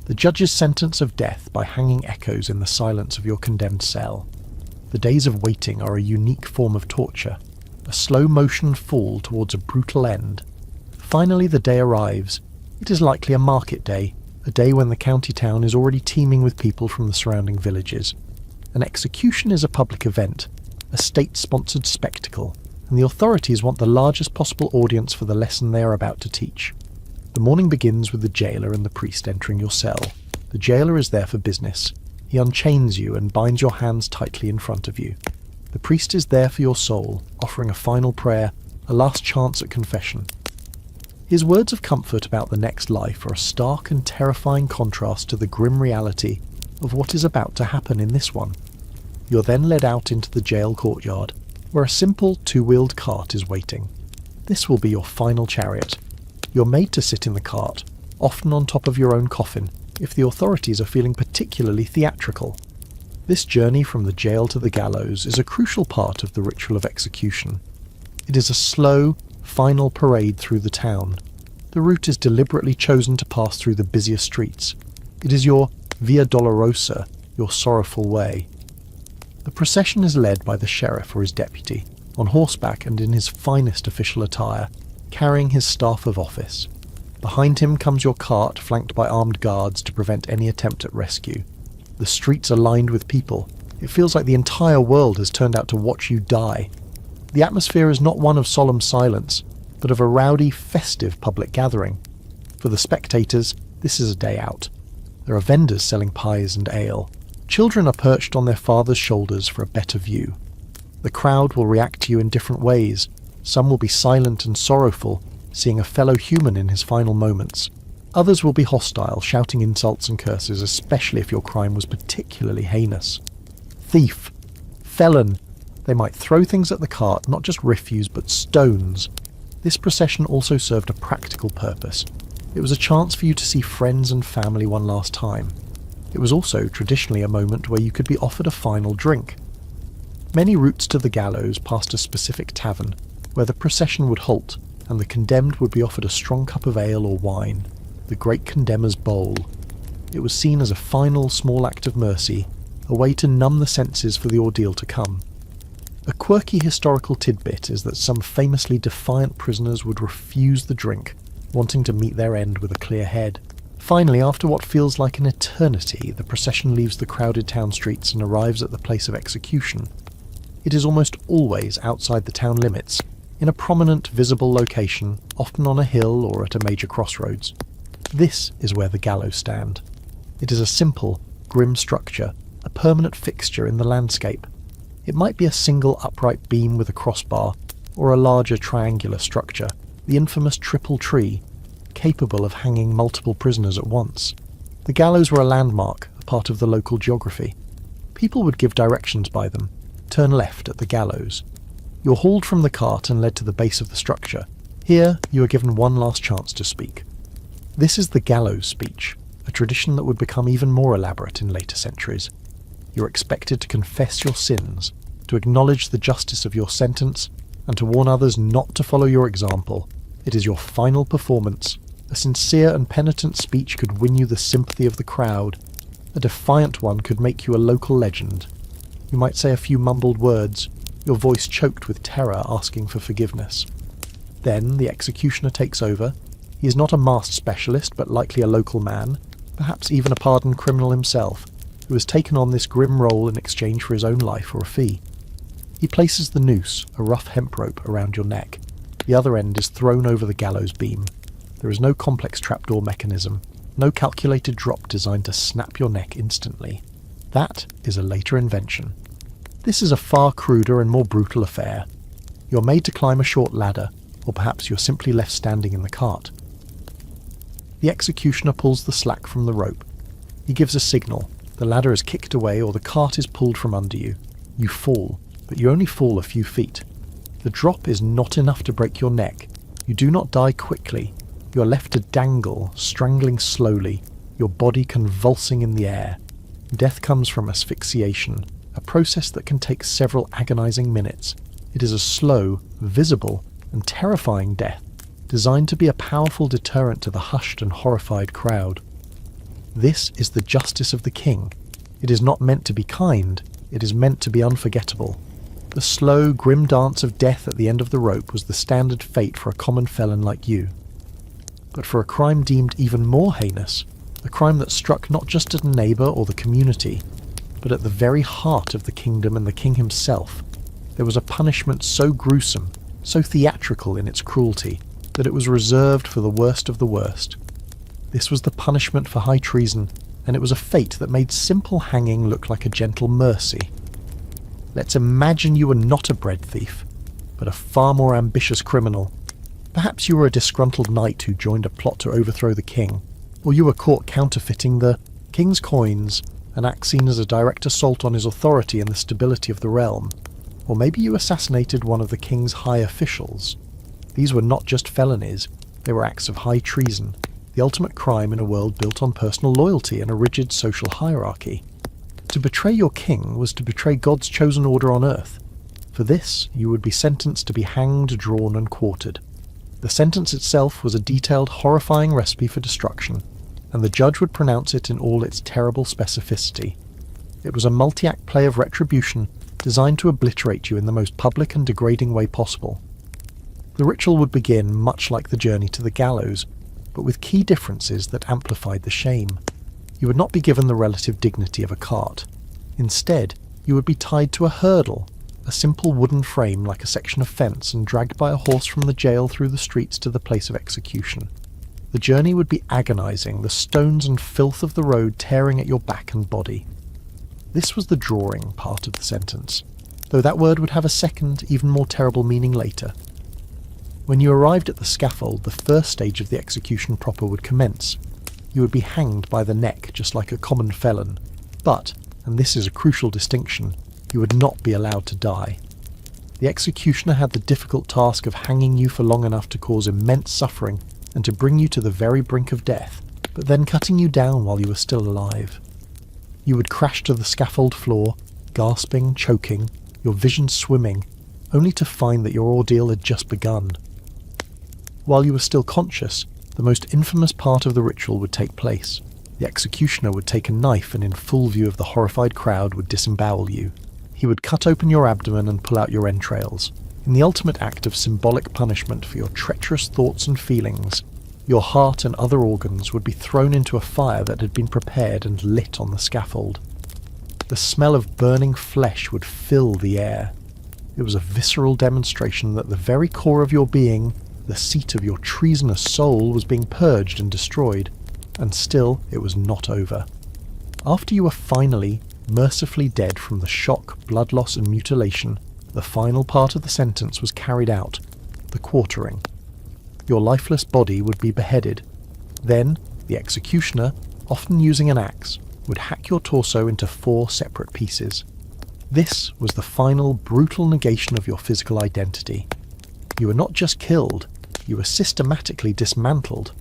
Speaker 1: The judge's sentence of death by hanging echoes in the silence of your condemned cell. The days of waiting are a unique form of torture, a slow-motion fall towards a brutal end. Finally the day arrives. It is likely a market day, a day when the county town is already teeming with people from the surrounding villages. An execution is a public event, a state-sponsored spectacle, and the authorities want the largest possible audience for the lesson they are about to teach. The morning begins with the jailer and the priest entering your cell. The jailer is there for business. He unchains you and binds your hands tightly in front of you. The priest is there for your soul, offering a final prayer, a last chance at confession. His words of comfort about the next life are a stark and terrifying contrast to the grim reality of what is about to happen in this one. You're then led out into the jail courtyard, where a simple two-wheeled cart is waiting. This will be your final chariot. You're made to sit in the cart, often on top of your own coffin, if the authorities are feeling particularly theatrical. This journey from the jail to the gallows is a crucial part of the ritual of execution. It is a slow, final parade through the town. The route is deliberately chosen to pass through the busiest streets. It is your Via Dolorosa, your sorrowful way. The procession is led by the sheriff or his deputy, on horseback and in his finest official attire, carrying his staff of office. Behind him comes your cart, flanked by armed guards to prevent any attempt at rescue. The streets are lined with people. It feels like the entire world has turned out to watch you die. The atmosphere is not one of solemn silence, but of a rowdy, festive public gathering. For the spectators, this is a day out. There are vendors selling pies and ale. Children are perched on their fathers' shoulders for a better view. The crowd will react to you in different ways. Some will be silent and sorrowful, seeing a fellow human in his final moments. Others will be hostile, shouting insults and curses, especially if your crime was particularly heinous. Thief, felon, they might throw things at the cart, not just refuse, but stones. This procession also served a practical purpose. It was a chance for you to see friends and family one last time. It was also traditionally a moment where you could be offered a final drink. Many routes to the gallows passed a specific tavern, where the procession would halt, and the condemned would be offered a strong cup of ale or wine, the great condemner's bowl. It was seen as a final small act of mercy, a way to numb the senses for the ordeal to come. A quirky historical tidbit is that some famously defiant prisoners would refuse the drink, wanting to meet their end with a clear head. Finally, after what feels like an eternity, the procession leaves the crowded town streets and arrives at the place of execution. It is almost always outside the town limits, in a prominent, visible location, often on a hill or at a major crossroads. This is where the gallows stand. It is a simple, grim structure, a permanent fixture in the landscape. It might be a single upright beam with a crossbar, or a larger triangular structure, the infamous triple tree, capable of hanging multiple prisoners at once. The gallows were a landmark, a part of the local geography. People would give directions by them. Turn left at the gallows. You're hauled from the cart and led to the base of the structure. Here, you are given one last chance to speak. This is the gallows speech, a tradition that would become even more elaborate in later centuries. You're expected to confess your sins, to acknowledge the justice of your sentence, and to warn others not to follow your example. It is your final performance. A sincere and penitent speech could win you the sympathy of the crowd. A defiant one could make you a local legend. You might say a few mumbled words, your voice choked with terror asking for forgiveness. Then the executioner takes over. He is not a masked specialist, but likely a local man, perhaps even a pardoned criminal himself, who has taken on this grim role in exchange for his own life or a fee. He places the noose, a rough hemp rope, around your neck. The other end is thrown over the gallows beam. There is no complex trapdoor mechanism, no calculated drop designed to snap your neck instantly. That is a later invention. This is a far cruder and more brutal affair. You're made to climb a short ladder, or perhaps you're simply left standing in the cart. The executioner pulls the slack from the rope. He gives a signal. The ladder is kicked away or the cart is pulled from under you. You fall, but you only fall a few feet. The drop is not enough to break your neck. You do not die quickly. You are left to dangle, strangling slowly, your body convulsing in the air. Death comes from asphyxiation, a process that can take several agonizing minutes. It is a slow, visible, and terrifying death, designed to be a powerful deterrent to the hushed and horrified crowd. This is the justice of the king. It is not meant to be kind, it is meant to be unforgettable. The slow, grim dance of death at the end of the rope was the standard fate for a common felon like you. But for a crime deemed even more heinous, a crime that struck not just at a neighbour or the community, but at the very heart of the kingdom and the king himself, there was a punishment so gruesome, so theatrical in its cruelty, that it was reserved for the worst of the worst. This was the punishment for high treason, and it was a fate that made simple hanging look like a gentle mercy. Let's imagine you were not a bread thief, but a far more ambitious criminal. Perhaps you were a disgruntled knight who joined a plot to overthrow the king, or you were caught counterfeiting the king's coins, an act seen as a direct assault on his authority and the stability of the realm. Or maybe you assassinated one of the king's high officials. These were not just felonies, they were acts of high treason, the ultimate crime in a world built on personal loyalty and a rigid social hierarchy. To betray your king was to betray God's chosen order on earth. For this, you would be sentenced to be hanged, drawn, and quartered. The sentence itself was a detailed, horrifying recipe for destruction, and the judge would pronounce it in all its terrible specificity. It was a multi-act play of retribution designed to obliterate you in the most public and degrading way possible. The ritual would begin much like the journey to the gallows, but with key differences that amplified the shame. You would not be given the relative dignity of a cart. Instead, you would be tied to a hurdle, a simple wooden frame like a section of fence, and dragged by a horse from the jail through the streets to the place of execution. The journey would be agonizing, the stones and filth of the road tearing at your back and body. This was the drawing part of the sentence, though that word would have a second, even more terrible meaning later. When you arrived at the scaffold, the first stage of the execution proper would commence. You would be hanged by the neck, just like a common felon. But, and this is a crucial distinction, you would not be allowed to die. The executioner had the difficult task of hanging you for long enough to cause immense suffering and to bring you to the very brink of death, but then cutting you down while you were still alive. You would crash to the scaffold floor, gasping, choking, your vision swimming, only to find that your ordeal had just begun. While you were still conscious, the most infamous part of the ritual would take place. The executioner would take a knife and in full view of the horrified crowd would disembowel you. He would cut open your abdomen and pull out your entrails. In the ultimate act of symbolic punishment for your treacherous thoughts and feelings, your heart and other organs would be thrown into a fire that had been prepared and lit on the scaffold. The smell of burning flesh would fill the air. It was a visceral demonstration that the very core of your being, the seat of your treasonous soul, was being purged and destroyed. And still, it was not over. After you were finally, mercifully dead from the shock, blood loss and mutilation, the final part of the sentence was carried out, the quartering. Your lifeless body would be beheaded. Then, the executioner, often using an axe, would hack your torso into 4 separate pieces. This was the final brutal negation of your physical identity. You were not just killed, you were systematically dismantled.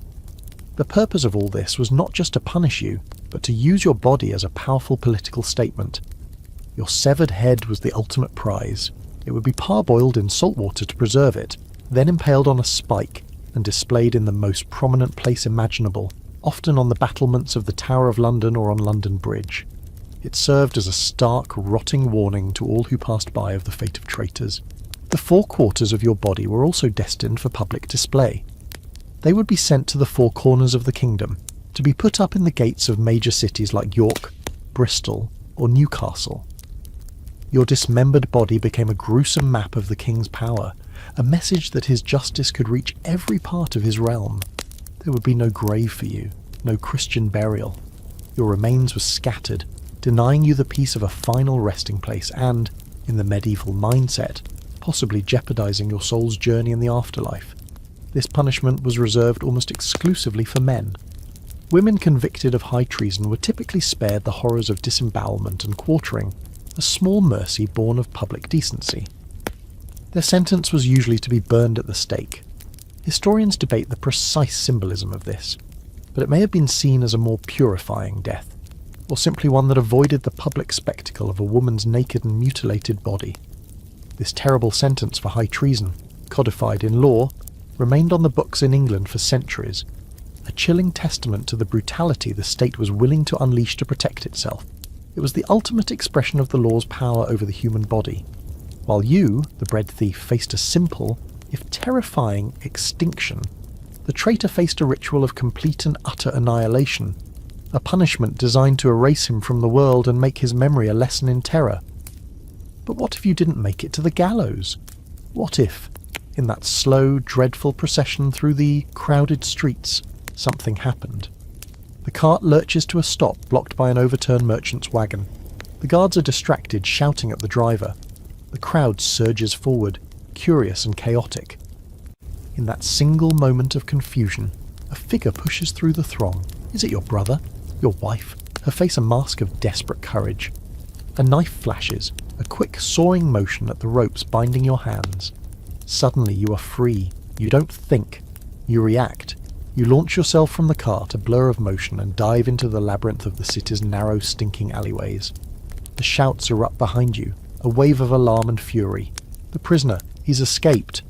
Speaker 1: The purpose of all this was not just to punish you, but to use your body as a powerful political statement. Your severed head was the ultimate prize. It would be parboiled in salt water to preserve it, then impaled on a spike and displayed in the most prominent place imaginable, often on the battlements of the Tower of London or on London Bridge. It served as a stark, rotting warning to all who passed by of the fate of traitors. The 4 quarters of your body were also destined for public display. They would be sent to the 4 corners of the kingdom, to be put up in the gates of major cities like York, Bristol, or Newcastle. Your dismembered body became a gruesome map of the king's power, a message that his justice could reach every part of his realm. There would be no grave for you, no Christian burial. Your remains were scattered, denying you the peace of a final resting place and, in the medieval mindset, possibly jeopardizing your soul's journey in the afterlife. This punishment was reserved almost exclusively for men. Women convicted of high treason were typically spared the horrors of disembowelment and quartering, a small mercy born of public decency. Their sentence was usually to be burned at the stake. Historians debate the precise symbolism of this, but it may have been seen as a more purifying death, or simply one that avoided the public spectacle of a woman's naked and mutilated body. This terrible sentence for high treason, codified in law, remained on the books in England for centuries, a chilling testament to the brutality the state was willing to unleash to protect itself. It was the ultimate expression of the law's power over the human body. While you, the bread thief, faced a simple, if terrifying, extinction, the traitor faced a ritual of complete and utter annihilation, a punishment designed to erase him from the world and make his memory a lesson in terror. But what if you didn't make it to the gallows? What if, in that slow, dreadful procession through the crowded streets, something happened? The cart lurches to a stop, blocked by an overturned merchant's wagon. The guards are distracted, shouting at the driver. The crowd surges forward, curious and chaotic. In that single moment of confusion, a figure pushes through the throng. Is it your brother? Your wife? Her face a mask of desperate courage. A knife flashes, a quick sawing motion at the ropes binding your hands. Suddenly you are free. You don't think. You react. You launch yourself from the cart, a blur of motion, and dive into the labyrinth of the city's narrow, stinking alleyways. The shouts erupt behind you, a wave of alarm and fury. The prisoner, he's escaped.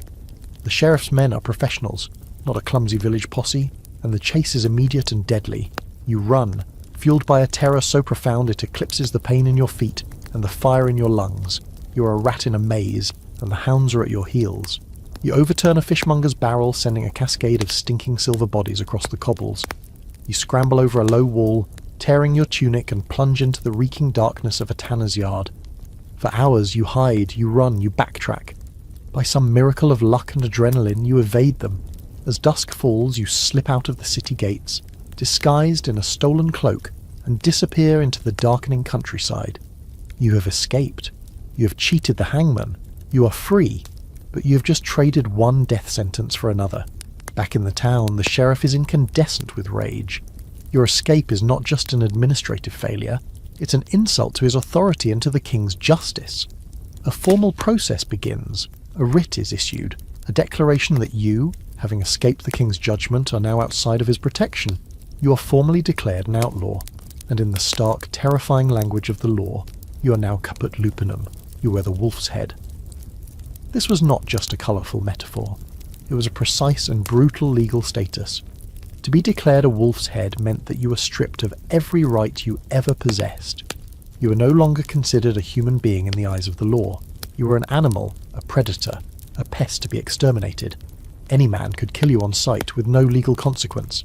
Speaker 1: The sheriff's men are professionals, not a clumsy village posse, and the chase is immediate and deadly. You run, fueled by a terror so profound it eclipses the pain in your feet and the fire in your lungs. You are a rat in a maze, and the hounds are at your heels. You overturn a fishmonger's barrel, sending a cascade of stinking silver bodies across the cobbles. You scramble over a low wall, tearing your tunic and plunge into the reeking darkness of a tanner's yard. For hours you hide, you run, you backtrack. By some miracle of luck and adrenaline, you evade them. As dusk falls, you slip out of the city gates, disguised in a stolen cloak, and disappear into the darkening countryside. You have escaped. You have cheated the hangman. You are free. But you have just traded one death sentence for another. Back in the town, the sheriff is incandescent with rage. Your escape is not just an administrative failure, it's an insult to his authority and to the king's justice. A formal process begins. A writ is issued, a declaration that you, having escaped the king's judgment, are now outside of his protection. You are formally declared an outlaw, and in the stark, terrifying language of the law, you are now caput lupinum. You wear the wolf's head. This was not just a colourful metaphor. It was a precise and brutal legal status. To be declared a wolf's head meant that you were stripped of every right you ever possessed. You were no longer considered a human being in the eyes of the law. You were an animal, a predator, a pest to be exterminated. Any man could kill you on sight with no legal consequence.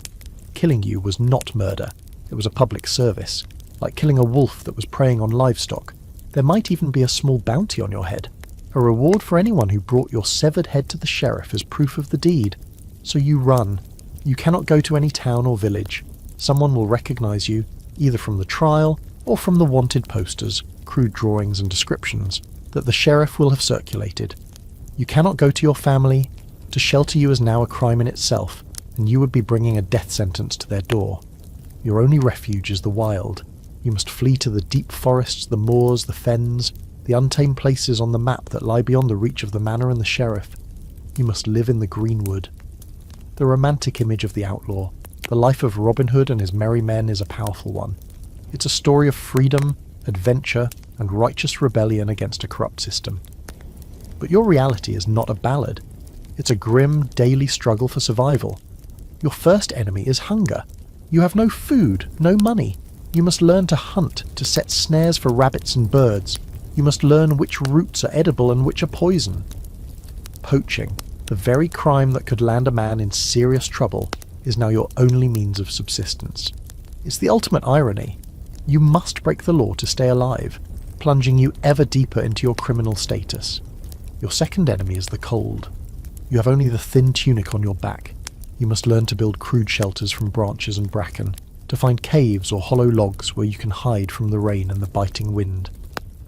Speaker 1: Killing you was not murder. It was a public service, like killing a wolf that was preying on livestock. There might even be a small bounty on your head, a reward for anyone who brought your severed head to the sheriff as proof of the deed. So you run. You cannot go to any town or village. Someone will recognize you, either from the trial, or from the wanted posters, crude drawings and descriptions that the sheriff will have circulated. You cannot go to your family. To shelter you is now a crime in itself, and you would be bringing a death sentence to their door. Your only refuge is the wild. You must flee to the deep forests, the moors, the fens, the untamed places on the map that lie beyond the reach of the manor and the sheriff. You must live in the greenwood. The romantic image of the outlaw, the life of Robin Hood and his merry men, is a powerful one. It's a story of freedom, adventure, and righteous rebellion against a corrupt system. But your reality is not a ballad. It's a grim, daily struggle for survival. Your first enemy is hunger. You have no food, no money. You must learn to hunt, to set snares for rabbits and birds. You must learn which roots are edible and which are poison. Poaching, the very crime that could land a man in serious trouble, is now your only means of subsistence. It's the ultimate irony. You must break the law to stay alive, plunging you ever deeper into your criminal status. Your second enemy is the cold. You have only the thin tunic on your back. You must learn to build crude shelters from branches and bracken, to find caves or hollow logs where you can hide from the rain and the biting wind.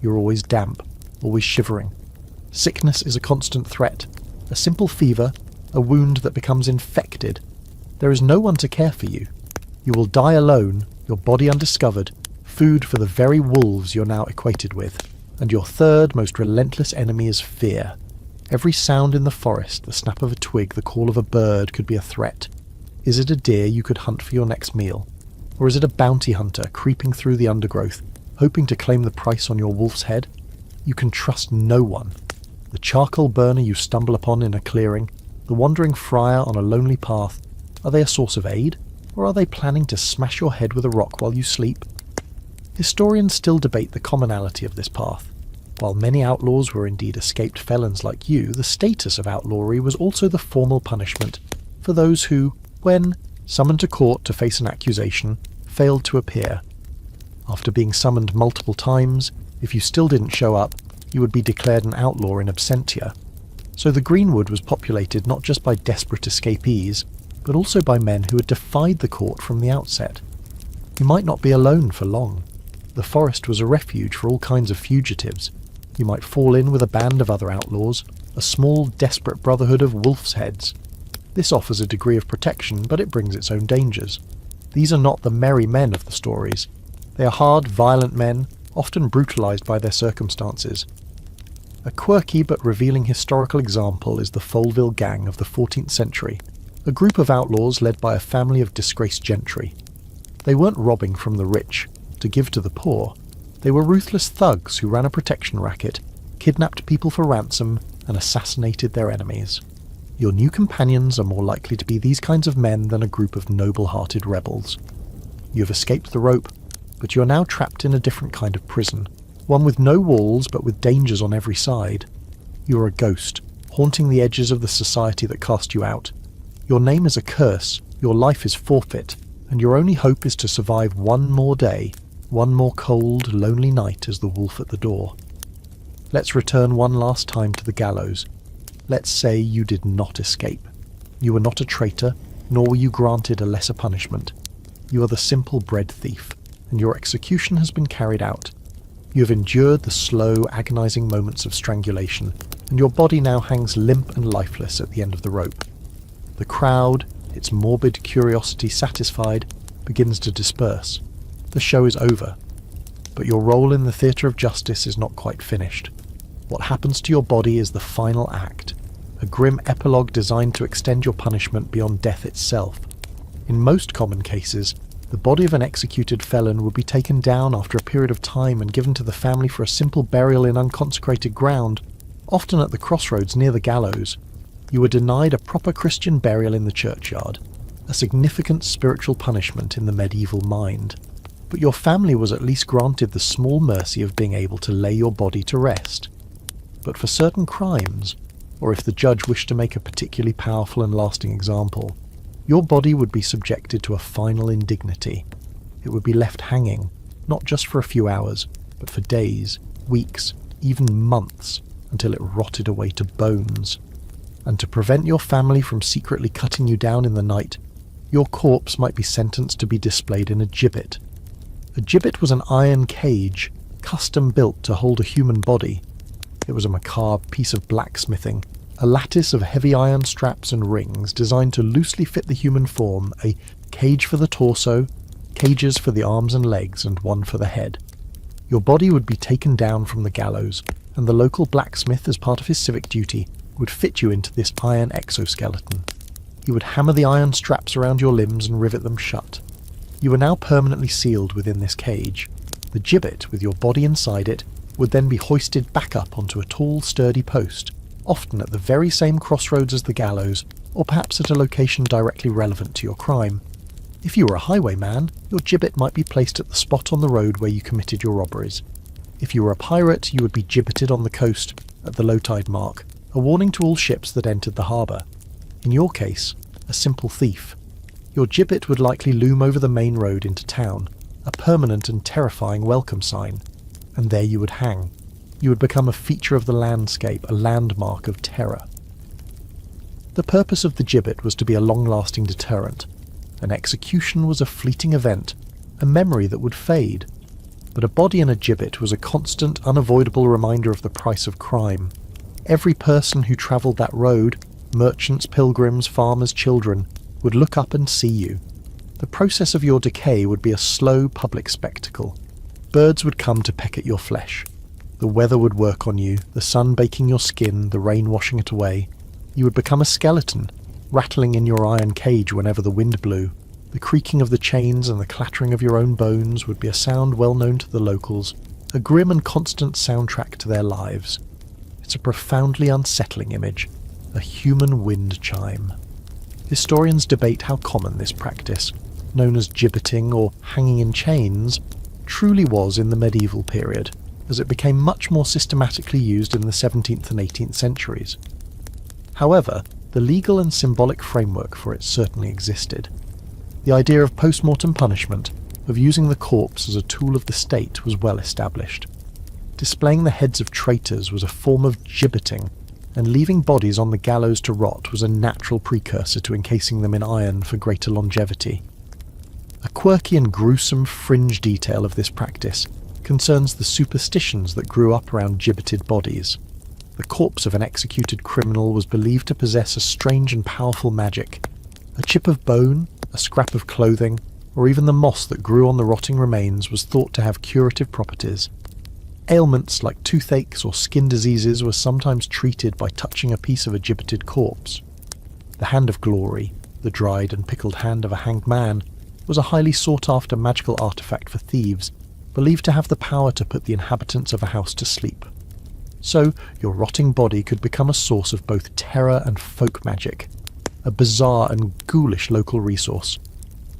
Speaker 1: You're always damp, always shivering. Sickness is a constant threat. A simple fever, a wound that becomes infected. There is no one to care for you. You will die alone, your body undiscovered, food for the very wolves you're now equated with. And your third, most relentless enemy is fear. Every sound in the forest, the snap of a twig, the call of a bird, could be a threat. Is it a deer you could hunt for your next meal? Or is it a bounty hunter creeping through the undergrowth, hoping to claim the price on your wolf's head? You can trust no one. The charcoal burner you stumble upon in a clearing, the wandering friar on a lonely path, are they a source of aid, or are they planning to smash your head with a rock while you sleep? Historians still debate the commonality of this path. While many outlaws were indeed escaped felons like you, the status of outlawry was also the formal punishment for those who, when summoned to court to face an accusation, failed to appear. After being summoned multiple times, if you still didn't show up, you would be declared an outlaw in absentia. So the Greenwood was populated not just by desperate escapees, but also by men who had defied the court from the outset. You might not be alone for long. The forest was a refuge for all kinds of fugitives. You might fall in with a band of other outlaws, a small, desperate brotherhood of wolf's heads. This offers a degree of protection, but it brings its own dangers. These are not the merry men of the stories. They are hard, violent men, often brutalized by their circumstances. A quirky but revealing historical example is the Foleville Gang of the 14th century, a group of outlaws led by a family of disgraced gentry. They weren't robbing from the rich to give to the poor. They were ruthless thugs who ran a protection racket, kidnapped people for ransom, and assassinated their enemies. Your new companions are more likely to be these kinds of men than a group of noble-hearted rebels. You have escaped the rope, but you are now trapped in a different kind of prison, one with no walls but with dangers on every side. You are a ghost, haunting the edges of the society that cast you out. Your name is a curse, your life is forfeit, and your only hope is to survive one more day, one more cold, lonely night as the wolf at the door. Let's return one last time to the gallows. Let's say you did not escape. You were not a traitor, nor were you granted a lesser punishment. You are the simple bread thief, and your execution has been carried out. You have endured the slow, agonizing moments of strangulation, and your body now hangs limp and lifeless at the end of the rope. The crowd, its morbid curiosity satisfied, begins to disperse. The show is over. But your role in the theatre of justice is not quite finished. What happens to your body is the final act, a grim epilogue designed to extend your punishment beyond death itself. In most common cases, the body of an executed felon would be taken down after a period of time and given to the family for a simple burial in unconsecrated ground, often at the crossroads near the gallows. You were denied a proper Christian burial in the churchyard, a significant spiritual punishment in the medieval mind. But your family was at least granted the small mercy of being able to lay your body to rest. But for certain crimes, or if the judge wished to make a particularly powerful and lasting example, your body would be subjected to a final indignity. It would be left hanging, not just for a few hours, but for days, weeks, even months, until it rotted away to bones. And to prevent your family from secretly cutting you down in the night, your corpse might be sentenced to be displayed in a gibbet. A gibbet was an iron cage, custom built to hold a human body. It was a macabre piece of blacksmithing, a lattice of heavy iron straps and rings designed to loosely fit the human form, a cage for the torso, cages for the arms and legs, and one for the head. Your body would be taken down from the gallows, and the local blacksmith, as part of his civic duty, would fit you into this iron exoskeleton. He would hammer the iron straps around your limbs and rivet them shut. You were now permanently sealed within this cage. The gibbet, with your body inside it, would then be hoisted back up onto a tall, sturdy post, often at the very same crossroads as the gallows, or perhaps at a location directly relevant to your crime. If you were a highwayman, your gibbet might be placed at the spot on the road where you committed your robberies. If you were a pirate, you would be gibbeted on the coast at the low tide mark, a warning to all ships that entered the harbour. In your case, a simple thief. Your gibbet would likely loom over the main road into town, a permanent and terrifying welcome sign, and there you would hang. You would become a feature of the landscape, a landmark of terror. The purpose of the gibbet was to be a long-lasting deterrent. An execution was a fleeting event, a memory that would fade. But a body in a gibbet was a constant, unavoidable reminder of the price of crime. Every person who travelled that road, merchants, pilgrims, farmers, children, would look up and see you. The process of your decay would be a slow public spectacle. Birds would come to peck at your flesh. The weather would work on you, the sun baking your skin, the rain washing it away. You would become a skeleton, rattling in your iron cage whenever the wind blew. The creaking of the chains and the clattering of your own bones would be a sound well known to the locals, a grim and constant soundtrack to their lives. It's a profoundly unsettling image, a human wind chime. Historians debate how common this practice, known as gibbeting or hanging in chains, truly was in the medieval period, as it became much more systematically used in the 17th and 18th centuries. However, the legal and symbolic framework for it certainly existed. The idea of post-mortem punishment, of using the corpse as a tool of the state, was well established. Displaying the heads of traitors was a form of gibbeting, and leaving bodies on the gallows to rot was a natural precursor to encasing them in iron for greater longevity. A quirky and gruesome fringe detail of this practice concerns the superstitions that grew up around gibbeted bodies. The corpse of an executed criminal was believed to possess a strange and powerful magic. A chip of bone, a scrap of clothing, or even the moss that grew on the rotting remains was thought to have curative properties. Ailments like toothaches or skin diseases were sometimes treated by touching a piece of a gibbeted corpse. The Hand of Glory, the dried and pickled hand of a hanged man, was a highly sought-after magical artifact for thieves, believed to have the power to put the inhabitants of a house to sleep. So, your rotting body could become a source of both terror and folk magic, a bizarre and ghoulish local resource.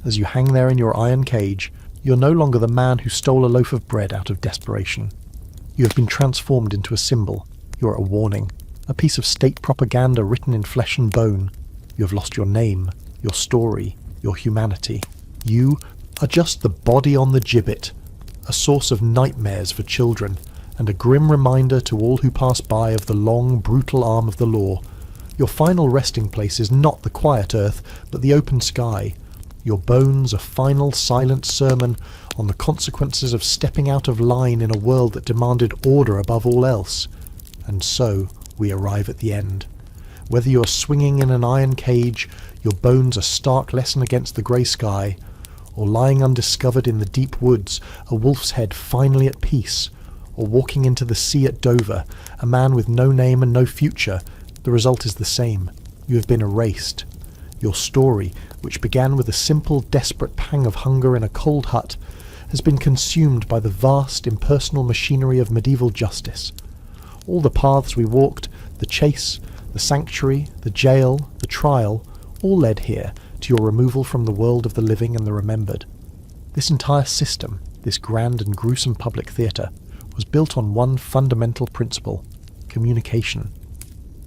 Speaker 1: As you hang there in your iron cage, you're no longer the man who stole a loaf of bread out of desperation. You have been transformed into a symbol. You're a warning, a piece of state propaganda written in flesh and bone. You have lost your name, your story, your humanity. You are just the body on the gibbet, a source of nightmares for children, and a grim reminder to all who pass by of the long, brutal arm of the law. Your final resting place is not the quiet earth, but the open sky. Your bones a final, silent sermon on the consequences of stepping out of line in a world that demanded order above all else. And so we arrive at the end. Whether you're swinging in an iron cage, your bones a stark lesson against the grey sky, or lying undiscovered in the deep woods, a wolf's head finally at peace, or walking into the sea at Dover, a man with no name and no future, the result is the same. You have been erased. Your story, which began with a simple, desperate pang of hunger in a cold hut, has been consumed by the vast, impersonal machinery of medieval justice. All the paths we walked, the chase, the sanctuary, the jail, the trial, all led here to your removal from the world of the living and the remembered. This entire system, this grand and gruesome public theatre, was built on one fundamental principle: communication.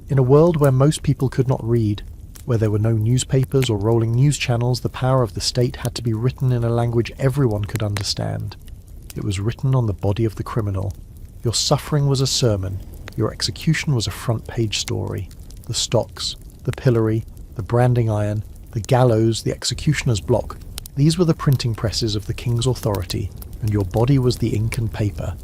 Speaker 1: In a world where most people could not read, where there were no newspapers or rolling news channels, the power of the state had to be written in a language everyone could understand. It was written on the body of the criminal. Your suffering was a sermon. Your execution was a front-page story. The stocks, the pillory, the branding iron, the gallows, the executioner's block, these were the printing presses of the king's authority. and your body was the ink and paper.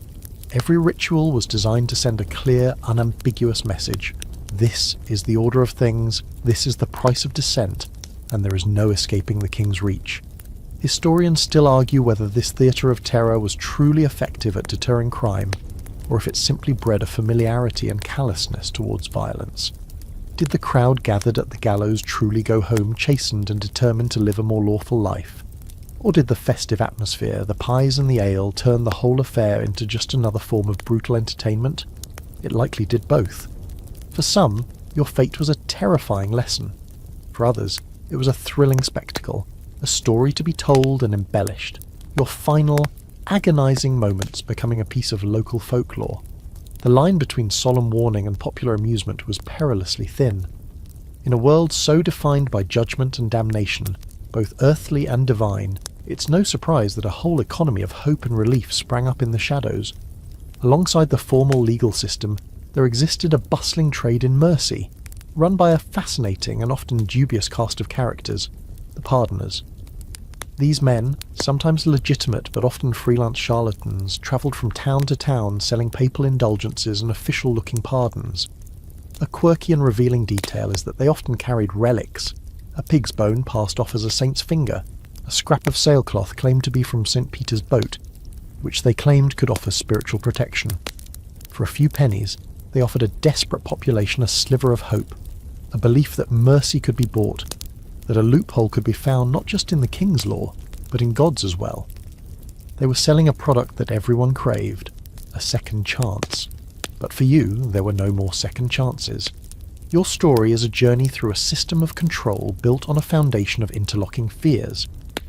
Speaker 1: Every ritual was designed to send a clear, unambiguous message. This is the order of things, this is the price of descent, and there is no escaping the king's reach. Historians still argue whether this theatre of terror was truly effective at deterring crime, or if it simply bred a familiarity and callousness towards violence. Did the crowd gathered at the gallows truly go home chastened and determined to live a more lawful life? Or did the festive atmosphere, the pies and the ale, turn the whole affair into just another form of brutal entertainment? It likely did both. For some, your fate was a terrifying lesson. For others, it was a thrilling spectacle, a story to be told and embellished, your final, agonizing moments becoming a piece of local folklore. The line between solemn warning and popular amusement was perilously thin. In a world so defined by judgment and damnation, both earthly and divine, it's no surprise that a whole economy of hope and relief sprang up in the shadows. Alongside the formal legal system, there existed a bustling trade in mercy, run by a fascinating and often dubious cast of characters, the pardoners. These men, sometimes legitimate but often freelance charlatans, travelled from town to town selling papal indulgences and official-looking pardons. A quirky and revealing detail is that they often carried relics, a pig's bone passed off as a saint's finger, a scrap of sailcloth claimed to be from St. Peter's boat, which they claimed could offer spiritual protection. For a few pennies, they offered a desperate population a sliver of hope, a belief that mercy could be bought, that a loophole could be found not just in the king's law, but in God's as well. They were selling a product that everyone craved, a second chance. But for you, there were no more second chances. Your story is a journey through a system of control built on a foundation of interlocking fears.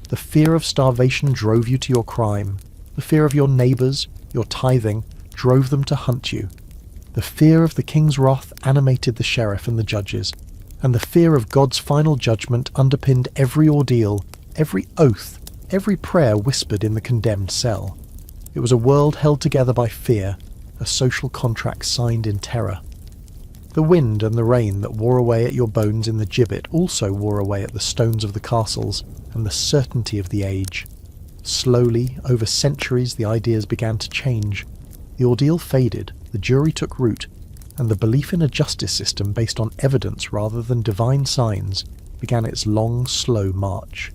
Speaker 1: The fear of starvation drove you to your crime. The fear of your neighbours, your tithing, drove them to hunt you. The fear of the king's wrath animated the sheriff and the judges, and the fear of God's final judgment underpinned every ordeal, every oath, every prayer whispered in the condemned cell. It was a world held together by fear, a social contract signed in terror. The wind and the rain that wore away at your bones in the gibbet also wore away at the stones of the castles and the certainty of the age. Slowly, over centuries, the ideas began to change. The ordeal faded, the jury took root, and the belief in a justice system based on evidence rather than divine signs began its long, slow march.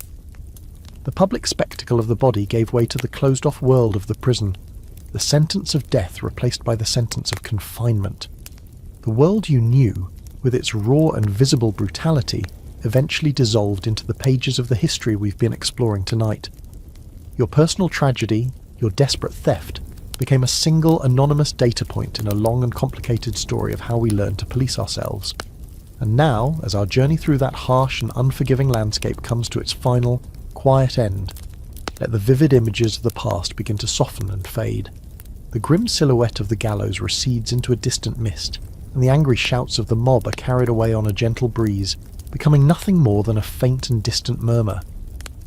Speaker 1: The public spectacle of the body gave way to the closed-off world of the prison, the sentence of death replaced by the sentence of confinement. The world you knew, with its raw and visible brutality, eventually dissolved into the pages of the history we've been exploring tonight. Your personal tragedy, your desperate theft, became a single anonymous data point in a long and complicated story of how we learned to police ourselves. And now, as our journey through that harsh and unforgiving landscape comes to its final, quiet end, let the vivid images of the past begin to soften and fade. The grim silhouette of the gallows recedes into a distant mist, and the angry shouts of the mob are carried away on a gentle breeze, becoming nothing more than a faint and distant murmur.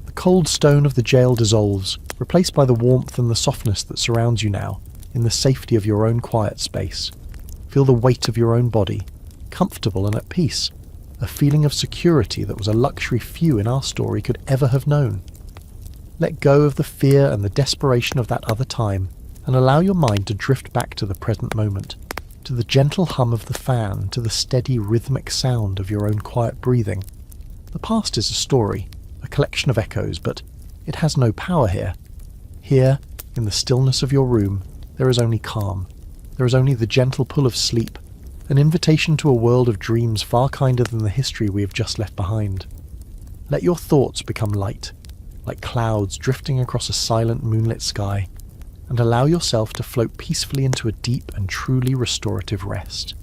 Speaker 1: The cold stone of the jail dissolves, replaced by the warmth and the softness that surrounds you now, in the safety of your own quiet space. Feel the weight of your own body, comfortable and at peace, a feeling of security that was a luxury few in our story could ever have known. Let go of the fear and the desperation of that other time, and allow your mind to drift back to the present moment, to the gentle hum of the fan, to the steady rhythmic sound of your own quiet breathing. The past is a story, a collection of echoes, but it has no power here. Here, in the stillness of your room, there is only calm. There is only the gentle pull of sleep, an invitation to a world of dreams far kinder than the history we have just left behind. Let your thoughts become light, like clouds drifting across a silent moonlit sky, and allow yourself to float peacefully into a deep and truly restorative rest.